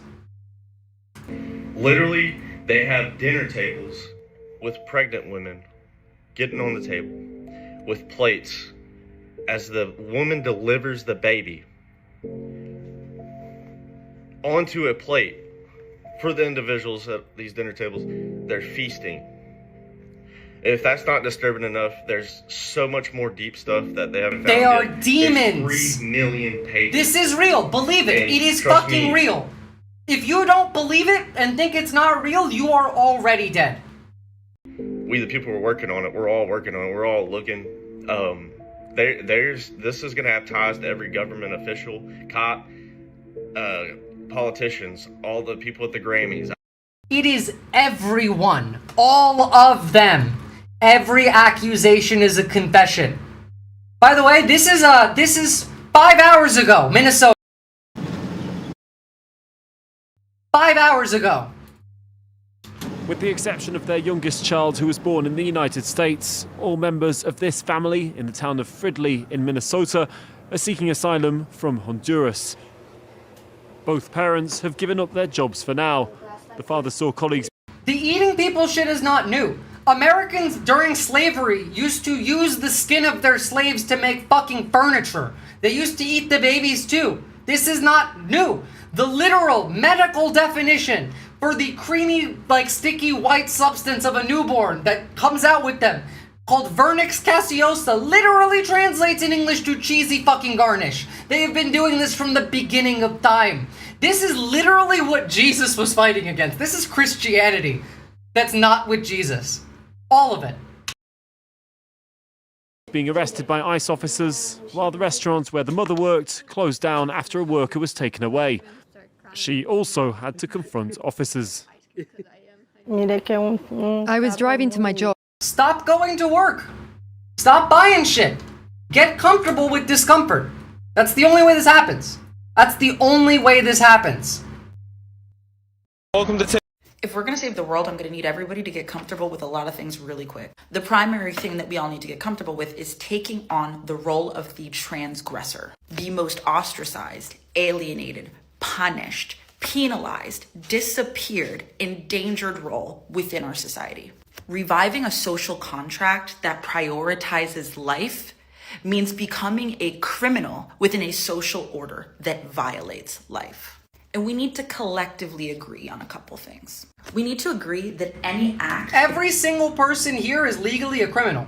Literally, they have dinner tables with pregnant women getting on the table with plates as the woman delivers the baby onto a plate for the individuals at these dinner tables. They're feasting. If that's not disturbing enough, there's so much more deep stuff that they haven't found They are yet. demons. There's 3 million pages. This is real. Believe it. And It is trust fucking me, real. If you don't believe it and think it's not real, you are already dead. We, the people who are working on it, we're all working on it. We're all looking. This is going to have ties to every government official, cop, politicians, all the people at the Grammys. It is everyone. All of them. Every accusation is a confession. By the way, this is 5 hours ago, Minnesota. 5 hours ago. With the exception of their youngest child, who was born in the United States, all members of this family in the town of Fridley in Minnesota are seeking asylum from Honduras. Both parents have given up their jobs for now. The father saw colleagues. The eating people shit is not new. Americans during slavery used to use the skin of their slaves to make fucking furniture. They used to eat the babies too. This is not new. The literal medical definition for the creamy, like sticky white substance of a newborn that comes out with them, called vernix caseosa, literally translates in English to cheesy fucking garnish. They have been doing this from the beginning of time. This is literally what Jesus was fighting against. This is Christianity that's not with Jesus. All of it. Being arrested by ICE officers, while the restaurant where the mother worked closed down after a worker was taken away. She also had to confront officers. I was driving to my job. Stop going to work. Stop buying shit. Get comfortable with discomfort. That's the only way this happens. That's the only way this happens. Welcome to If we're going to save the world, I'm going to need everybody to get comfortable with a lot of things really quick. The primary thing that we all need to get comfortable with is taking on the role of the transgressor, the most ostracized, alienated, punished, penalized, disappeared, endangered role within our society. Reviving a social contract that prioritizes life means becoming a criminal within a social order that violates life. And we need to collectively agree on a couple things. We need to agree that any act... Every single person here is legally a criminal.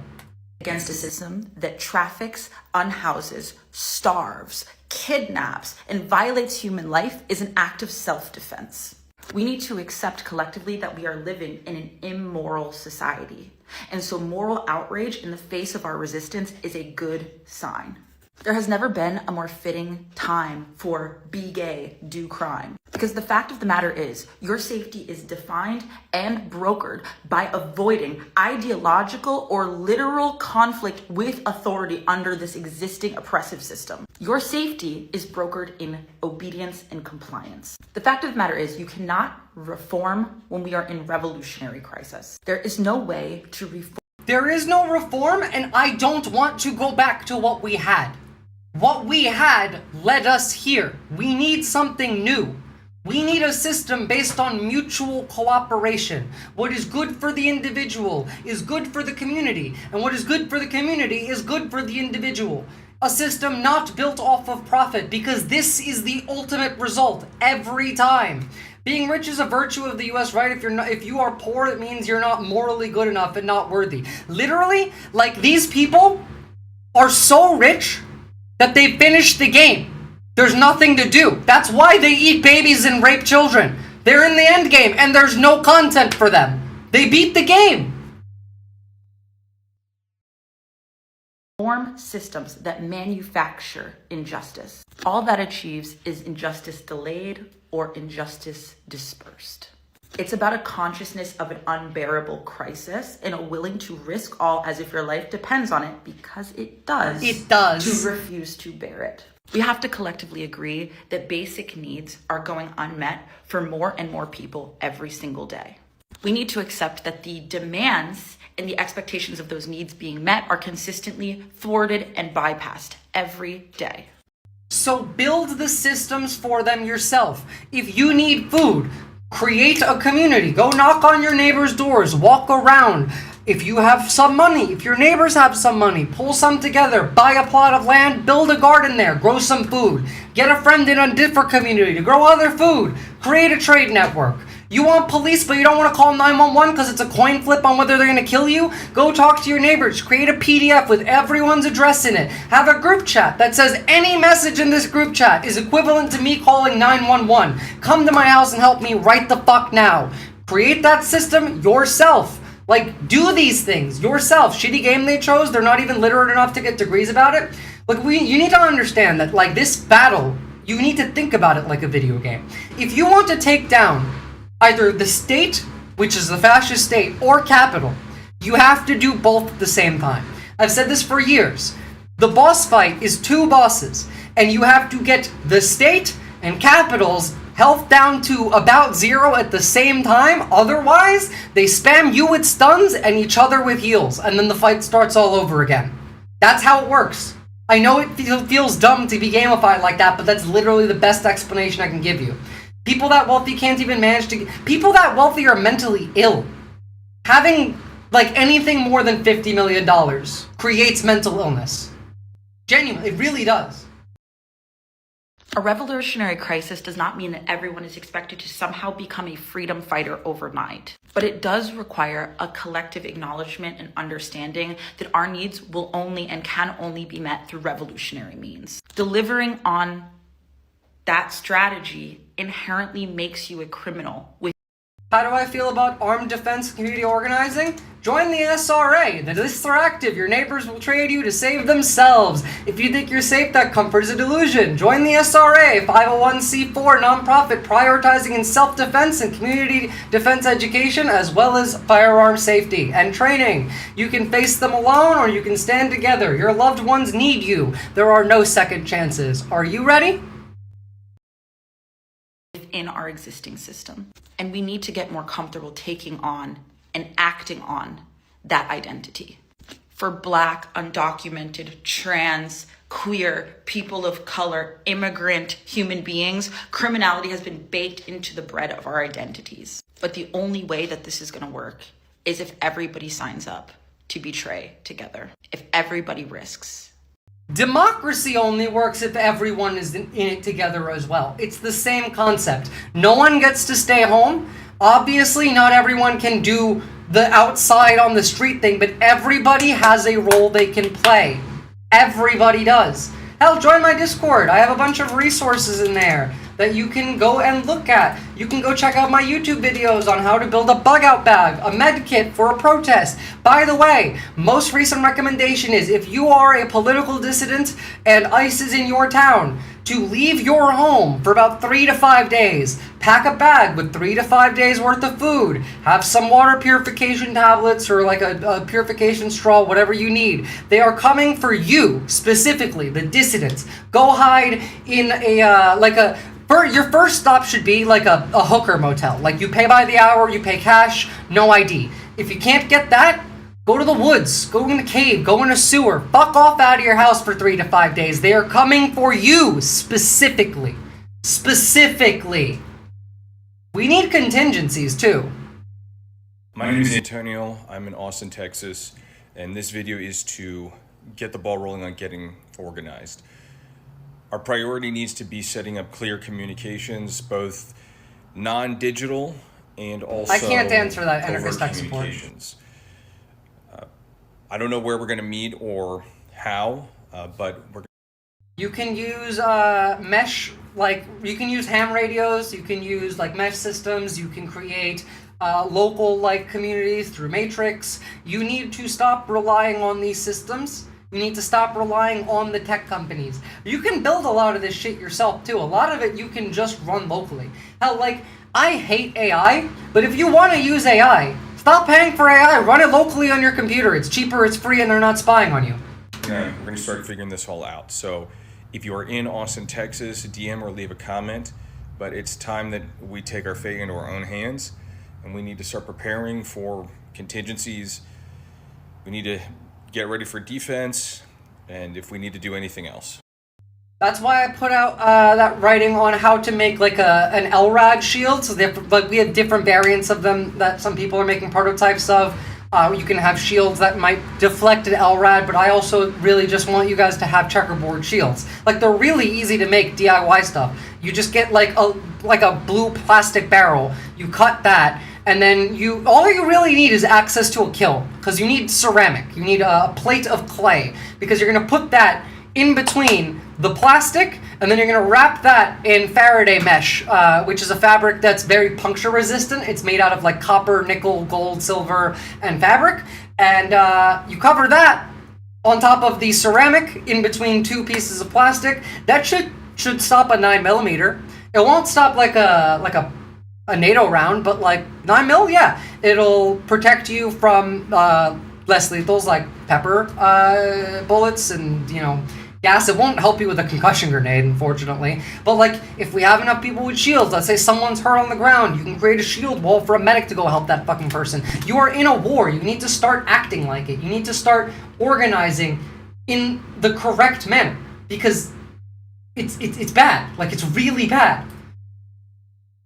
...against a system that traffics, unhouses, starves, kidnaps, and violates human life is an act of self-defense. We need to accept collectively that we are living in an immoral society. And so moral outrage in the face of our resistance is a good sign. There has never been a more fitting time for be gay, do crime. Because the fact of the matter is, your safety is defined and brokered by avoiding ideological or literal conflict with authority under this existing oppressive system. Your safety is brokered in obedience and compliance. The fact of the matter is, you cannot reform when we are in revolutionary crisis. There is no way to reform. There is no reform, and I don't want to go back to what we had. What we had led us here. We need something new. We need a system based on mutual cooperation. What is good for the individual is good for the community, and what is good for the community is good for the individual. A system not built off of profit, because this is the ultimate result every time. Being rich is a virtue of the US, right? If you are poor, it means you're not morally good enough and not worthy. Literally, like these people are so rich that they finish the game. There's nothing to do. That's why they eat babies and rape children. They're in the end game and there's no content for them. They beat the game. Form systems that manufacture injustice. All that achieves is injustice delayed or injustice dispersed. It's about a consciousness of an unbearable crisis and a willing to risk all as if your life depends on it, because it does. It does. To refuse to bear it. We have to collectively agree that basic needs are going unmet for more and more people every single day. We need to accept that the demands and the expectations of those needs being met are consistently thwarted and bypassed every day. So build the systems for them yourself. If you need food, create a community. Go knock on your neighbors' doors. Walk around. If you have some money, if your neighbors have some money, pull some together. Buy a plot of land, build a garden there, grow some food. Get a friend in a different community to grow other food. Create a trade network. You want police, but you don't want to call 911 because it's a coin flip on whether they're going to kill you? Go talk to your neighbors. Create a PDF with everyone's address in it. Have a group chat that says any message in this group chat is equivalent to me calling 911. Come to my house and help me right the fuck now. Create that system yourself. Like, do these things yourself. Shitty game they chose. They're not even literate enough to get degrees about it. Like, you need to understand that, like, this battle, you need to think about it like a video game. If you want to take down either the state, which is the fascist state, or capital, you have to do both at the same time. I've said this for years. The boss fight is two bosses, and you have to get the state and capital's health down to about 0 at the same time. Otherwise, they spam you with stuns and each other with heals, and then the fight starts all over again. That's how it works. I know it feels dumb to be gamified like that, but that's literally the best explanation I can give you. People that wealthy can't even manage to... People that wealthy are mentally ill. Having, like, anything more than $50 million creates mental illness. Genuinely, it really does. A revolutionary crisis does not mean that everyone is expected to somehow become a freedom fighter overnight. But it does require a collective acknowledgement and understanding that our needs will only and can only be met through revolutionary means. Delivering on that strategy inherently makes you a criminal. How do I feel about armed defense community organizing? Join the SRA. The distractive. Your neighbors will trade you to save themselves. If you think you're safe, that comfort is a delusion. Join the SRA, 501c4 nonprofit prioritizing in self-defense and community defense education, as well as firearm safety and training. You can face them alone or you can stand together. Your loved ones need you. There are no second chances. Are you ready? In our existing system. And we need to get more comfortable taking on and acting on that identity. For Black, undocumented, trans, queer, people of color, immigrant human beings, criminality has been baked into the bread of our identities. But the only way that this is going to work is if everybody signs up to betray together, if everybody risks. Democracy only works if everyone is in it together as well. It's the same concept. No one gets to stay home. Obviously, not everyone can do the outside on the street thing, but everybody has a role they can play. Everybody does. Hell, join my Discord. I have a bunch of resources in there that you can go and look at. You can go check out my YouTube videos on how to build a bug out bag, a med kit for a protest. By the way, most recent recommendation is if you are a political dissident and ICE is in your town, to leave your home for about 3 to 5 days. Pack a bag with 3 to 5 days worth of food. Have some water purification tablets or like a purification straw, whatever you need. They are coming for you, specifically, the dissidents. Go hide in your first stop should be like a hooker motel. Like you pay by the hour, you pay cash, no ID. If you can't get that, go to the woods, go in the cave, go in a sewer. Fuck off out of your house for 3 to 5 days. They are coming for you, specifically. Specifically. We need contingencies, too. My name is Antonio. I'm in Austin, Texas, and this video is to get the ball rolling on getting organized. Our priority needs to be setting up clear communications, both non-digital and also I can't answer that, covert anarchist tech support. communications. I don't know where we're going to meet or how, but You can use mesh, like you can use ham radios, you can use like mesh systems, you can create local like communities through Matrix. You need to stop relying on these systems. You need to stop relying on the tech companies. You can build a lot of this shit yourself too. A lot of it you can just run locally. Hell, like, I hate AI, but if you want to use AI, stop paying for AI, run it locally on your computer. It's cheaper, it's free, and they're not spying on you. we're going to start figuring this all out. So if you are in Austin, Texas, DM or leave a comment, but it's time that we take our fate into our own hands, and we need to start preparing for contingencies. We need to get ready for defense, and if we need to do anything else. That's why I put out that writing on how to make like an LRAD shield. So like we have different variants of them that some people are making prototypes of. You can have shields that might deflect an LRAD, but I also really just want you guys to have checkerboard shields. Like, they're really easy to make DIY stuff. You just get like a blue plastic barrel. You cut that, and then all you really need is access to a kiln, because you need ceramic. You need a plate of clay, because you're gonna put that in between the plastic, and then you're going to wrap that in Faraday mesh, which is a fabric that's very puncture resistant. It's made out of like copper, nickel, gold, silver, and fabric. And you cover that on top of the ceramic in between two pieces of plastic. That should stop a 9mm. It won't stop like a NATO round, but like 9mm, yeah. It'll protect you from less lethals like pepper bullets and, gas. It won't help you with a concussion grenade, unfortunately. But like, if we have enough people with shields, let's say someone's hurt on the ground, you can create a shield wall for a medic to go help that fucking person. You are in a war. You need to start acting like it. You need to start organizing in the correct manner, because it's bad. Like, it's really bad.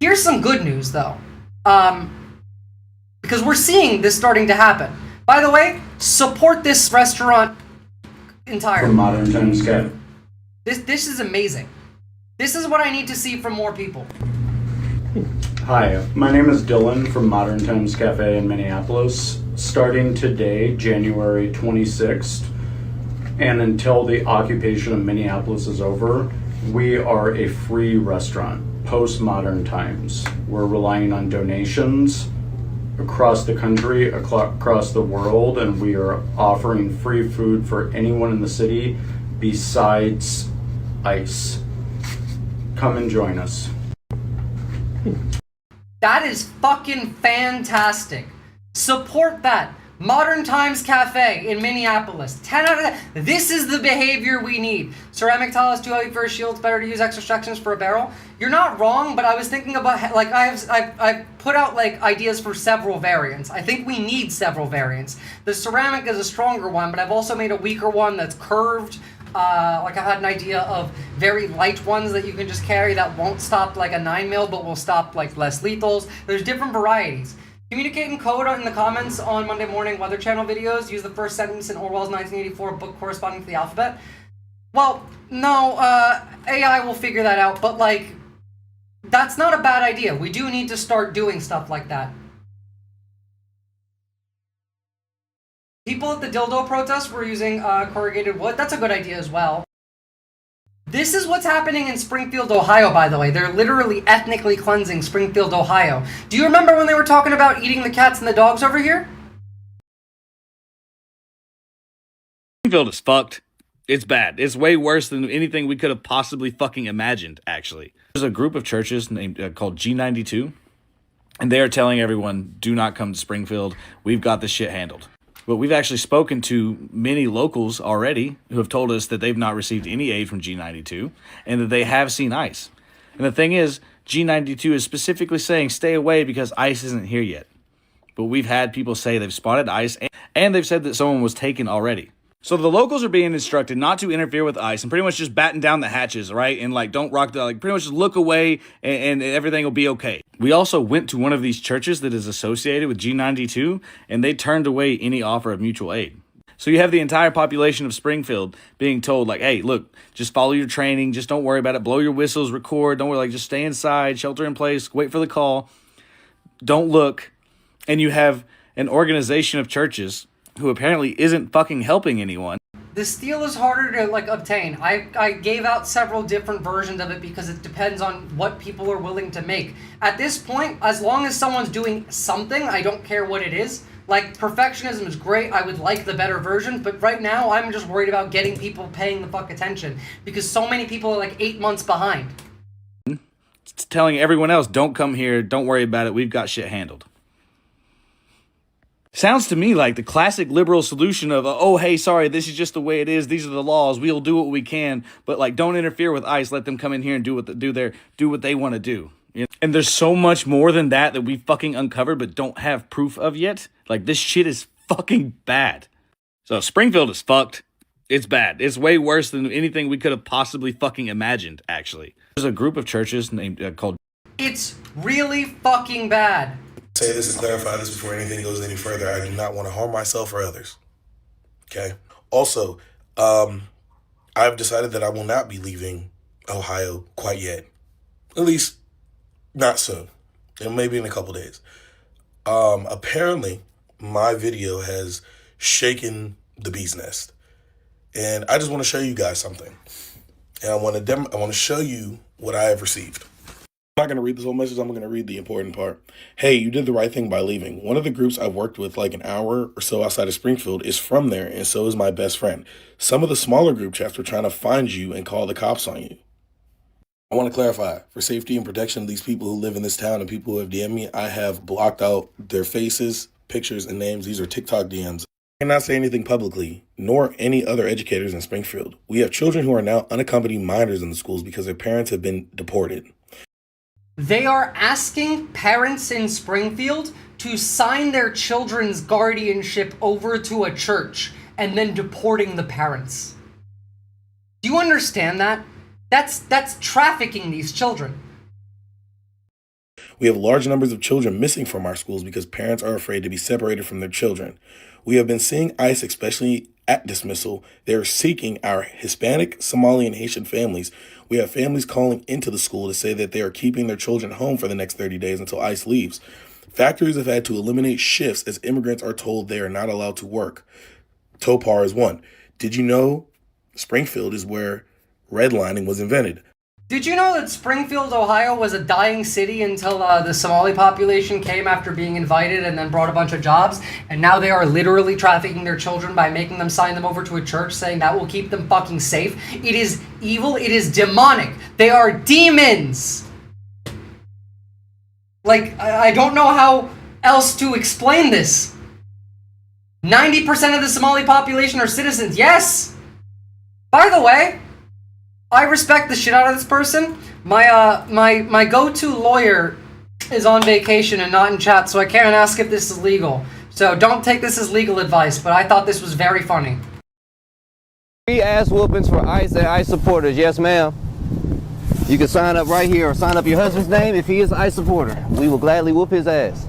Here's some good news, though. Because we're seeing this starting to happen. By the way, support this restaurant entirely. From Modern Times Cafe. This is amazing. This is what I need to see from more people. Hi, my name is Dylan from Modern Times Cafe in Minneapolis. Starting today, January 26th, and until the occupation of Minneapolis is over, we are a free restaurant, post-modern times. We're relying on donations across the country, across the world, and we are offering free food for anyone in the city besides ICE. Come and join us. That is fucking fantastic. Support that. Modern Times Cafe in Minneapolis. 10 out of 10. This is the behavior we need. Ceramic tile is too heavy for a shield. It's better to use extra sections for a barrel. You're not wrong, but I was thinking about, like, I've put out like ideas for several variants. I think we need several variants. The ceramic is a stronger one, but I've also made a weaker one that's curved. Like, I had an idea of very light ones that you can just carry that won't stop like a 9mm, but will stop like less lethals. There's different varieties. Communicate in code in the comments on Monday morning Weather Channel videos. Use the first sentence in Orwell's 1984 book corresponding to the alphabet. Well, no, AI will figure that out, but like, that's not a bad idea. We do need to start doing stuff like that. People at the dildo protest were using corrugated wood. That's a good idea as well. This is what's happening in Springfield, Ohio, by the way. They're literally ethnically cleansing Springfield, Ohio. Do you remember when they were talking about eating the cats and the dogs over here? Springfield is fucked. It's bad. It's way worse than anything we could have possibly fucking imagined, actually. There's a group of churches named called G92, and they are telling everyone, do not come to Springfield. We've got this shit handled. But we've actually spoken to many locals already who have told us that they've not received any aid from G92 and that they have seen ICE. And the thing is, G92 is specifically saying stay away because ICE isn't here yet. But we've had people say they've spotted ICE and they've said that someone was taken already. So the locals are being instructed not to interfere with ICE and pretty much just batten down the hatches, right? And like, don't rock the, like, pretty much just look away and everything will be okay. We also went to one of these churches that is associated with G92 and they turned away any offer of mutual aid. So you have the entire population of Springfield being told like, hey, look, just follow your training. Just don't worry about it. Blow your whistles, record. Don't worry, like, just stay inside, shelter in place, wait for the call. Don't look. And you have an organization of churches who apparently isn't fucking helping anyone. the steel is harder to like obtain. I gave out several different versions of it because it depends on what people are willing to make. At this point, as long as someone's doing something, I don't care what it is. Like, perfectionism is great, I would like the better version, but right now I'm just worried about getting people paying the fuck attention because so many people are like 8 months behind. It's telling everyone else, don't come here, don't worry about it, we've got shit handled. Sounds to me like the classic liberal solution of, oh, hey, sorry, this is just the way it is, these are the laws, we'll do what we can, but like, don't interfere with ICE, let them come in here and do what they want to do. And there's so much more than that we fucking uncovered but don't have proof of yet. Like, this shit is fucking bad. So Springfield is fucked. It's bad. It's way worse than anything we could have possibly fucking imagined, actually. There's a group of churches named called... It's really fucking bad. Say this and clarify this before anything goes any further. I do not want to harm myself or others. Okay? Also, I've decided that I will not be leaving Ohio quite yet. At least, not soon. And maybe in a couple days. Apparently, my video has shaken the bee's nest. And I just want to show you guys something. And I want to show you what I have received. I'm not going to read this whole message. I'm going to read the important part. Hey, you did the right thing by leaving. One of the groups I've worked with like an hour or so outside of Springfield is from there, and so is my best friend. Some of the smaller group chats were trying to find you and call the cops on you. I want to clarify, for safety and protection of these people who live in this town and people who have DM'd me, I have blocked out their faces, pictures, and names. These are TikTok DMs. I cannot say anything publicly, nor any other educators in Springfield. We have children who are now unaccompanied minors in the schools because their parents have been deported. They are asking parents in Springfield to sign their children's guardianship over to a church and then deporting the parents. Do you understand that? That's trafficking these children. We have large numbers of children missing from our schools because parents are afraid to be separated from their children. We have been seeing ICE, especially at dismissal. They're seeking our Hispanic, Somali, and Haitian families. We have families calling into the school to say that they are keeping their children home for the next 30 days until ICE leaves. Factories have had to eliminate shifts as immigrants are told they are not allowed to work. Topar is one. Did you know Springfield is where redlining was invented? Did you know that Springfield, Ohio was a dying city until the Somali population came after being invited and then brought a bunch of jobs? And now they are literally trafficking their children by making them sign them over to a church saying that will keep them fucking safe. It is evil. It is demonic. They are demons. Like, I don't know how else to explain this. 90% of the Somali population are citizens. Yes! By the way, I respect the shit out of this person. My go-to lawyer is on vacation and not in chat, so I can't ask if this is legal. So don't take this as legal advice, but I thought this was very funny. 3 ass whoopings for ICE and ICE supporters. Yes, ma'am. You can sign up right here or sign up your husband's name if he is an ICE supporter. We will gladly whoop his ass.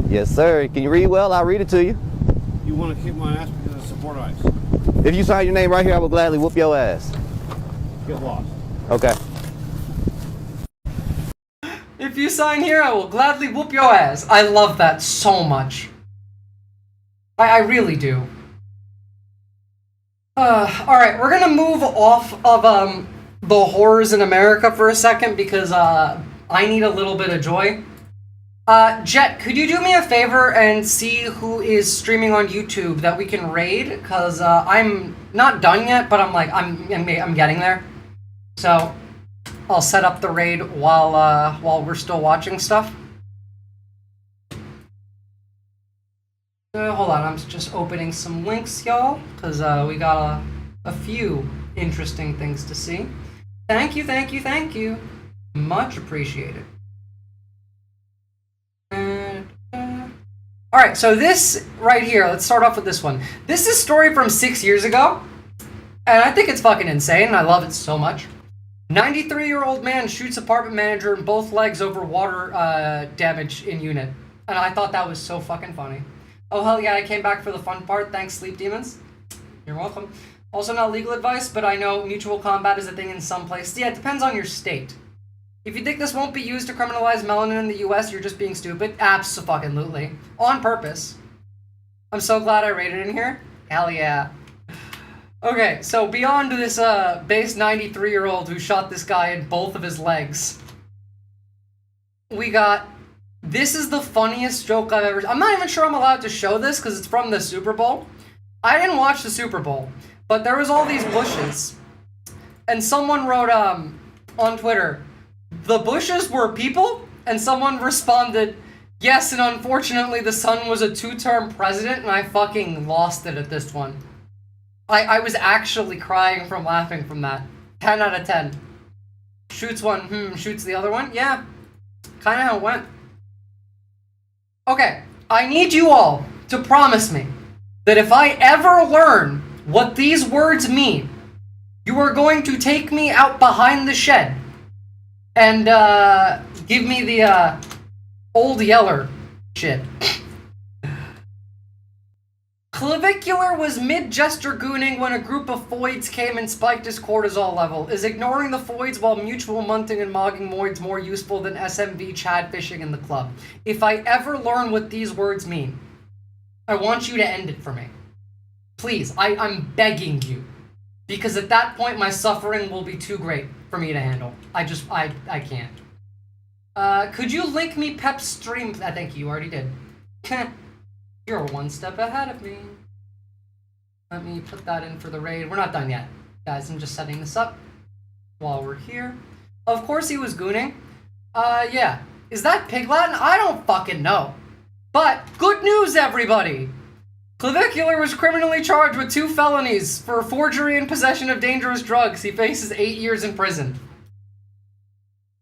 Yes, sir. Can you read well? I'll read it to you. You want to kick my ass because I support ICE. If you sign your name right here, I will gladly whoop your ass. Get lost. Okay. If you sign here, I will gladly whoop your ass. I love that so much. I really do. Alright, we're gonna move off of the horrors in America for a second because I need a little bit of joy. Jet, could you do me a favor and see who is streaming on YouTube that we can raid? Because I'm not done yet, but I'm getting there. So I'll set up the raid while we're still watching stuff. Hold on, I'm just opening some links, y'all, because we got a few interesting things to see. Thank you, thank you, thank you. Much appreciated. Alright, so this right here, let's start off with this one. This is a story from 6 years ago, and I think it's fucking insane. I love it so much. 93-year-old man shoots apartment manager in both legs over water damage in unit. And I thought that was so fucking funny. Oh, hell yeah, I came back for the fun part. Thanks, Sleep Demons. You're welcome. Also not legal advice, but I know mutual combat is a thing in some places. Yeah, it depends on your state. If you think this won't be used to criminalize melanin in the US, you're just being stupid. Abso-fucking-lutely. On purpose. I'm so glad I rated in here. Hell yeah. Okay, so beyond this base 93-year-old who shot this guy in both of his legs, we got, this is the funniest joke I've ever, I'm not even sure I'm allowed to show this because it's from the Super Bowl. I didn't watch the Super Bowl, but there was all these bushes, and someone wrote on Twitter, the bushes were people? And someone responded, yes, and unfortunately the son was a 2-term president, and I fucking lost it at this one. I was actually crying from laughing from that. 10 out of 10. Shoots one, shoots the other one? Yeah, kinda how it went. Okay, I need you all to promise me that if I ever learn what these words mean, you are going to take me out behind the shed and give me the old Yeller shit. Clavicular was mid-gesture gooning when a group of foids came and spiked his cortisol level. Is ignoring the foids while mutual munting and mogging moids more useful than SMV Chad fishing in the club? If I ever learn what these words mean, I want you to end it for me. Please, I'm begging you. Because at that point, my suffering will be too great for me to handle. I can't. Could you link me Pep's stream? Thank you, you already did. You're one step ahead of me. Let me put that in for the raid. We're not done yet. Guys, I'm just setting this up while we're here. Of course he was gooning. Yeah. Is that Pig Latin? I don't fucking know. But, good news, everybody! Clavicular was criminally charged with 2 felonies for forgery and possession of dangerous drugs. He faces 8 years in prison.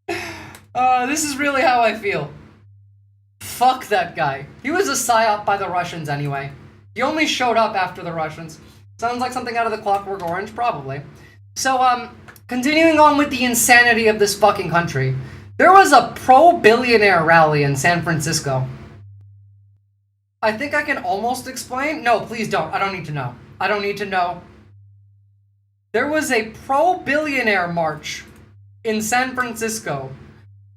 This is really how I feel. Fuck that guy. He was a psyop by the Russians anyway. He only showed up after the Russians. Sounds like something out of the Clockwork Orange, probably. So, continuing on with the insanity of this fucking country. There was a pro-billionaire rally in San Francisco. I think I can almost explain. No, please don't. I don't need to know. I don't need to know. There was a pro-billionaire march in San Francisco.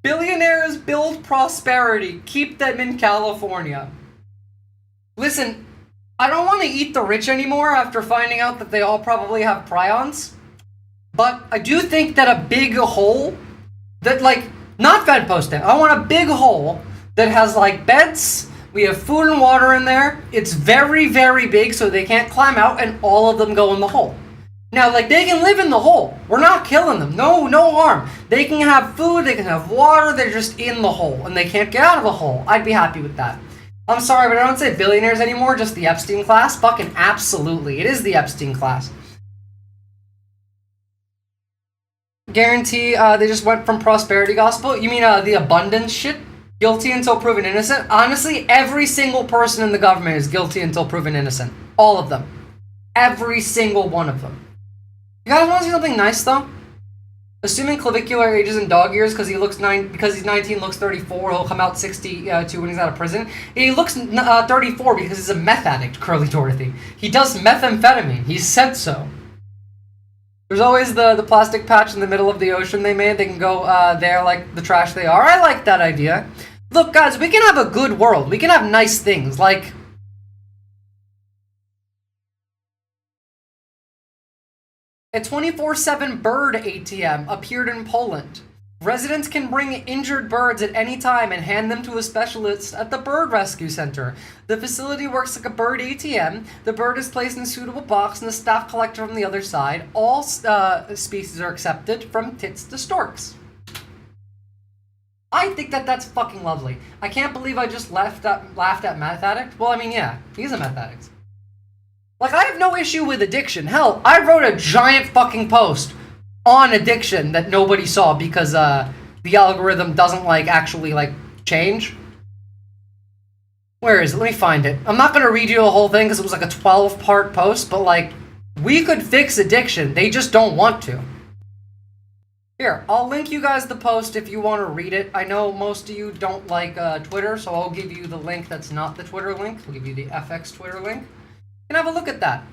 Billionaires build prosperity. Keep them in California. Listen, I don't want to eat the rich anymore after finding out that they all probably have prions. But I do think that a big hole that, like, not fed posting. I want a big hole that has, like, beds. We have food and water in there. It's very, very big so they can't climb out and all of them go in the hole. Now, like, they can live in the hole. We're not killing them. No harm. They can have food, they can have water, they're just in the hole and they can't get out of the hole. I'd be happy with that. I'm sorry, but I don't say billionaires anymore, just the Epstein class. Fucking absolutely. It is the Epstein class. Guarantee they just went from prosperity gospel. You mean the abundance shit? Guilty until proven innocent? Honestly, every single person in the government is guilty until proven innocent. All of them. Every single one of them. You guys want to see something nice, though? Assuming clavicular ages in dog years because he's 19, looks 34, he'll come out 62 when he's out of prison. He looks 34 because he's a meth addict, Curly Dorothy. He does methamphetamine. He said so. There's always the plastic patch in the middle of the ocean they made. They can go there like the trash they are. I like that idea. Look, guys, we can have a good world. We can have nice things, like... A 24/7 bird ATM appeared in Poland. Residents can bring injured birds at any time and hand them to a specialist at the Bird Rescue Center. The facility works like a bird ATM. The bird is placed in a suitable box and the staff collect it from the other side. All species are accepted, from tits to storks. I think that's fucking lovely. I can't believe I just laughed at meth addict. Well, I mean, yeah, he's a meth addict. Like, I have no issue with addiction. Hell, I wrote a giant fucking post on addiction that nobody saw because the algorithm doesn't, like, actually, like, change. Where is it? Let me find it. I'm not gonna read you the whole thing because it was like a 12-part post, but, like, we could fix addiction. They just don't want to. Here, I'll link you guys the post if you want to read it. I know most of you don't like Twitter, so I'll give you the link that's not the Twitter link. I'll give you the FX Twitter link. And have a look at that.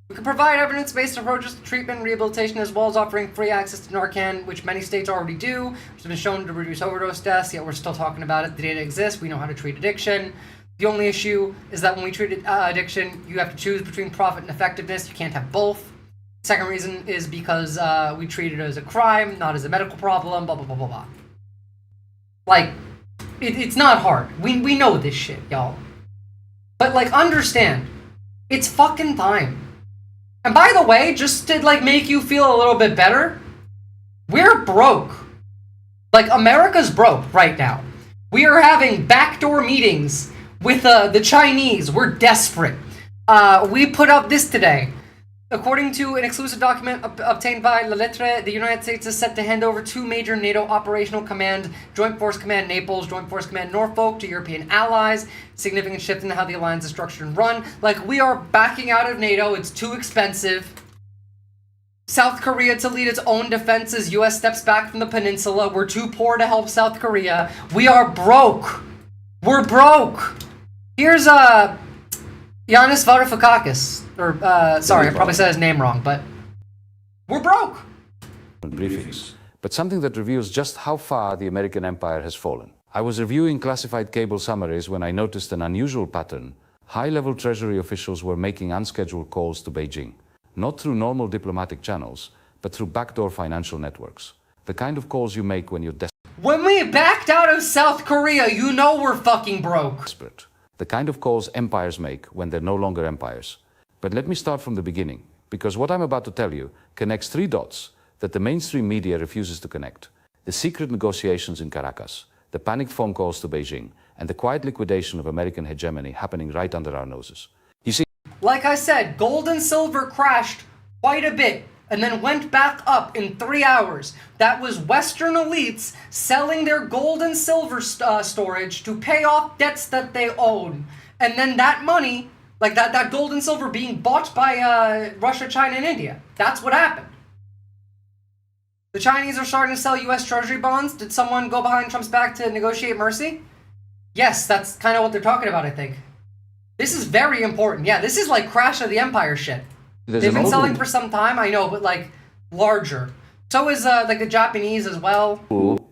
We can provide evidence-based approaches to treatment and rehabilitation, as well as offering free access to Narcan, which many states already do, which has been shown to reduce overdose deaths, yet we're still talking about it. The data exists. We know how to treat addiction. The only issue is that when we treat addiction, you have to choose between profit and effectiveness. You can't have both. Second reason is because we treat it as a crime, not as a medical problem, blah, blah, blah, blah, blah. Like, it's not hard. We know this shit, y'all. But, like, understand, it's fucking time. And by the way, just to, like, make you feel a little bit better, we're broke. Like, America's broke right now. We are having backdoor meetings with the Chinese. We're desperate. We put up this today. According to an exclusive document obtained by La Lettre, the United States is set to hand over 2 major NATO Operational Command, Joint Force Command Naples, Joint Force Command Norfolk to European allies. Significant shift in how the alliance is structured and run. Like, we are backing out of NATO. It's too expensive. South Korea to lead its own defense as U.S. steps back from the peninsula. We're too poor to help South Korea. We are broke. We're broke. Here's Yanis Varoufakis. Or, sorry, I probably said his name wrong, but we're broke. Briefings, but something that reveals just how far the American empire has fallen. I was reviewing classified cable summaries when I noticed an unusual pattern. High-level Treasury officials were making unscheduled calls to Beijing, not through normal diplomatic channels, but through backdoor financial networks. The kind of calls you make when you're When we backed out of South Korea, you know we're fucking broke. desperate. The kind of calls empires make when they're no longer empires. But let me start from the beginning, because what I'm about to tell you connects 3 dots that the mainstream media refuses to connect. The secret negotiations in Caracas, the panicked phone calls to Beijing, and the quiet liquidation of American hegemony happening right under our noses. You see, Like I said, gold and silver crashed quite a bit and then went back up in 3 hours. That was Western elites selling their gold and silver storage to pay off debts that they own. And then that money, like that gold and silver being bought by Russia, China, and India. That's what happened. The Chinese are starting to sell U.S. Treasury bonds. Did someone go behind Trump's back to negotiate mercy? Yes, that's kind of what they're talking about, I think. This is very important. Yeah, this is like crash of the empire shit. They've been selling for some time, I know, but like larger. So is like the Japanese as well.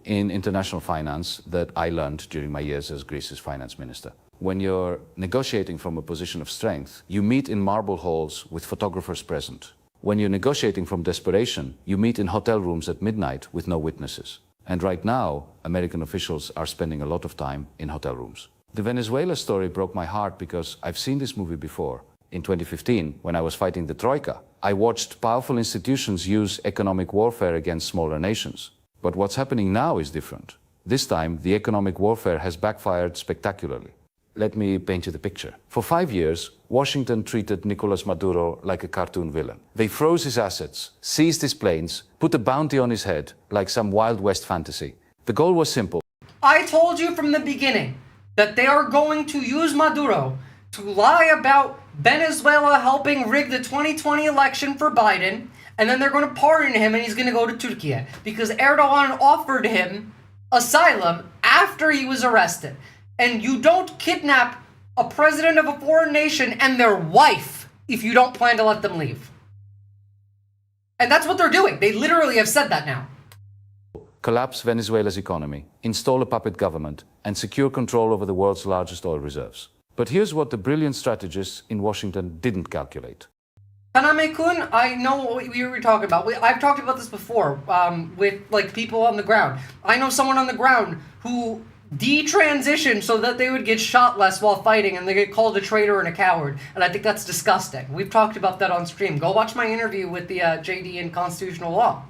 in international finance that I learned during my years as Greece's finance minister. When you're negotiating from a position of strength, you meet in marble halls with photographers present. When you're negotiating from desperation, you meet in hotel rooms at midnight with no witnesses. And right now, American officials are spending a lot of time in hotel rooms. The Venezuela story broke my heart because I've seen this movie before. In 2015, when I was fighting the Troika, I watched powerful institutions use economic warfare against smaller nations. But what's happening now is different. This time, the economic warfare has backfired spectacularly. Let me paint you the picture. For 5 years, Washington treated Nicolas Maduro like a cartoon villain. They froze his assets, seized his planes, put a bounty on his head like some Wild West fantasy. The goal was simple. I told you from the beginning that they are going to use Maduro to lie about Venezuela helping rig the 2020 election for Biden, and then they're going to pardon him and he's going to go to Turkey because Erdogan offered him asylum after he was arrested. And you don't kidnap a president of a foreign nation and their wife if you don't plan to let them leave. And that's what they're doing. They literally have said that now. Collapse Venezuela's economy, install a puppet government, and secure control over the world's largest oil reserves. But here's what the brilliant strategists in Washington didn't calculate. Kaname-kun, I know what you were talking about. I've talked about this before with like people on the ground. I know someone on the ground who detransitioned so that they would get shot less while fighting and they get called a traitor and a coward. And I think that's disgusting. We've talked about that on stream. Go watch my interview with the JD in Constitutional Law.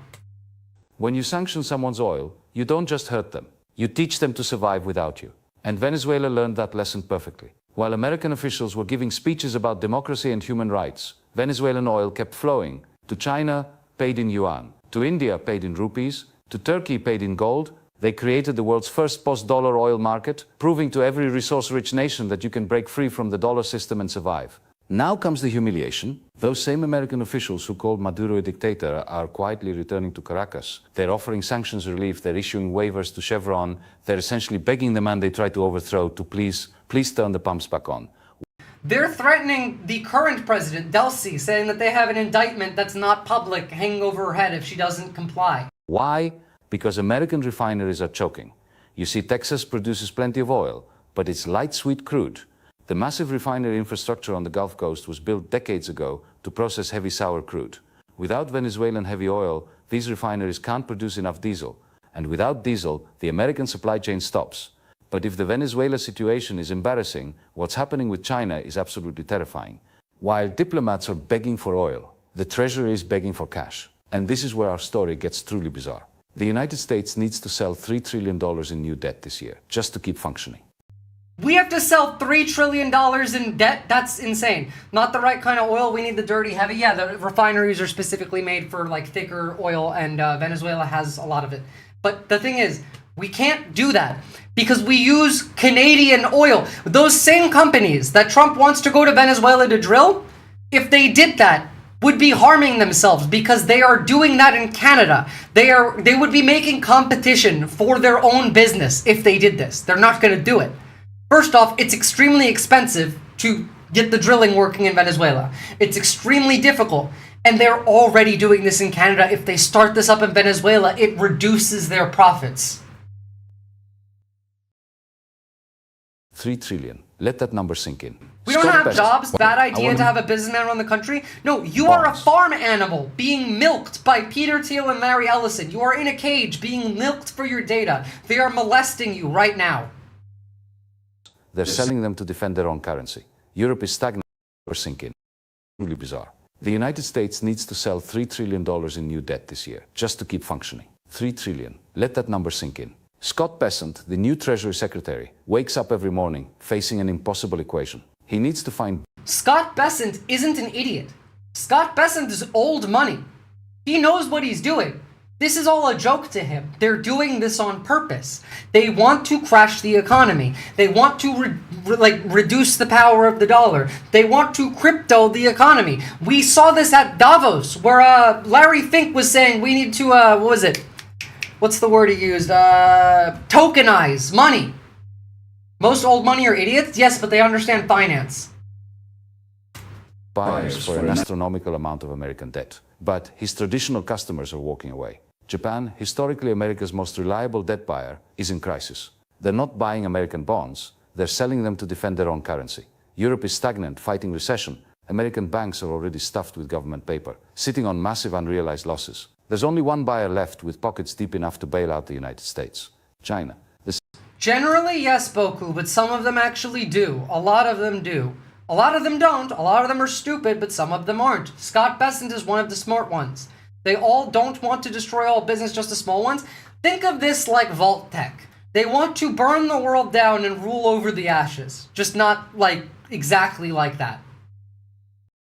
When you sanction someone's oil, you don't just hurt them. You teach them to survive without you. And Venezuela learned that lesson perfectly. While American officials were giving speeches about democracy and human rights, Venezuelan oil kept flowing. To China, paid in yuan. To India, paid in rupees. To Turkey, paid in gold. They created the world's first post-dollar oil market, proving to every resource-rich nation that you can break free from the dollar system and survive. Now comes the humiliation. Those same American officials who called Maduro a dictator are quietly returning to Caracas. They're offering sanctions relief, they're issuing waivers to Chevron, they're essentially begging the man they tried to overthrow to please turn the pumps back on. They're threatening the current president, Delcy, saying that they have an indictment that's not public hanging over her head if she doesn't comply. Why? Because American refineries are choking. You see, Texas produces plenty of oil, but it's light sweet crude. The massive refinery infrastructure on the Gulf Coast was built decades ago to process heavy sour crude. Without Venezuelan heavy oil, these refineries can't produce enough diesel. And without diesel, the American supply chain stops. But if the Venezuela situation is embarrassing, what's happening with China is absolutely terrifying. While diplomats are begging for oil, the Treasury is begging for cash. And this is where our story gets truly bizarre. The United States needs to sell $3 trillion in new debt this year, just to keep functioning. We have to sell $3 trillion in debt? That's insane. Not the right kind of oil. We need the dirty, heavy. Yeah, the refineries are specifically made for like thicker oil, and Venezuela has a lot of it. But the thing is, we can't do that because we use Canadian oil. Those same companies that Trump wants to go to Venezuela to drill, if they did that, would be harming themselves because they are doing that in Canada. They would be making competition for their own business if they did this. They're not going to do it. First off, it's extremely expensive to get the drilling working in Venezuela. It's extremely difficult. And they're already doing this in Canada. If they start this up in Venezuela, it reduces their profits. $3 trillion. Let that number sink in. We don't have jobs. Bad idea to have a businessman run the country. No, you are a farm animal being milked by Peter Thiel and Larry Ellison. You are in a cage being milked for your data. They are molesting you right now. They're selling them to defend their own currency. Europe is stagnant or sinking. Really bizarre. The United States needs to sell $3 trillion in new debt this year, just to keep functioning. $3 trillion. Let that number sink in. Scott Bessent, the new Treasury Secretary, wakes up every morning facing an impossible equation. He needs to find... Scott Bessent isn't an idiot. Scott Bessent is old money. He knows what he's doing. This is all a joke to him. They're doing this on purpose. They want to crash the economy. They want to reduce the power of the dollar. They want to crypto the economy. We saw this at Davos, where Larry Fink was saying we need to, what was it? What's the word he used? Tokenize money. Most old money are idiots? Yes, but they understand finance. Buyers for an astronomical amount of American debt. But his traditional customers are walking away. Japan, historically America's most reliable debt buyer, is in crisis. They're not buying American bonds, they're selling them to defend their own currency. Europe is stagnant, fighting recession. American banks are already stuffed with government paper, sitting on massive unrealized losses. There's only one buyer left with pockets deep enough to bail out the United States: China. Generally, yes, Boku, but some of them actually do. A lot of them do. A lot of them don't. A lot of them are stupid, but some of them aren't. Scott Bessent is one of the smart ones. They all don't want to destroy all business, just the small ones. Think of this like Vault Tech. They want to burn the world down and rule over the ashes. Just not like exactly like that.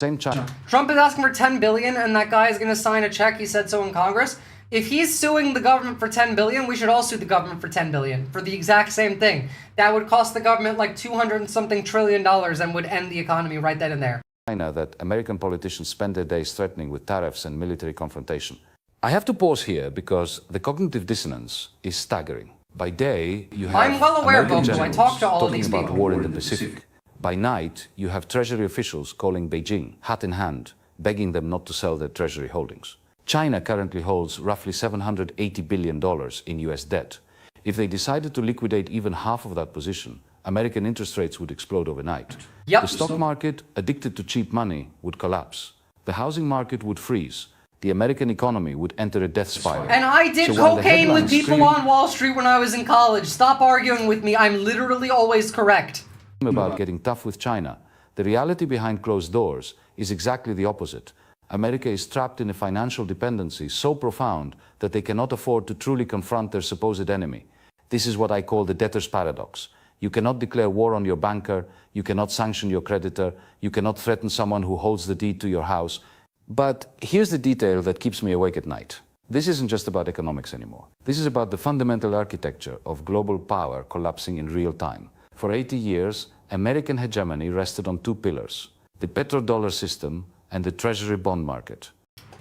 Same China. Trump is asking for $10 billion, and that guy is going to sign a check. He said so in Congress. If he's suing the government for $10 billion, we should all sue the government for $10 billion for the exact same thing. That would cost the government like $200 and something trillion and would end the economy right then and there. China that American politicians spend their days threatening with tariffs and military confrontation. I have to pause here because the cognitive dissonance is staggering. By day, you have I'm well aware, American Boku. I talk to all of talking these about people. war in the Pacific. By night, you have Treasury officials calling Beijing, hat in hand, begging them not to sell their Treasury holdings. China currently holds roughly $780 billion in US debt. If they decided to liquidate even half of that position, American interest rates would explode overnight. Yep. The stock market, addicted to cheap money, would collapse. The housing market would freeze. The American economy would enter a death spiral. And I did So while the cocaine with headlines people scream on Wall Street when I was in college. Stop arguing with me. I'm literally always correct. About getting tough with China, the reality behind closed doors is exactly the opposite. America is trapped in a financial dependency so profound that they cannot afford to truly confront their supposed enemy. This is what I call the debtor's paradox. You cannot declare war on your banker, you cannot sanction your creditor, you cannot threaten someone who holds the deed to your house. But here's the detail that keeps me awake at night. This isn't just about economics anymore. This is about the fundamental architecture of global power collapsing in real time. For 80 years, American hegemony rested on two pillars: the petrodollar system and the Treasury bond market.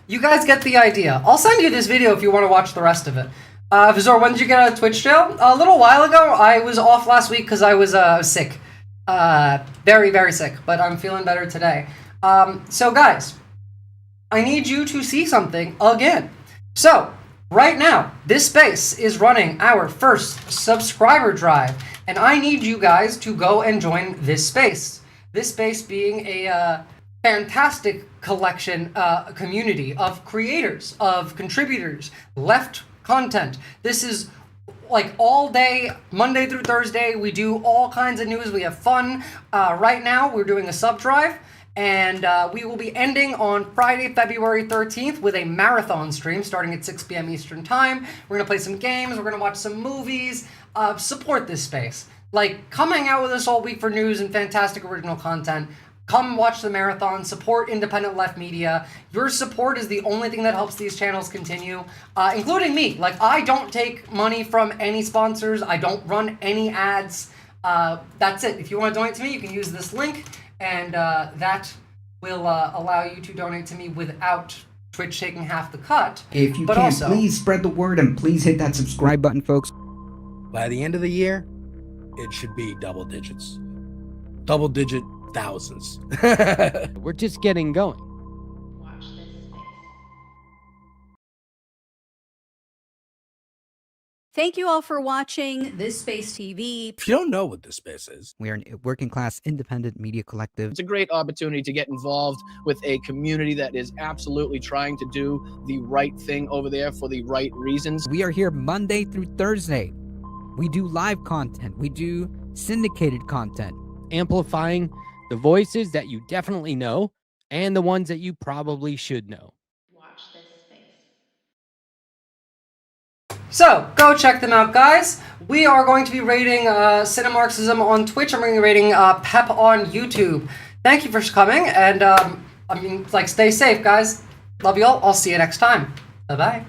You guys get the idea. I'll send you this video if you want to watch the rest of it. Visora, when did you get out of Twitch jail? A little while ago. I was off last week because I was sick. Very, very sick, but I'm feeling better today. So guys, I need you to see something again. So, right now, this space is running our first subscriber drive, and I need you guys to go and join this space. This space being a fantastic collection, community of creators, of contributors, left content. This is like all day, Monday through Thursday. We do all kinds of news. We have fun. Right now, we're doing a sub drive. And we will be ending on Friday, February 13th with a marathon stream starting at 6 p.m. Eastern Time. We're going to play some games. We're going to watch some movies. Support this space. Like, come hang out with us all week for news and fantastic original content. Come watch the marathon. Support independent left media. Your support is the only thing that helps these channels continue, including me. Like, I don't take money from any sponsors. I don't run any ads. That's it. If you want to donate to me, you can use this link. And that will allow you to donate to me without Twitch taking half the cut. If you but can, also, please spread the word and please hit that subscribe button, folks. By the end of the year, it should be double digits. Double-digit thousands. We're just getting going. Thank you all for watching This Space TV. If you don't know what this space is, We are a working class independent media collective. It's a great opportunity to get involved with a community that is absolutely trying to do the right thing over there for the right reasons. We are here Monday through Thursday. We do live content. We do syndicated content. Amplifying the voices that you definitely know and the ones that you probably should know. So, go check them out, guys. We are going to be rating Cinemarxism on Twitch. I'm going to be rating Pep on YouTube. Thank you for coming, and stay safe, guys. Love you all. I'll see you next time. Bye-bye.